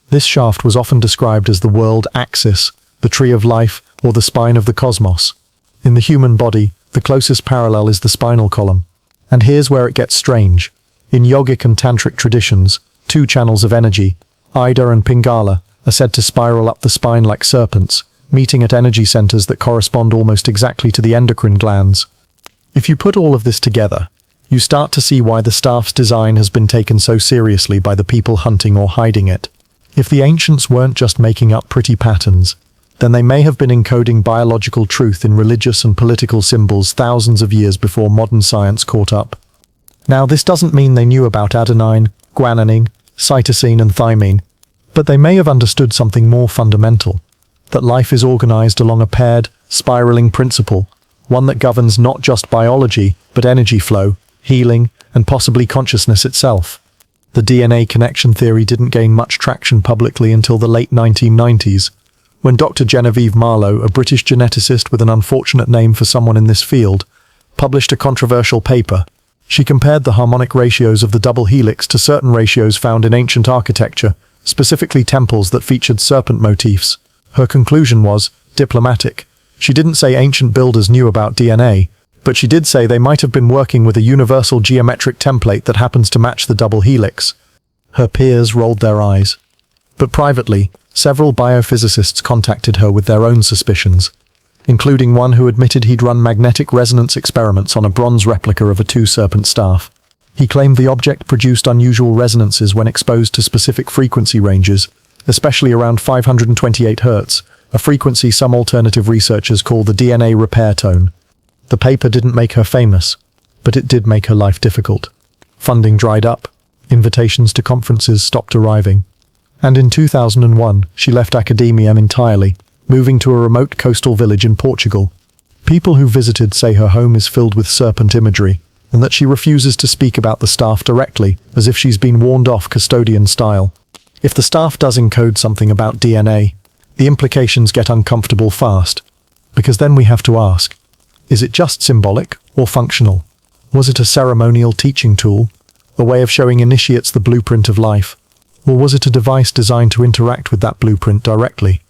this shaft was often described as the world axis, the tree of life, or the spine of the cosmos. In the human body, the closest parallel is the spinal column. And here's where it gets strange. In yogic and tantric traditions, two channels of energy, Ida and Pingala, are said to spiral up the spine like serpents, meeting at energy centers that correspond almost exactly to the endocrine glands. If you put all of this together, you start to see why the staff's design has been taken so seriously by the people hunting or hiding it. If the ancients weren't just making up pretty patterns, then they may have been encoding biological truth in religious and political symbols thousands of years before modern science caught up. Now, this doesn't mean they knew about adenine, guanine, cytosine and thymine, but they may have understood something more fundamental, that life is organized along a paired, spiraling principle, one that governs not just biology, but energy flow, healing, and possibly consciousness itself. The DNA connection theory didn't gain much traction publicly until the late 1990s, when Dr. Genevieve Marlowe, a British geneticist with an unfortunate name for someone in this field, published a controversial paper. She compared the harmonic ratios of the double helix to certain ratios found in ancient architecture, specifically temples that featured serpent motifs. Her conclusion was diplomatic. She didn't say ancient builders knew about DNA, but she did say they might have been working with a universal geometric template that happens to match the double helix. Her peers rolled their eyes. But privately, several biophysicists contacted her with their own suspicions, including one who admitted he'd run magnetic resonance experiments on a bronze replica of a two-serpent staff. He claimed the object produced unusual resonances when exposed to specific frequency ranges, especially around 528 Hz, a frequency some alternative researchers call the DNA repair tone. The paper didn't make her famous, but it did make her life difficult. Funding dried up, invitations to conferences stopped arriving, and in 2001 she left academia entirely, moving to a remote coastal village in Portugal. People who visited say her home is filled with serpent imagery, and that she refuses to speak about the staff directly, as if she's been warned off custodian style. If the staff does encode something about DNA, the implications get uncomfortable fast, because then we have to ask, is it just symbolic or functional? Was it a ceremonial teaching tool, a way of showing initiates the blueprint of life, or was it a device designed to interact with that blueprint directly?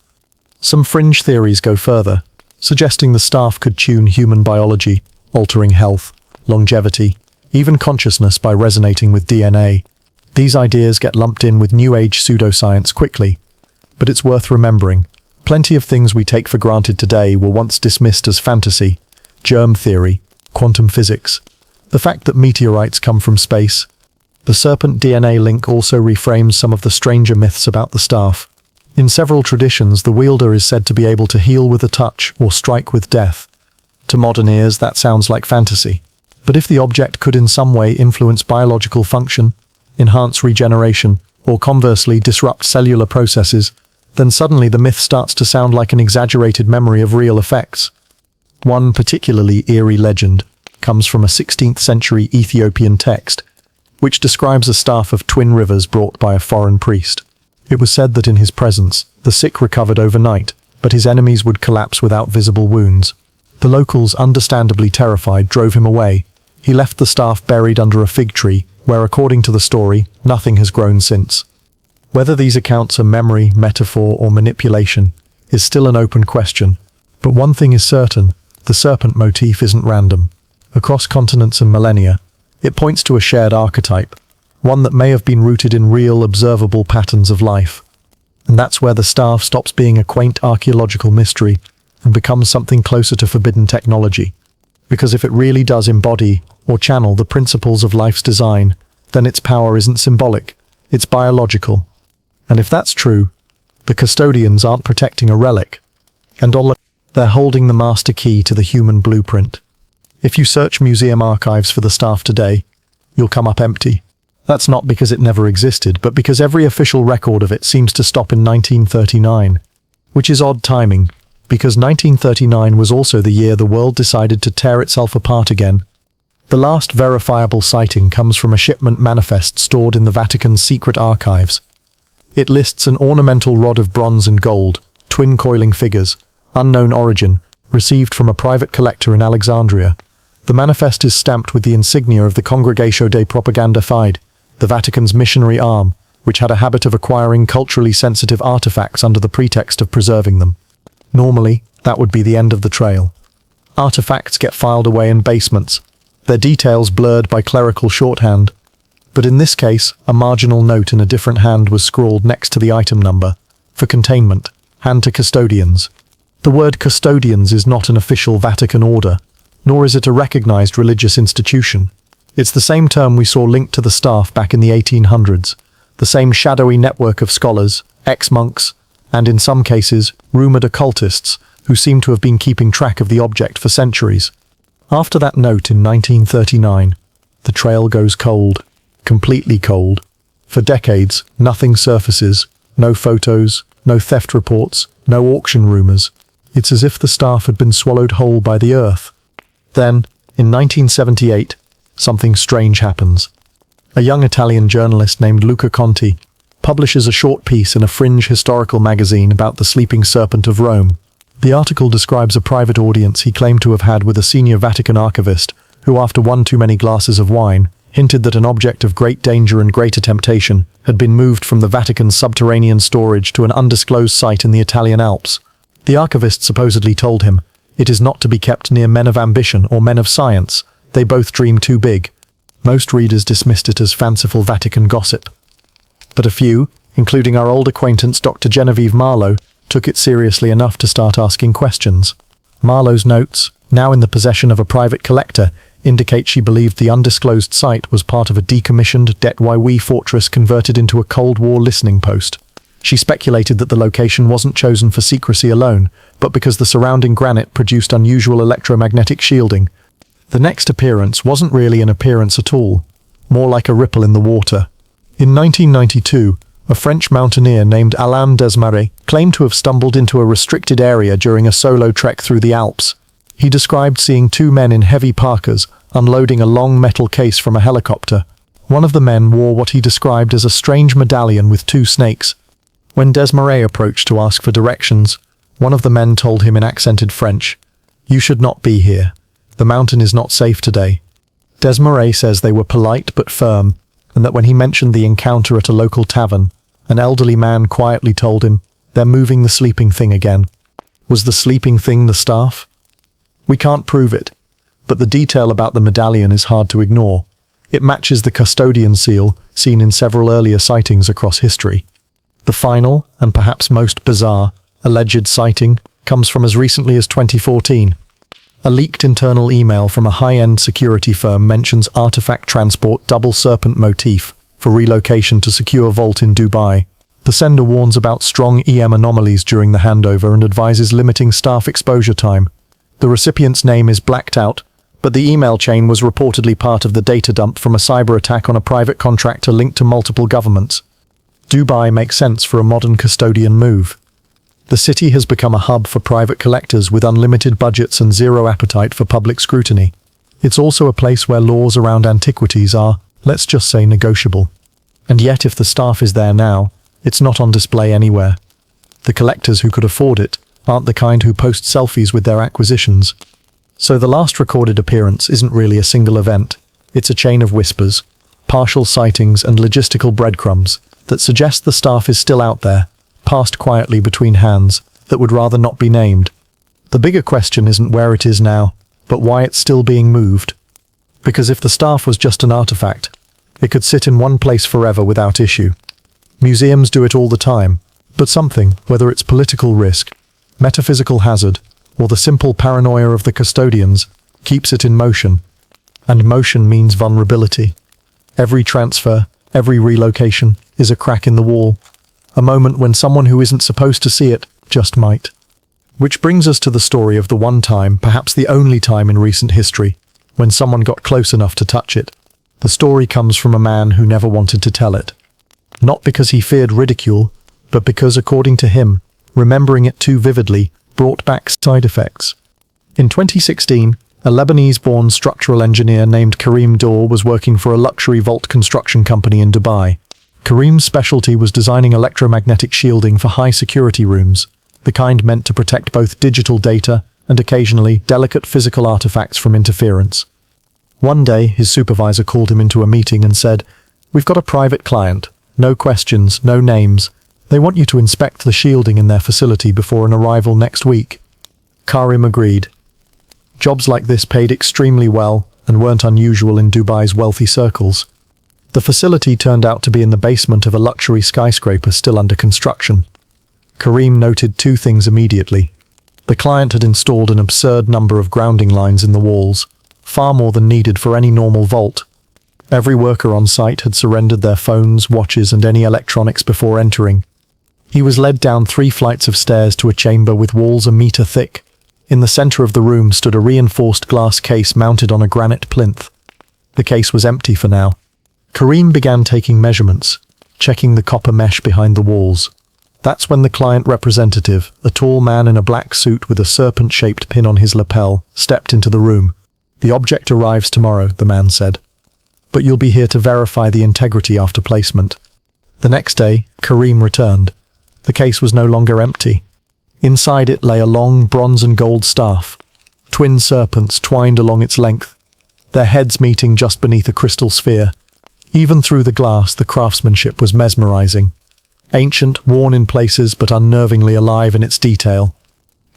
Some fringe theories go further, suggesting the staff could tune human biology, altering health, longevity, even consciousness by resonating with DNA. These ideas get lumped in with New Age pseudoscience quickly, but it's worth remembering, plenty of things we take for granted today were once dismissed as fantasy: germ theory, quantum physics, the fact that meteorites come from space. The serpent DNA link also reframes some of the stranger myths about the staff. In several traditions, the wielder is said to be able to heal with a touch or strike with death. To modern ears, that sounds like fantasy. But if the object could in some way influence biological function, enhance regeneration, or conversely disrupt cellular processes, then suddenly the myth starts to sound like an exaggerated memory of real effects. One particularly eerie legend comes from a 16th century Ethiopian text, which describes a staff of twin rivers brought by a foreign priest. It was said that in his presence, the sick recovered overnight, but his enemies would collapse without visible wounds. The locals, understandably terrified, drove him away. He left the staff buried under a fig tree, where according to the story, nothing has grown since. Whether these accounts are memory, metaphor, or manipulation is still an open question, but one thing is certain, the serpent motif isn't random. Across continents and millennia, it points to a shared archetype, one that may have been rooted in real, observable patterns of life. And that's where the staff stops being a quaint archaeological mystery and becomes something closer to forbidden technology. Because if it really does embody or channel the principles of life's design, then its power isn't symbolic, it's biological. And if that's true, the custodians aren't protecting a relic, and they're holding the master key to the human blueprint. If you search museum archives for the staff today, you'll come up empty. That's not because it never existed, but because every official record of it seems to stop in 1939, which is odd timing, because 1939 was also the year the world decided to tear itself apart again. The last verifiable sighting comes from a shipment manifest stored in the Vatican's secret archives. It lists an ornamental rod of bronze and gold, twin coiling figures, unknown origin, received from a private collector in Alexandria. The manifest is stamped with the insignia of the Congregatio de Propaganda Fide, the Vatican's missionary arm, which had a habit of acquiring culturally sensitive artifacts under the pretext of preserving them. Normally, that would be the end of the trail. Artifacts get filed away in basements, their details blurred by clerical shorthand. But in this case, a marginal note in a different hand was scrawled next to the item number. For containment, hand to custodians. The word custodians is not an official Vatican order, nor is it a recognized religious institution. It's the same term we saw linked to the staff back in the 1800s, the same shadowy network of scholars, ex-monks, and in some cases, rumored occultists, who seem to have been keeping track of the object for centuries. After that note in 1939, the trail goes cold, completely cold. For decades, nothing surfaces, no photos, no theft reports, no auction rumors. It's as if the staff had been swallowed whole by the earth. Then, in 1978, something strange happens. A young Italian journalist named Luca Conti publishes a short piece in a fringe historical magazine about the sleeping serpent of Rome. The article describes a private audience he claimed to have had with a senior Vatican archivist, who after one too many glasses of wine, hinted that an object of great danger and greater temptation had been moved from the Vatican's subterranean storage to an undisclosed site in the Italian Alps. The archivist supposedly told him, "It is not to be kept near men of ambition or men of science. They both dream too big." Most readers dismissed it as fanciful Vatican gossip. But a few, including our old acquaintance Dr. Genevieve Marlowe, took it seriously enough to start asking questions. Marlowe's notes, now in the possession of a private collector, indicate she believed the undisclosed site was part of a decommissioned Det Wai fortress converted into a Cold War listening post. She speculated that the location wasn't chosen for secrecy alone, but because the surrounding granite produced unusual electromagnetic shielding. The next appearance wasn't really an appearance at all, more like a ripple in the water. In 1992, a French mountaineer named Alain Desmarais claimed to have stumbled into a restricted area during a solo trek through the Alps. He described seeing two men in heavy parkas unloading a long metal case from a helicopter. One of the men wore what he described as a strange medallion with two snakes. When Desmarais approached to ask for directions, one of the men told him in accented French, "You should not be here. The mountain is not safe today." Desmarais says they were polite but firm, and that when he mentioned the encounter at a local tavern, an elderly man quietly told him, "They're moving the sleeping thing again." Was the sleeping thing the staff? We can't prove it, but the detail about the medallion is hard to ignore. It matches the custodian seal seen in several earlier sightings across history. The final, and perhaps most bizarre, alleged sighting comes from as recently as 2014. A leaked internal email from a high-end security firm mentions artifact transport double serpent motif for relocation to secure vault in Dubai. The sender warns about strong EM anomalies during the handover and advises limiting staff exposure time. The recipient's name is blacked out, but the email chain was reportedly part of the data dump from a cyber attack on a private contractor linked to multiple governments. Dubai makes sense for a modern custodian move. The city has become a hub for private collectors with unlimited budgets and zero appetite for public scrutiny. It's also a place where laws around antiquities are, let's just say, negotiable. And yet if the staff is there now, it's not on display anywhere. The collectors who could afford it aren't the kind who post selfies with their acquisitions. So the last recorded appearance isn't really a single event, it's a chain of whispers. partial sightings and logistical breadcrumbs that suggest the staff is still out there, passed quietly between hands that would rather not be named. The bigger question isn't where it is now, but why it's still being moved. Because if the staff was just an artifact, it could sit in one place forever without issue. Museums do it all the time, but something, whether it's political risk, metaphysical hazard, or the simple paranoia of the custodians, keeps it in motion. And motion means vulnerability. Every transfer, every relocation, is a crack in the wall, a moment when someone who isn't supposed to see it just might. Which brings us to the story of the one time, perhaps the only time in recent history, when someone got close enough to touch it. The story comes from a man who never wanted to tell it. Not because he feared ridicule, but because, according to him, remembering it too vividly brought back side effects. In 2016, a Lebanese-born structural engineer named Karim Dor was working for a luxury vault construction company in Dubai. Karim's specialty was designing electromagnetic shielding for high-security rooms, the kind meant to protect both digital data and occasionally delicate physical artifacts from interference. One day, his supervisor called him into a meeting and said, "We've got a private client. No questions, no names. They want you to inspect the shielding in their facility before an arrival next week." Karim agreed. Jobs like this paid extremely well and weren't unusual in Dubai's wealthy circles. The facility turned out to be in the basement of a luxury skyscraper still under construction. Karim noted two things immediately. The client had installed an absurd number of grounding lines in the walls, far more than needed for any normal vault. Every worker on site had surrendered their phones, watches, and any electronics before entering. He was led down 3 flights of stairs to a chamber with walls a meter thick. In the center of the room stood a reinforced glass case mounted on a granite plinth. The case was empty for now. Karim began taking measurements, checking the copper mesh behind the walls. That's when the client representative, a tall man in a black suit with a serpent-shaped pin on his lapel, stepped into the room. "The object arrives tomorrow," the man said. "But you'll be here to verify the integrity after placement." The next day, Karim returned. The case was no longer empty. Inside it lay a long bronze and gold staff, twin serpents twined along its length, their heads meeting just beneath a crystal sphere. Even through the glass, the craftsmanship was mesmerizing. Ancient, worn in places, but unnervingly alive in its detail.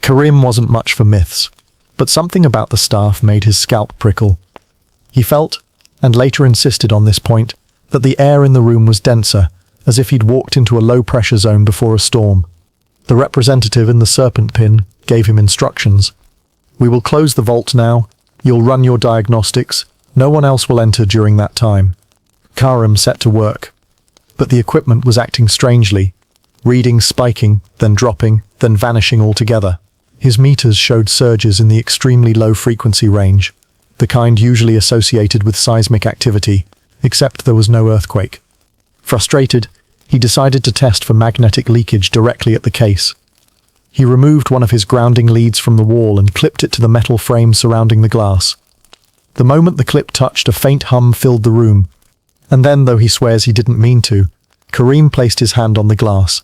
Karim wasn't much for myths, but something about the staff made his scalp prickle. He felt, and later insisted on this point, that the air in the room was denser, as if he'd walked into a low-pressure zone before a storm. The representative in the serpent pin gave him instructions. "We will close the vault now. You'll run your diagnostics. No one else will enter during that time." Karim set to work. But the equipment was acting strangely. Readings spiking, then dropping, then vanishing altogether. His meters showed surges in the extremely low frequency range, the kind usually associated with seismic activity, except there was no earthquake. Frustrated, he decided to test for magnetic leakage directly at the case. He removed one of his grounding leads from the wall and clipped it to the metal frame surrounding the glass. The moment the clip touched, a faint hum filled the room, and then, though he swears he didn't mean to, Karim placed his hand on the glass.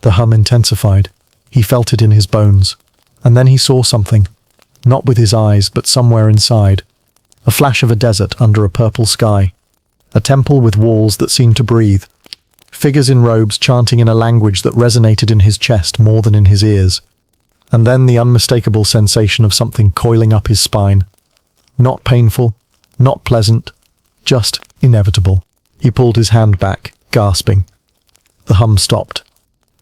The hum intensified. He felt it in his bones. And then he saw something. Not with his eyes, but somewhere inside. A flash of a desert under a purple sky. A temple with walls that seemed to breathe. Figures in robes chanting in a language that resonated in his chest more than in his ears. And then the unmistakable sensation of something coiling up his spine. Not painful, not pleasant, just inevitable. He pulled his hand back, gasping. The hum stopped.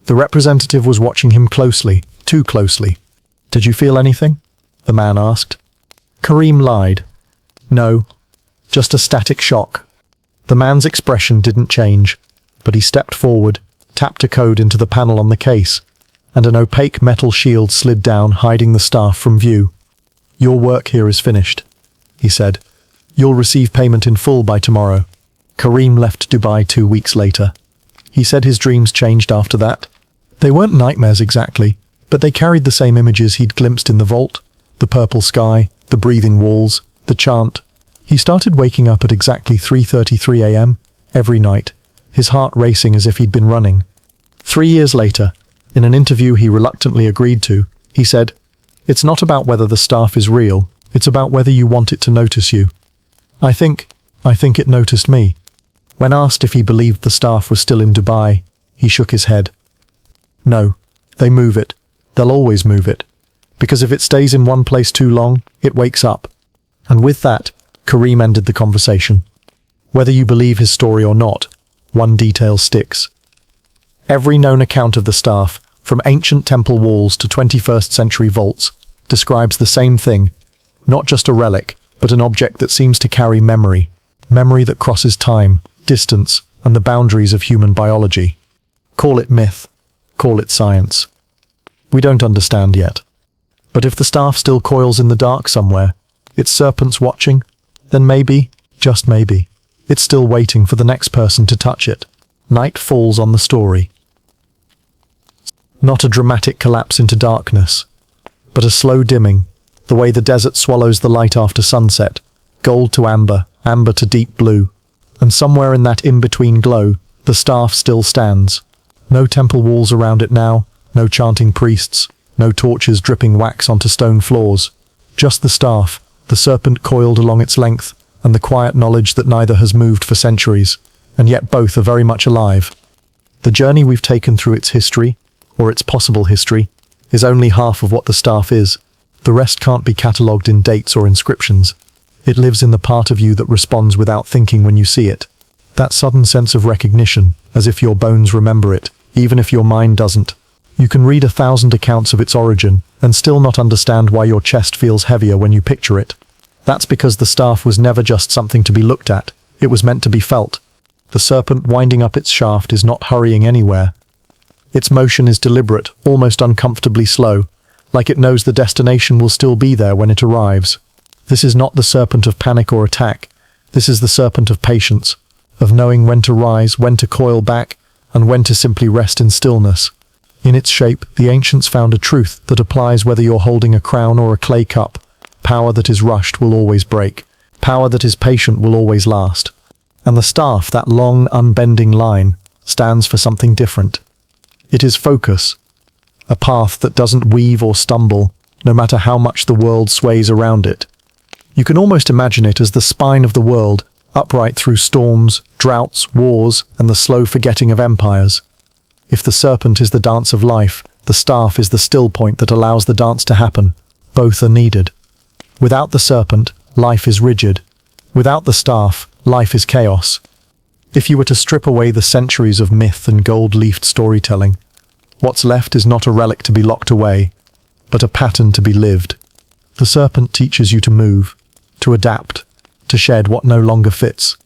The representative was watching him closely, too closely. "Did you feel anything?" the man asked. Karim lied. "No, just a static shock." The man's expression didn't change, but he stepped forward, tapped a code into the panel on the case, and an opaque metal shield slid down, hiding the staff from view. "Your work here is finished," he said. "You'll receive payment in full by tomorrow." Karim left Dubai 2 weeks later. He said his dreams changed after that. They weren't nightmares exactly, but they carried the same images he'd glimpsed in the vault, the purple sky, the breathing walls, the chant. He started waking up at exactly 3:33 a.m. every night, his heart racing as if he'd been running. 3 years later, in an interview he reluctantly agreed to, he said, "It's not about whether the staff is real, it's about whether you want it to notice you." I think it noticed me. When asked if he believed the staff was still in Dubai, he shook his head. No, they move it. They'll always move it. Because if it stays in one place too long, it wakes up. And with that, Karim ended the conversation. Whether you believe his story or not, one detail sticks. Every known account of the staff, from ancient temple walls to 21st century vaults, describes the same thing, not just a relic, but an object that seems to carry memory that crosses time, distance, and the boundaries of human biology. Call it myth, call it science. We don't understand yet. But if the staff still coils in the dark somewhere, its serpents watching, then maybe, just maybe, it's still waiting for the next person to touch it. Night falls on the story. Not a dramatic collapse into darkness, but a slow dimming, the way the desert swallows the light after sunset, gold to amber, amber to deep blue, and somewhere in that in-between glow, the staff still stands. No temple walls around it now, no chanting priests, no torches dripping wax onto stone floors. Just the staff, the serpent coiled along its length, and the quiet knowledge that neither has moved for centuries, and yet both are very much alive. The journey we've taken through its history, or its possible history, is only half of what the staff is. The rest can't be catalogued in dates or inscriptions. It lives in the part of you that responds without thinking when you see it. That sudden sense of recognition, as if your bones remember it, even if your mind doesn't. You can read 1,000 accounts of its origin, and still not understand why your chest feels heavier when you picture it. That's because the staff was never just something to be looked at, it was meant to be felt. The serpent winding up its shaft is not hurrying anywhere. Its motion is deliberate, almost uncomfortably slow, like it knows the destination will still be there when it arrives. This is not the serpent of panic or attack. This is the serpent of patience, of knowing when to rise, when to coil back, and when to simply rest in stillness. In its shape, the ancients found a truth that applies whether you're holding a crown or a clay cup. Power that is rushed will always break. Power that is patient will always last. And the staff, that long, unbending line, stands for something different. It is focus, a path that doesn't weave or stumble, no matter how much the world sways around it. You can almost imagine it as the spine of the world, upright through storms, droughts, wars, and the slow forgetting of empires. If the serpent is the dance of life, the staff is the still point that allows the dance to happen. Both are needed. Without the serpent, life is rigid. Without the staff, life is chaos. If you were to strip away the centuries of myth and gold-leafed storytelling, what's left is not a relic to be locked away, but a pattern to be lived. The serpent teaches you to move, to adapt, to shed what no longer fits.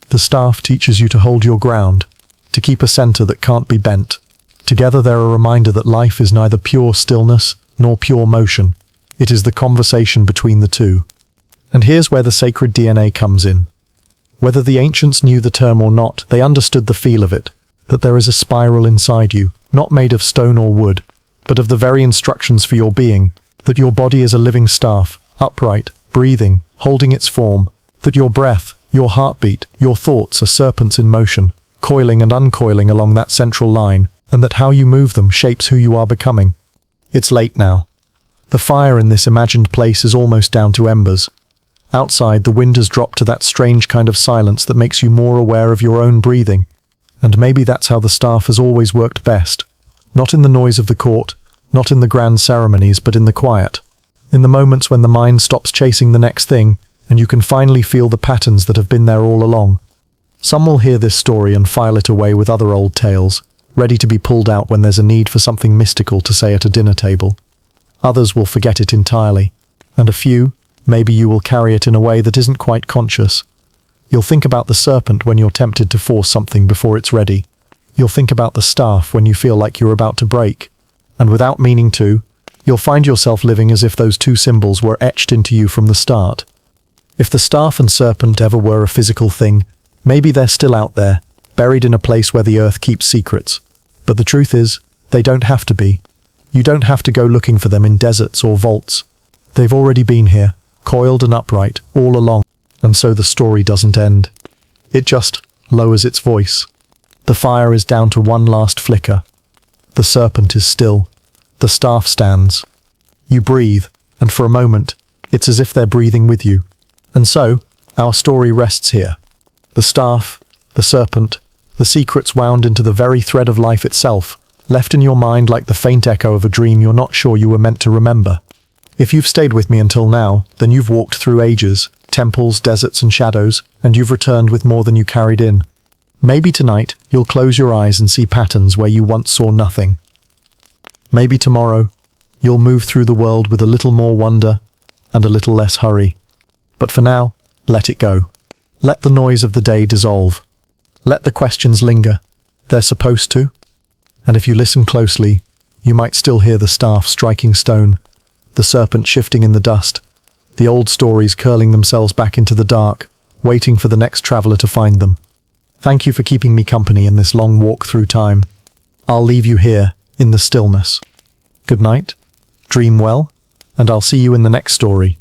The staff teaches you to hold your ground, to keep a center that can't be bent. Together they're a reminder that life is neither pure stillness nor pure motion. It is the conversation between the two. And here's where the sacred DNA comes in. Whether the ancients knew the term or not, they understood the feel of it, that there is a spiral inside you, not made of stone or wood, but of the very instructions for your being, that your body is a living staff, upright, breathing, holding its form, that your breath, your heartbeat, your thoughts are serpents in motion, coiling and uncoiling along that central line, and that how you move them shapes who you are becoming. It's late now. The fire in this imagined place is almost down to embers. Outside, the wind has dropped to that strange kind of silence that makes you more aware of your own breathing. And maybe that's how the staff has always worked best. Not in the noise of the court, not in the grand ceremonies, but in the quiet. In the moments when the mind stops chasing the next thing, and you can finally feel the patterns that have been there all along. Some will hear this story and file it away with other old tales, ready to be pulled out when there's a need for something mystical to say at a dinner table. Others will forget it entirely, and a few, maybe you will carry it in a way that isn't quite conscious. You'll think about the serpent when you're tempted to force something before it's ready. You'll think about the staff when you feel like you're about to break. And without meaning to, you'll find yourself living as if those two symbols were etched into you from the start. If the staff and serpent ever were a physical thing, maybe they're still out there, buried in a place where the earth keeps secrets. But the truth is, they don't have to be. You don't have to go looking for them in deserts or vaults. They've already been here, coiled and upright, all along. And so the story doesn't end. It just lowers its voice. The fire is down to one last flicker. The serpent is still. The staff stands. You breathe, and for a moment, it's as if they're breathing with you. And so, our story rests here. The staff, the serpent, the secrets wound into the very thread of life itself, left in your mind like the faint echo of a dream you're not sure you were meant to remember. If you've stayed with me until now, then you've walked through ages, temples, deserts, and shadows, and you've returned with more than you carried in. Maybe tonight, you'll close your eyes and see patterns where you once saw nothing. Maybe tomorrow, you'll move through the world with a little more wonder and a little less hurry. But for now, let it go. Let the noise of the day dissolve. Let the questions linger. They're supposed to. And if you listen closely, you might still hear the staff striking stone, the serpent shifting in the dust, the old stories curling themselves back into the dark, waiting for the next traveler to find them. Thank you for keeping me company in this long walk through time. I'll leave you here, in the stillness. Good night, dream well, and I'll see you in the next story.